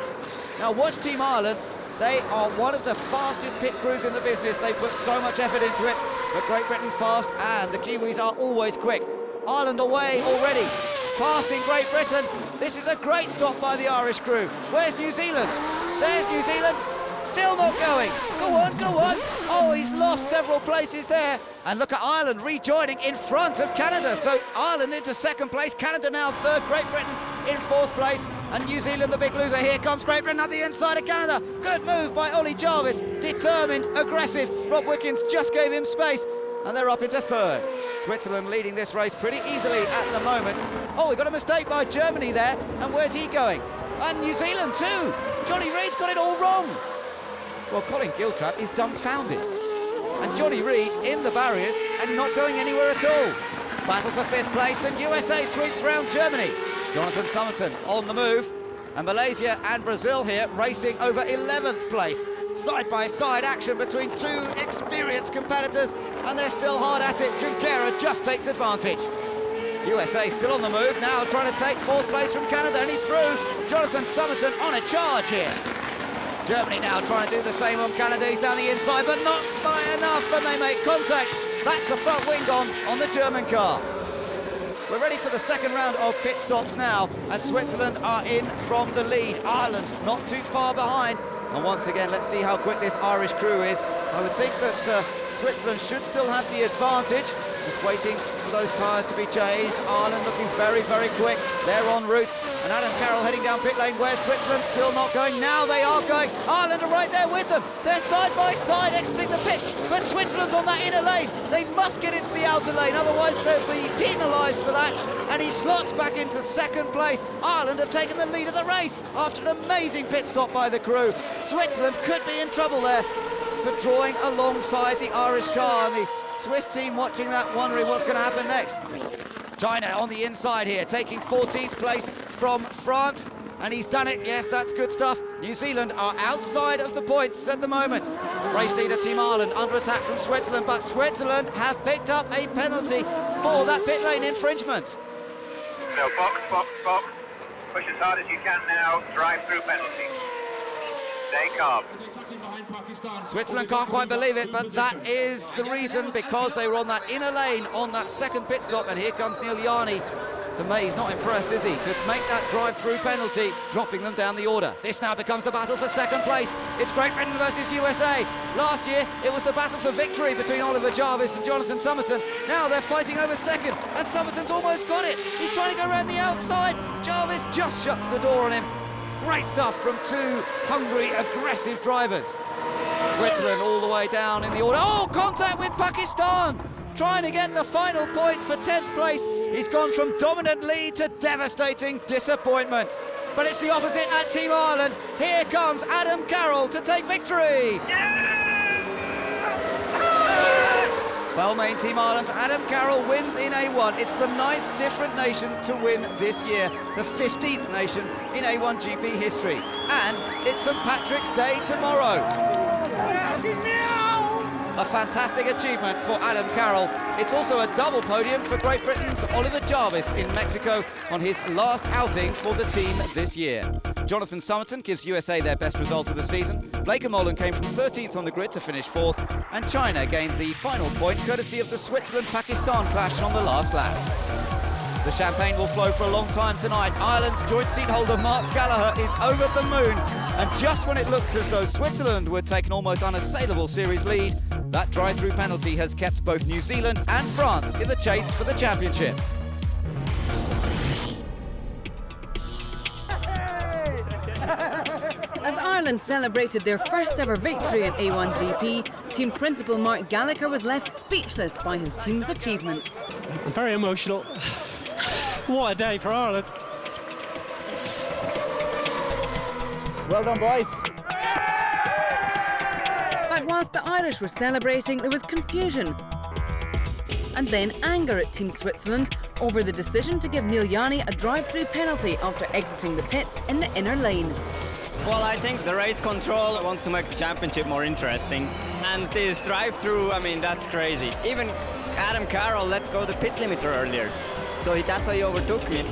S5: Now watch Team Ireland. They are one of the fastest pit crews in the business. They put so much effort into it. But Great Britain fast, and the Kiwis are always quick. Ireland away already. Passing Great Britain. This is a great stop by the Irish crew. Where's New Zealand? There's New Zealand. Still not going. Go on, go on. He's lost several places there. And look at Ireland rejoining in front of Canada. So Ireland into second place. Canada now third. Great Britain in fourth place. And New Zealand the big loser. Here comes Great Britain at the inside of Canada. Good move by Ollie Jarvis. Determined, aggressive. Rob Wickens just gave him space. And they're up into third. Switzerland leading this race pretty easily at the moment. We got a mistake by Germany there. And where's he going? And New Zealand too. Johnny Reid's got it all wrong. Well, Colin Giltrap is dumbfounded. And Johnny Reid in the barriers and not going anywhere at all. Battle for fifth place, and USA sweeps round Germany. Jonathan Somerton on the move. And Malaysia and Brazil here racing over 11th place. Side-by-side action between two experienced competitors, and they're still hard at it. Junqueira just takes advantage. USA still on the move, now trying to take fourth place from Canada, and he's through. Jonathan Somerton on a charge here. Germany now trying to do the same on Canada. He's down the inside, but not by enough, and they make contact. That's the front wing gone on the German car. We're ready for the second round of pit stops now, and Switzerland are in from the lead. Ireland not too far behind. And once again, let's see how quick this Irish crew is. I would think that Switzerland should still have the advantage. Just waiting for those tyres to be changed. Ireland looking very, very quick. They're en route. And Adam Carroll heading down pit lane. Where's Switzerland? Still not going. Now they are going. Ireland are right there with them. They're side by side exiting the pit. But Switzerland's on that inner lane. They must get into the outer lane. Otherwise they'll be penalised for that. And he slots back into second place. Ireland have taken the lead of the race after an amazing pit stop by the crew. Switzerland could be in trouble there for drawing alongside the Irish car. And the Swiss team watching that, wondering what's going to happen next. China on the inside here, taking 14th place from France, and he's done it. Yes, that's good stuff. New Zealand are outside of the points at the moment. Race leader Team Ireland under attack from Switzerland, but Switzerland have picked up a penalty for that pit lane infringement.
S18: So box, box, box. Push as hard as you can now. Drive through penalty. Stay calm.
S5: Switzerland can't quite believe it, but that is the reason, because they were on that inner lane on that second pit stop, and here comes Neil Jani. To me, he's not impressed, is he? To make that drive-through penalty, dropping them down the order. This now becomes the battle for second place. It's Great Britain versus USA. Last year, it was the battle for victory between Oliver Jarvis and Jonathan Somerton. Now they're fighting over second, and Somerton's almost got it. He's trying to go around the outside. Jarvis just shuts the door on him. Great stuff from two hungry, aggressive drivers. Switzerland all the way down in the order. Oh, contact with Pakistan! Trying to get the final point for 10th place. He's gone from dominant lead to devastating disappointment. But it's the opposite at Team Ireland. Here comes Adam Carroll to take victory. Balmain Team Ireland's Adam Carroll wins in A1. It's the 9th different nation to win this year, the 15th nation in A1 GP history. And it's St Patrick's Day tomorrow. A fantastic achievement for Adam Carroll. It's also a double podium for Great Britain's Oliver Jarvis in Mexico on his last outing for the team this year. Jonathan Somerton gives USA their best result of the season. Blake Molan came from 13th on the grid to finish 4th, and China gained the final point courtesy of the Switzerland-Pakistan clash on the last lap. The champagne will flow for a long time tonight. Ireland's joint seat holder Mark Gallagher is over the moon, and just when it looks as though Switzerland would take an almost unassailable series lead, that drive-through penalty has kept both New Zealand and France in the chase for the championship.
S3: As Ireland celebrated their first ever victory in A1 GP, team principal Mark Gallagher was left speechless by his team's achievements.
S4: I'm very emotional. What a day for Ireland.
S22: Well done, boys.
S3: But whilst the Irish were celebrating, there was confusion and then anger at Team Switzerland over the decision to give Neil Jani a drive-through penalty after exiting the pits in the inner lane.
S9: Well, I think the race control wants to make the championship more interesting, and this drive-through, I mean, that's crazy. Even Adam Carroll let go the pit limiter earlier, so that's how he overtook me.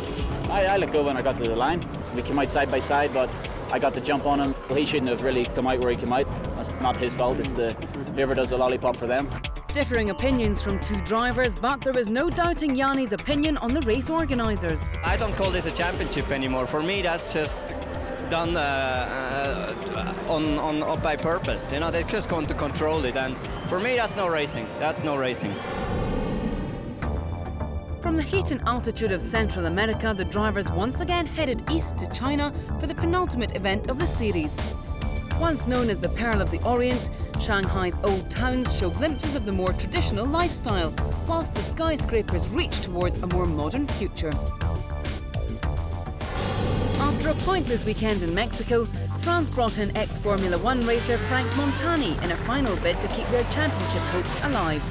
S22: I looked good when I got to the line. We came out side by side, but I got the jump on him. Well, he shouldn't have really come out where he came out. That's not his fault. It's the whoever does the lollipop for them.
S3: Differing opinions from two drivers, but there was no doubting Jani's opinion on the race organisers.
S9: I don't call this a championship anymore. For me, that's just done on by purpose. You know, they're just going to control it, and for me, that's no racing. That's no racing.
S3: From the heat and altitude of Central America, the drivers once again headed east to China for the penultimate event of the series. Once known as the Pearl of the Orient, Shanghai's old towns show glimpses of the more traditional lifestyle, whilst the skyscrapers reach towards a more modern future. After a pointless weekend in Mexico, France brought in ex-Formula One racer Frank Montani in a final bid to keep their championship hopes alive.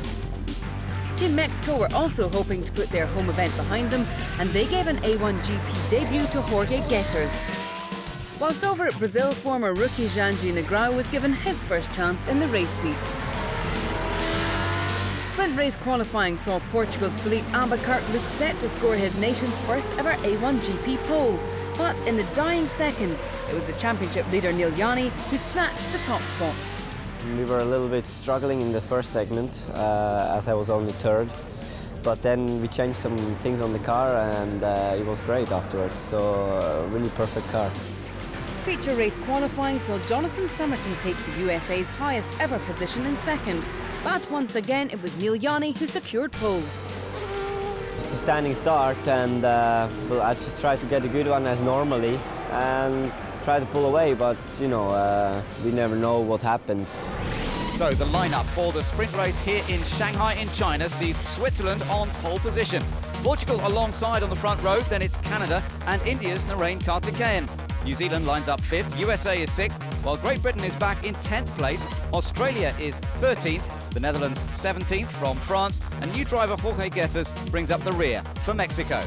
S3: Team Mexico were also hoping to put their home event behind them, and they gave an A1 GP debut to Jorge Getters. Whilst over at Brazil, former rookie Janji Negrão was given his first chance in the race seat. Sprint race qualifying saw Portugal's Felipe Albuquerque look set to score his nation's first ever A1 GP pole. But in the dying seconds, it was the championship leader Neil Jani who snatched the top spot.
S23: We were a little bit struggling in the first segment, as I was only third. But then we changed some things on the car, and it was great afterwards. So, a really perfect car.
S3: Feature race qualifying saw Jonathan Somerton take the USA's highest ever position in second. But once again, it was Neil Jani who secured pole.
S23: It's a standing start, and well, I just try to get a good one as normally and try to pull away, but you know, we never know what happens.
S5: So the lineup for the sprint race here in Shanghai in China sees Switzerland on pole position. Portugal alongside on the front row, then it's Canada and India's Narain Karthikeyan. New Zealand lines up 5th, USA is 6th, while Great Britain is back in 10th place. Australia is 13th, the Netherlands 17th from France, and new driver Jorge Getters brings up the rear for Mexico.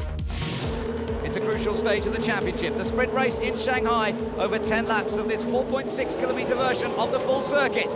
S5: It's a crucial stage of the championship, the sprint race in Shanghai, over 10 laps of this 4.6 kilometre version of the full circuit.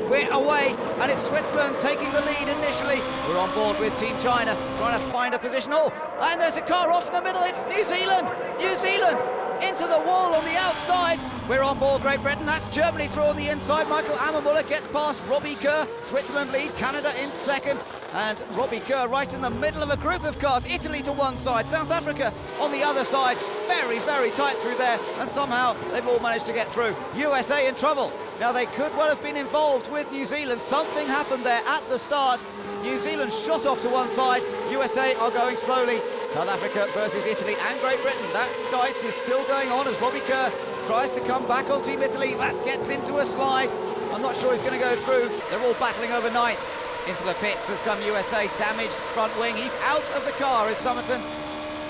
S5: We're away, and it's Switzerland taking the lead initially. We're on board with Team China, trying to find a position. Oh, and there's a car off in the middle. It's New Zealand. New Zealand into the wall on the outside. We're on board Great Britain. That's Germany through on the inside. Michael Ammermuller gets past Robbie Kerr. Switzerland lead, Canada in second. And Robbie Kerr right in the middle of a group of cars. Italy to one side, South Africa on the other side. Very, very tight through there. And somehow they've all managed to get through. USA in trouble. Now they could well have been involved with New Zealand. Something happened there at the start. New Zealand shot off to one side. USA are going slowly. South Africa versus Italy and Great Britain. That dice is still going on as Robbie Kerr tries to come back on Team Italy. That gets into a slide. I'm not sure he's going to go through. They're all battling over ninth. Into the pits has come USA. Damaged front wing. He's out of the car is Somerton.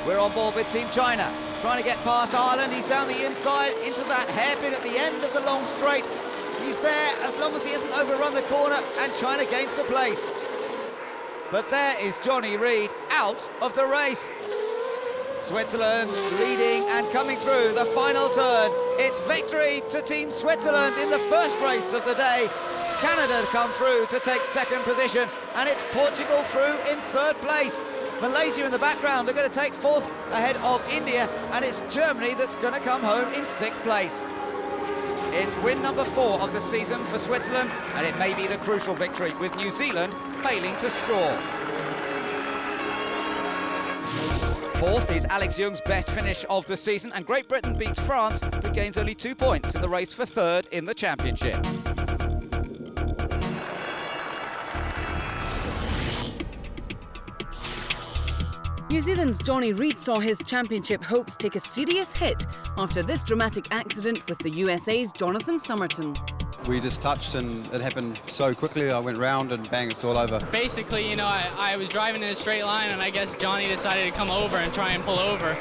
S5: We're on board with Team China. Trying to get past Ireland. He's down the inside into that hairpin at the end of the long straight. He's there as long as he hasn't overrun the corner, and China gains the place. But there is Johnny Reid out of the race. Switzerland leading and coming through the final turn. It's victory to Team Switzerland in the first race of the day. Canada come through to take second position, and it's Portugal through in third place. Malaysia in the background are going to take fourth ahead of India, and it's Germany that's going to come home in sixth place. It's win number 4 of the season for Switzerland, and it may be the crucial victory, with New Zealand failing to score. Fourth is Alex Young's best finish of the season, and Great Britain beats France, but gains only 2 points in the race for third in the championship.
S3: New Zealand's Johnny Reid saw his championship hopes take a serious hit after this dramatic accident with the USA's Jonathan Somerton.
S15: We just touched and it happened so quickly. I went round and bang, it's all over.
S6: Basically, you know, I was driving in a straight line and I guess Johnny decided to come over and try and pull over.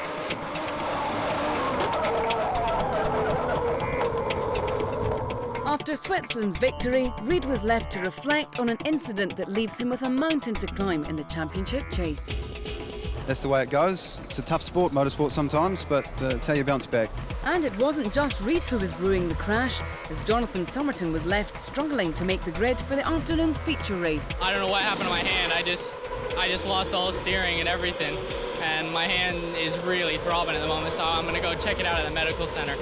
S3: After Switzerland's victory, Reid was left to reflect on an incident that leaves him with a mountain to climb in the championship chase.
S15: That's the way it goes. It's a tough sport, motorsport sometimes, but it's how you bounce back.
S3: And it wasn't just Reid who was ruining the crash, as Jonathan Somerton was left struggling to make the grid for the afternoon's feature race.
S6: I don't know what happened to my hand. I just lost all the steering and everything, and my hand is really throbbing at the moment, so I'm going to go check it out at the medical center.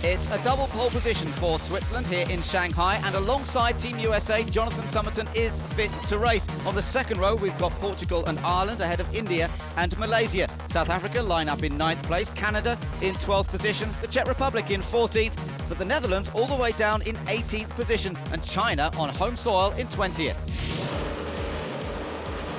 S5: It's a double pole position for Switzerland here in Shanghai, and alongside Team USA, Jonathan Somerton is fit to race. On the second row, we've got Portugal and Ireland ahead of India and Malaysia. South Africa line up in 9th place, Canada in 12th position, the Czech Republic in 14th, but the Netherlands all the way down in 18th position, and China on home soil in 20th.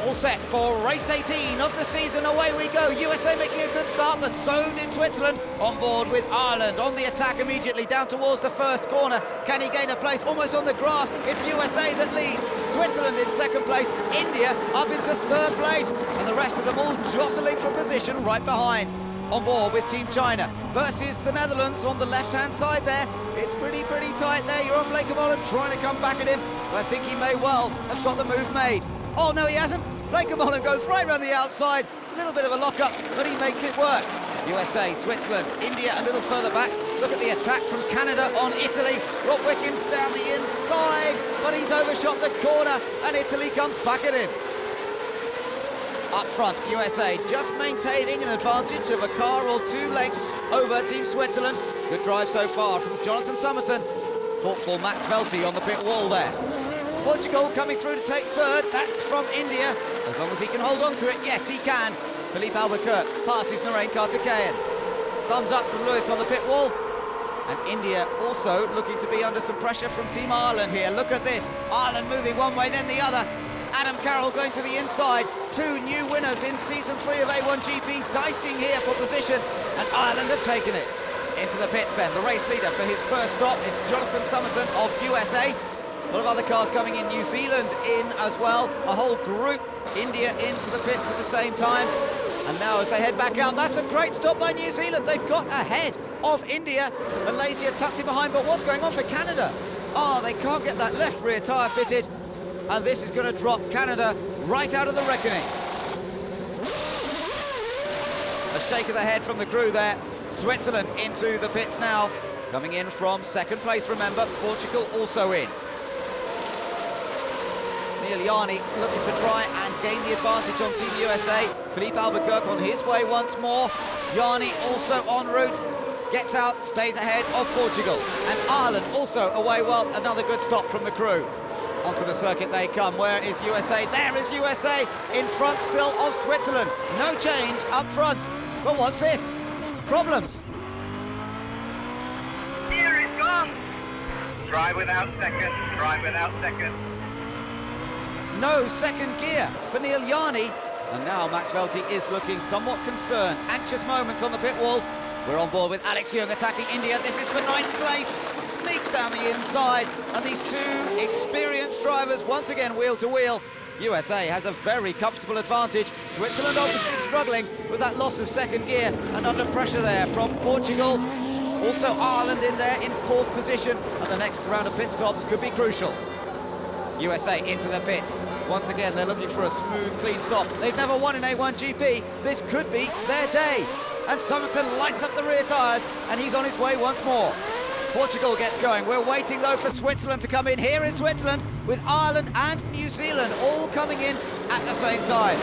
S5: All set for race 18 of the season. Away we go. USA making a good start, but so did Switzerland. On board with Ireland on the attack immediately down towards the first corner. Can he gain a place almost on the grass? It's USA that leads. Switzerland in second place. India up into third place, and the rest of them all jostling for position right behind. On board with Team China versus the Netherlands on the left-hand side there. It's pretty tight there. You're on Blake Mullen trying to come back at him, but I think he may well have got the move made. Oh, no, he hasn't. Blake Mullen goes right around the outside. A little bit of a lock-up, but he makes it work. USA, Switzerland, India a little further back. Look at the attack from Canada on Italy. Rob Wickens down the inside, but he's overshot the corner, and Italy comes back at him. Up front, USA just maintaining an advantage of a car or 2 lengths over Team Switzerland. Good drive so far from Jonathan Somerton. Thoughtful Max Velti on the pit wall there. Portugal coming through to take third. That's from India. As long as he can hold on to it, yes, he can. Philippe Albuquerque passes Narain Kartikeyan. Thumbs up from Lewis on the pit wall. And India also looking to be under some pressure from Team Ireland here. Look at this. Ireland moving one way, then the other. Adam Carroll going to the inside. 2 new winners in Season 3 of A1GP, dicing here for position. And Ireland have taken it. Into the pits then, the race leader for his first stop. It's Jonathan Somerton of USA. A lot of other cars coming in, New Zealand in as well, a whole group, India into the pits at the same time. And now as they head back out, that's a great stop by New Zealand. They've got ahead of India. Malaysia tucked in behind, but what's going on for Canada? Oh, they can't get that left rear tyre fitted, and this is going to drop Canada right out of the reckoning. A shake of the head from the crew there. Switzerland into the pits now, coming in from second place, remember. Portugal also in. Liani looking to try and gain the advantage on Team USA. Philippe Albuquerque on his way once more. Yanni also en route. Gets out, stays ahead of Portugal. And Ireland also away well. Another good stop from the crew. Onto the circuit they come. Where is USA? There is USA in front still of Switzerland. No change up front. But what's this? Problems.
S18: Gear is gone. Try without second. Try without second.
S5: No second gear for Neil Yanni. And now Max Velti is looking somewhat concerned. Anxious moments on the pit wall. We're on board with Alex Young attacking India. This is for 9th place. Sneaks down the inside. And these two experienced drivers once again wheel to wheel. USA has a very comfortable advantage. Switzerland obviously struggling with that loss of second gear and under pressure there from Portugal. Also Ireland in there in 4th position. And the next round of pit stops could be crucial. USA into the pits. Once again, they're looking for a smooth, clean stop. They've never won in A1GP. This could be their day. And Somerton lights up the rear tyres, and he's on his way once more. Portugal gets going. We're waiting, though, for Switzerland to come in. Here is Switzerland with Ireland and New Zealand all coming in at the same time.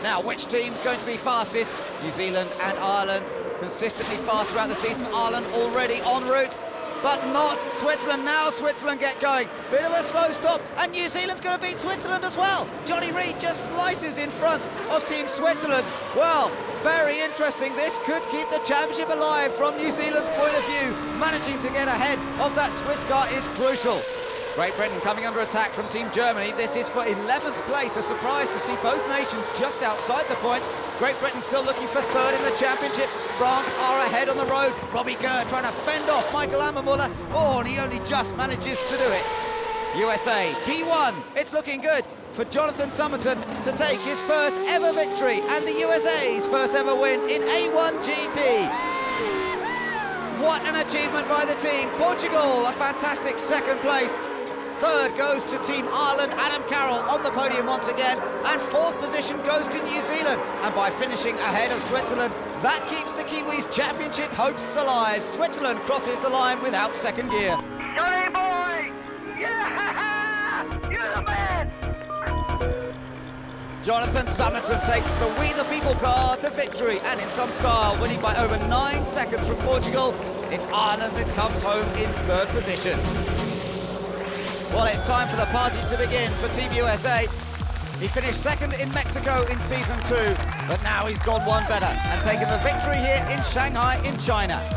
S5: Now, which team's going to be fastest? New Zealand and Ireland consistently fast throughout the season. Ireland already en route. But not Switzerland. Now Switzerland get going. Bit of a slow stop, and New Zealand's going to beat Switzerland as well. Johnny Reid just slices in front of Team Switzerland. Well, very interesting. This could keep the championship alive from New Zealand's point of view. Managing to get ahead of that Swiss car is crucial. Great Britain coming under attack from Team Germany. This is for 11th place. A surprise to see both nations just outside the points. Great Britain still looking for 3rd in the championship. France are ahead on the road. Robbie Kerr trying to fend off Michael Ammermuller. Oh, and he only just manages to do it. USA, P1. It's looking good for Jonathan Somerton to take his first ever victory and the USA's first ever win in A1GP. What an achievement by the team. Portugal, a fantastic 2nd place. 3rd goes to Team Ireland, Adam Carroll on the podium once again, and 4th position goes to New Zealand. And by finishing ahead of Switzerland, that keeps the Kiwis' championship hopes alive. Switzerland crosses the line without second gear.
S18: Johnny boy! Yeah! You're the man!
S5: Jonathan Somerton takes the We the People car to victory, and in some style, winning by over 9 seconds from Portugal. It's Ireland that comes home in 3rd position. Well, it's time for the party to begin for Team USA. He finished 2nd in Mexico in Season 2, but now he's gone one better and taken the victory here in Shanghai in China.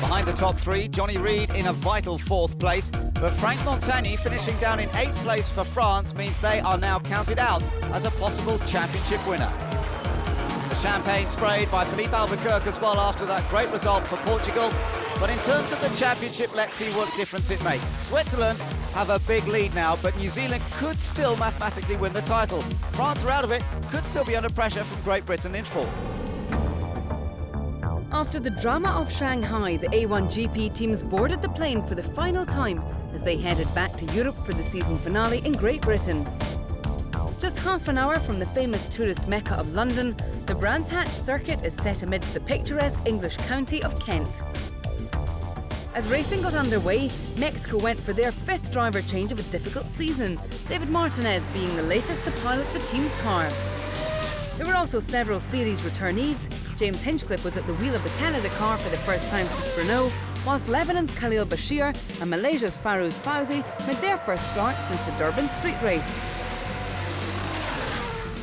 S5: Behind the top 3, Johnny Reid in a vital 4th place, but Frank Montagny finishing down in 8th place for France means they are now counted out as a possible championship winner. The champagne sprayed by Philippe Albuquerque as well after that great result for Portugal. But in terms of the championship, let's see what difference it makes. Switzerland have a big lead now, but New Zealand could still mathematically win the title. France are out of it, could still be under pressure from Great Britain in 4th.
S3: After the drama of Shanghai, the A1GP teams boarded the plane for the final time as they headed back to Europe for the season finale in Great Britain. Just half an hour from the famous tourist mecca of London, the Brands Hatch circuit is set amidst the picturesque English county of Kent. As racing got underway, Mexico went for their 5th driver change of a difficult season, David Martinez being the latest to pilot the team's car. There were also several series returnees. James Hinchcliffe was at the wheel of the Canada car for the first time since Brno, whilst Lebanon's Khalil Bashir and Malaysia's Farouz Fauzi made their first start since the Durban street race.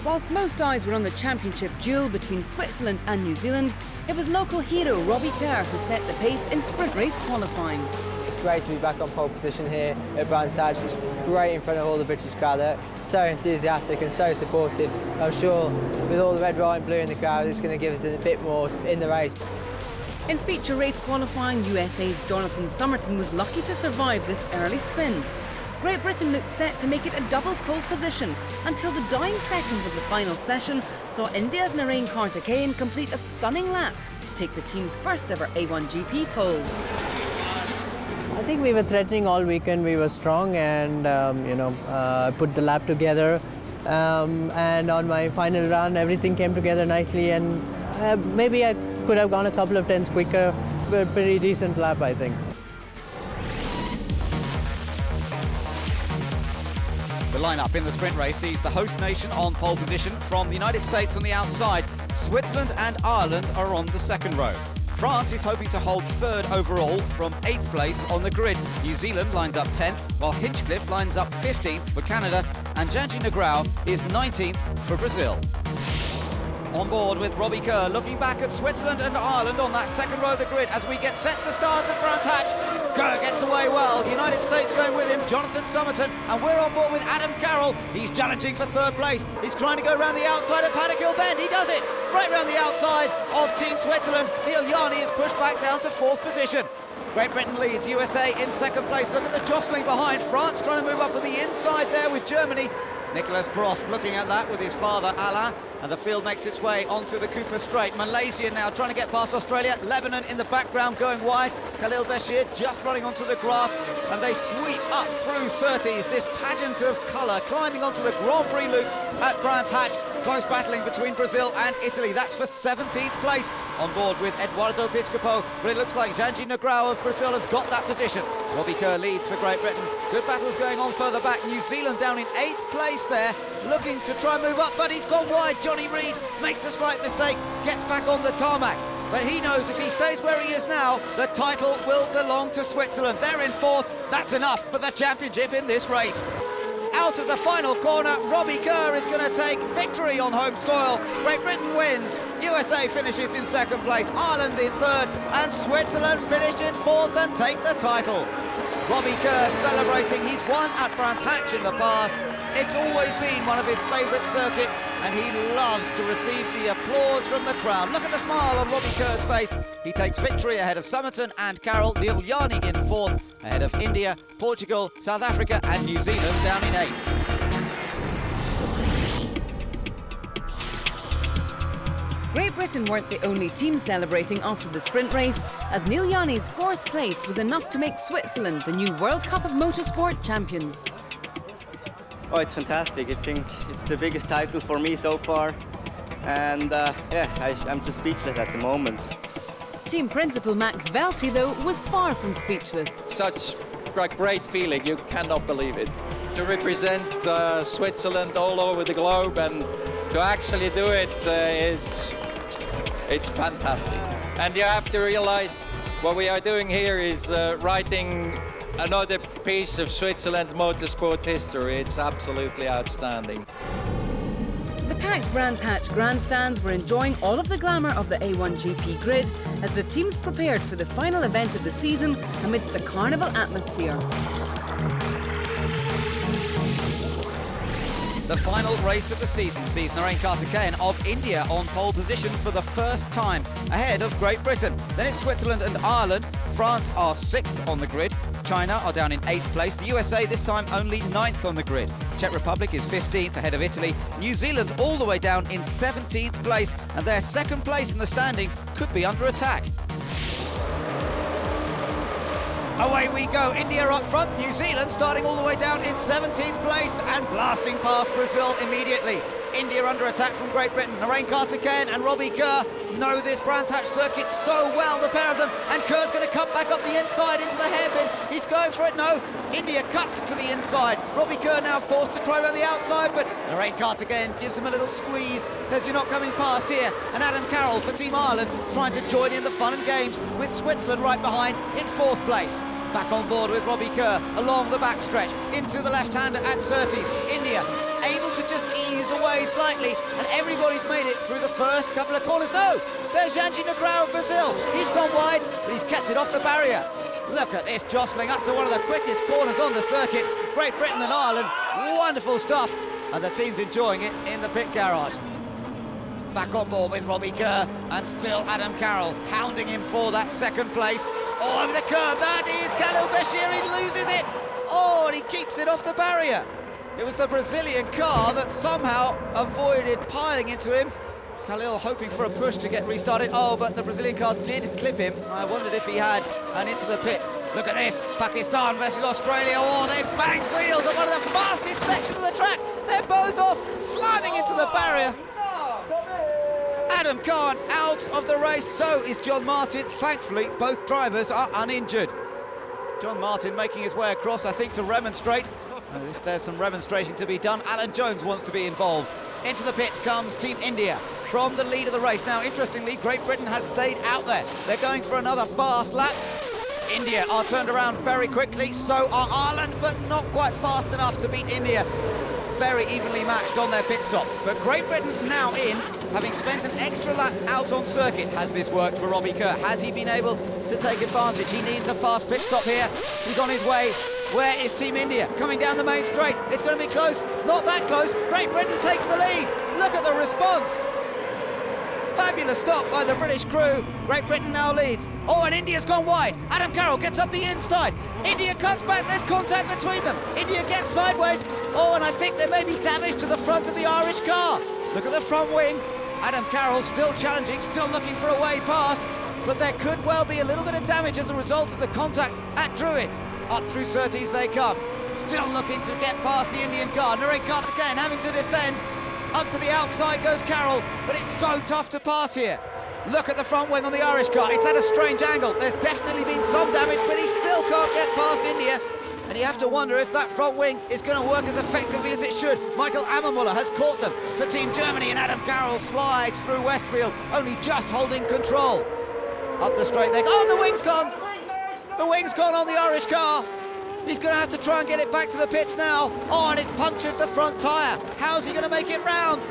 S3: Whilst most eyes were on the championship duel between Switzerland and New Zealand, it was local hero Robbie Kerr who set the pace in sprint race qualifying.
S7: It's great to be back on pole position here at Brands Hatch. It's great in front of all the British crowd there. So enthusiastic and so supportive. I'm sure with all the red, white and blue in the crowd, it's going to give us a bit more in the race.
S3: In feature race qualifying, USA's Jonathan Somerton was lucky to survive this early spin. Great Britain looked set to make it a double pole position until the dying seconds of the final session saw India's Narain Karthikeyan complete a stunning lap to take the team's first ever A1GP pole.
S7: I think we were threatening all weekend. We were strong and put the lap together. And on my final run, everything came together nicely, and maybe I could have gone a couple of tenths quicker, but pretty decent lap, I think.
S5: The lineup in the sprint race sees the host nation on pole position from the United States on the outside. Switzerland and Ireland are on the second row. France is hoping to hold third overall from 8th place on the grid. New Zealand lines up 10th, while Hinchcliffe lines up 15th for Canada, and Janji Negrão is 19th for Brazil. On board with Robbie Kerr, looking back at Switzerland and Ireland on that second row of the grid as we get set to start at Brands Hatch. Kerr gets away well, the United States going with him, Jonathan Somerton, and we're on board with Adam Carroll. He's challenging for third place. He's trying to go around the outside of Paddock Hill Bend. He does it! Right around the outside of Team Switzerland. Neil Yarni is pushed back down to 4th position. Great Britain leads, USA in 2nd place. Look at the jostling behind. France trying to move up on the inside there with Germany. Nicolas Prost looking at that with his father Alain, and the field makes its way onto the Cooper Straight. Malaysia now trying to get past Australia. Lebanon in the background going wide. Khalil Bashir just running onto the grass, and they sweep up through Surtees, this pageant of colour, climbing onto the Grand Prix loop at Brands Hatch. Close battling between Brazil and Italy. That's for 17th place. On board with Eduardo Piscopo, but it looks like Janji Negrão of Brazil has got that position. Robbie Kerr leads for Great Britain. Good battles going on further back. New Zealand down in 8th place there, looking to try and move up, but he's gone wide. Johnny Reid makes a slight mistake, gets back on the tarmac. But he knows if he stays where he is now, the title will belong to Switzerland. They're in 4th. That's enough for the championship in this race. Out of the final corner, Robbie Kerr is going to take victory on home soil. Great Britain wins, USA finishes in 2nd place, Ireland in 3rd, and Switzerland finish in 4th and take the title. Robbie Kerr celebrating, he's won at Brands Hatch in the past. It's always been one of his favourite circuits, and he loves to receive the applause from the crowd. Look at the smile on Robbie Kerr's face. He takes victory ahead of Somerton and Carroll. Neil Yarni in 4th, ahead of India, Portugal, South Africa and New Zealand down in 8th.
S3: Great Britain weren't the only team celebrating after the sprint race, as Neil Yarni's 4th place was enough to make Switzerland the new World Cup of Motorsport champions.
S23: Oh, it's fantastic. I think it's the biggest title for me so far. And yeah, I'm just speechless at the moment.
S3: Team principal Max Velti, though, was far from speechless.
S8: Such a great feeling, you cannot believe it. To represent Switzerland all over the globe and to actually do it it's fantastic. And you have to realize what we are doing here is writing another piece of Switzerland's motorsport history. It's absolutely outstanding.
S3: The packed Brands Hatch grandstands were enjoying all of the glamour of the A1GP grid as the teams prepared for the final event of the season amidst a carnival atmosphere.
S5: The final race of the season sees Narain Karthikeyan of India on pole position for the first time, ahead of Great Britain. Then it's Switzerland and Ireland. France are 6th on the grid. China are down in 8th place. The USA this time only 9th on the grid. Czech Republic is 15th ahead of Italy. New Zealand's all the way down in 17th place, and their 2nd place in the standings could be under attack. Away we go, India up front, New Zealand starting all the way down in 17th place and blasting past Brazil immediately. India under attack from Great Britain. Narain Karthikeyan and Robbie Kerr know this Brands Hatch circuit so well, the pair of them, and Kerr's going to cut back up the inside into the hairpin. He's going for it, no. India cuts to the inside. Robbie Kerr now forced to try around the outside, but Narain Karthikeyan gives him a little squeeze, says you're not coming past here. And Adam Carroll for Team Ireland trying to join in the fun and games with Switzerland right behind in 4th place. Back on board with Robbie Kerr along the backstretch into the left-hander at Surtees. India able to just ease away slightly, and everybody's made it through the first couple of corners. No, there's Janji Negrão of Brazil. He's gone wide, but he's kept it off the barrier. Look at this jostling up to one of the quickest corners on the circuit. Great Britain and Ireland, wonderful stuff, and the team's enjoying it in the pit garage. Back on board with Robbie Kerr, and still Adam Carroll hounding him for that 2nd place. Oh, over the curb, that is Khalil Bashir, he loses it. Oh, and he keeps it off the barrier. It was the Brazilian car that somehow avoided piling into him. Khalil hoping for a push to get restarted. Oh, but the Brazilian car did clip him. I wondered if he had, and into the pit. Look at this, Pakistan versus Australia. Oh, they banged wheels at one of the fastest sections of the track. They're both off, slamming into the barrier. Adam Khan out of the race, so is John Martin. Thankfully, both drivers are uninjured. John Martin making his way across, I think, to remonstrate. If there's some remonstrating to be done, Alan Jones wants to be involved. Into the pits comes Team India from the lead of the race. Now, interestingly, Great Britain has stayed out there. They're going for another fast lap. India are turned around very quickly, so are Ireland, but not quite fast enough to beat India. Very evenly matched on their pit stops. But Great Britain now in, having spent an extra lap out on circuit. Has this worked for Robbie Kerr? Has he been able to take advantage? He needs a fast pit stop here. He's on his way. Where is Team India? Coming down the main straight. It's going to be close. Not that close. Great Britain takes the lead. Look at the response. Fabulous stop by the British crew. Great Britain now leads. Oh, and India's gone wide. Adam Carroll gets up the inside. India cuts back. There's contact between them. India gets sideways. Oh, and I think there may be damage to the front of the Irish car. Look at the front wing. Adam Carroll still challenging, still looking for a way past. But there could well be a little bit of damage as a result of the contact at Druitt. Up through Surtees they come. Still looking to get past the Indian car. Naren Karthikeyan having to defend. Up to the outside goes Carroll, but it's so tough to pass here. Look at the front wing on the Irish car. It's at a strange angle. There's definitely been some damage, but he still can't get past India. And you have to wonder if that front wing is going to work as effectively as it should. Michael Ammermuller has caught them for Team Germany, and Adam Carroll slides through Westfield, only just holding control. Up the straight they go. Oh, the wing's gone! The wing's gone on the Irish car. He's going to have to try and get it back to the pits now. Oh, and it's punctured the front tyre. How's he going to make it round?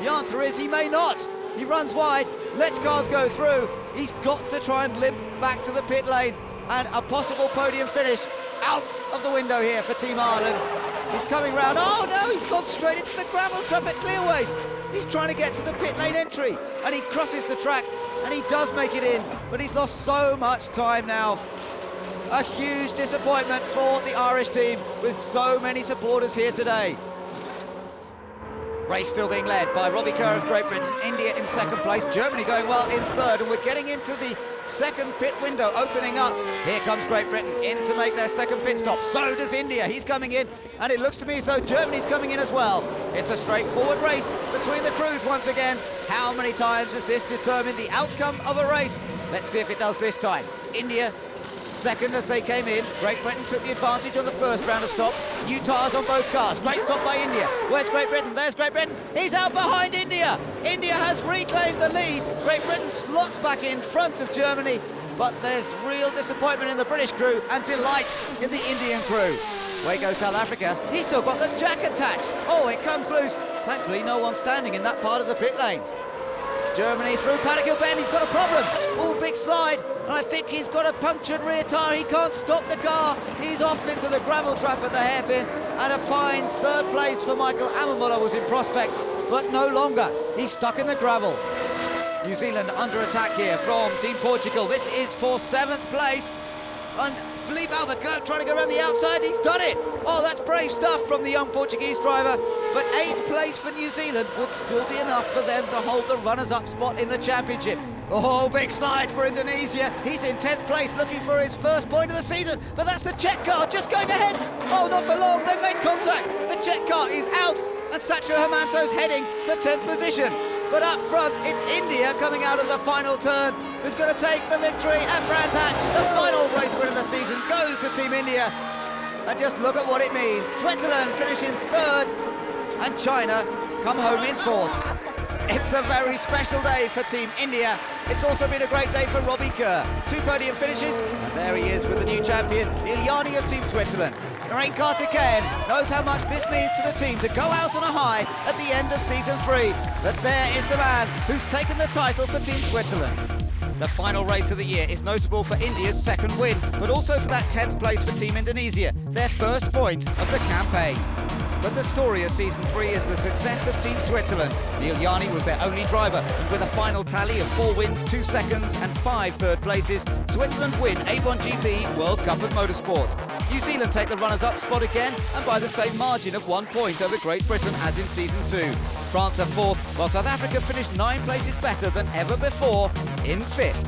S5: The answer is he may not. He runs wide, lets cars go through. He's got to try and limp back to the pit lane. And a possible podium finish out of the window here for Team Ireland. He's coming round. Oh, no, he's gone straight into the gravel trap at Clearways. He's trying to get to the pit lane entry. And he crosses the track, and he does make it in. But he's lost so much time now. A huge disappointment for the Irish team with so many supporters here today. Race still being led by Robbie Kerr of Great Britain, India in second place, Germany going well in third, and we're getting into the second pit window opening up. Here comes Great Britain in to make their second pit stop. So does India. He's coming in, and it looks to me as though Germany's coming in as well. It's a straightforward race between the crews once again. How many times has this determined the outcome of a race? Let's see if it does this time. India second as they came in. Great Britain took the advantage on the first round of stops. New tyres on both cars. Great stop by India. Where's Great Britain? There's Great Britain. He's out behind India. India has reclaimed the lead. Great Britain slots back in front of Germany, but there's real disappointment in the British crew and delight in the Indian crew. Away goes South Africa. He's still got the jack attached. Oh, it comes loose. Thankfully, no one standing in that part of the pit lane. Germany through Paddock Hill Bend. He's got a problem. Oh, big slide. And I think he's got a punctured rear tyre. He can't stop the car. He's off into the gravel trap at the hairpin. And a fine third place for Michael Ammermuller was in prospect, but no longer. He's stuck in the gravel. New Zealand under attack here from Team Portugal. This is for 7th place. And Felipe Albuquerque trying to go around the outside. He's done it. Oh, that's brave stuff from the young Portuguese driver. But 8th place for New Zealand would still be enough for them to hold the runners-up spot in the championship. Oh, big slide for Indonesia. He's in 10th place looking for his first point of the season. But that's the Czech car just going ahead. Oh, not for long. They've made contact. The Czech car is out. And Sacho Hermanto's heading for 10th position. But up front, it's India coming out of the final turn who's going to take the victory at Brands Hatch. The final race win of the season goes to Team India. And just look at what it means. Switzerland finish in 3rd and China come home in 4th. It's a very special day for Team India. It's also been a great day for Robbie Kerr. 2 podium finishes, and there he is with the new champion, Ilyani of Team Switzerland. Naren Karthikeyan knows how much this means to the team to go out on a high at the end of season 3. But there is the man who's taken the title for Team Switzerland. The final race of the year is notable for India's 2nd win, but also for that 10th place for Team Indonesia, their first point of the campaign. But the story of season 3 is the success of Team Switzerland. Ilyani was their only driver, and with a final tally of 4 wins, 2 seconds and 5 third places, Switzerland win A1GP World Cup of Motorsport. New Zealand take the runners-up spot again, and by the same margin of 1 point over Great Britain as in season 2. France are 4th, while South Africa finished 9 places better than ever before in 5th.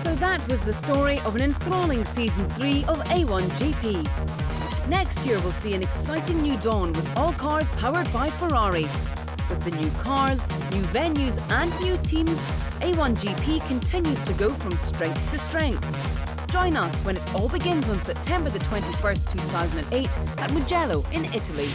S3: So that was the story of an enthralling season 3 of A1GP. Next year we'll see an exciting new dawn with all cars powered by Ferrari. With the new cars, new venues and new teams, A1GP continues to go from strength to strength. Join us when it all begins on September the 21st, 2008 at Mugello in Italy.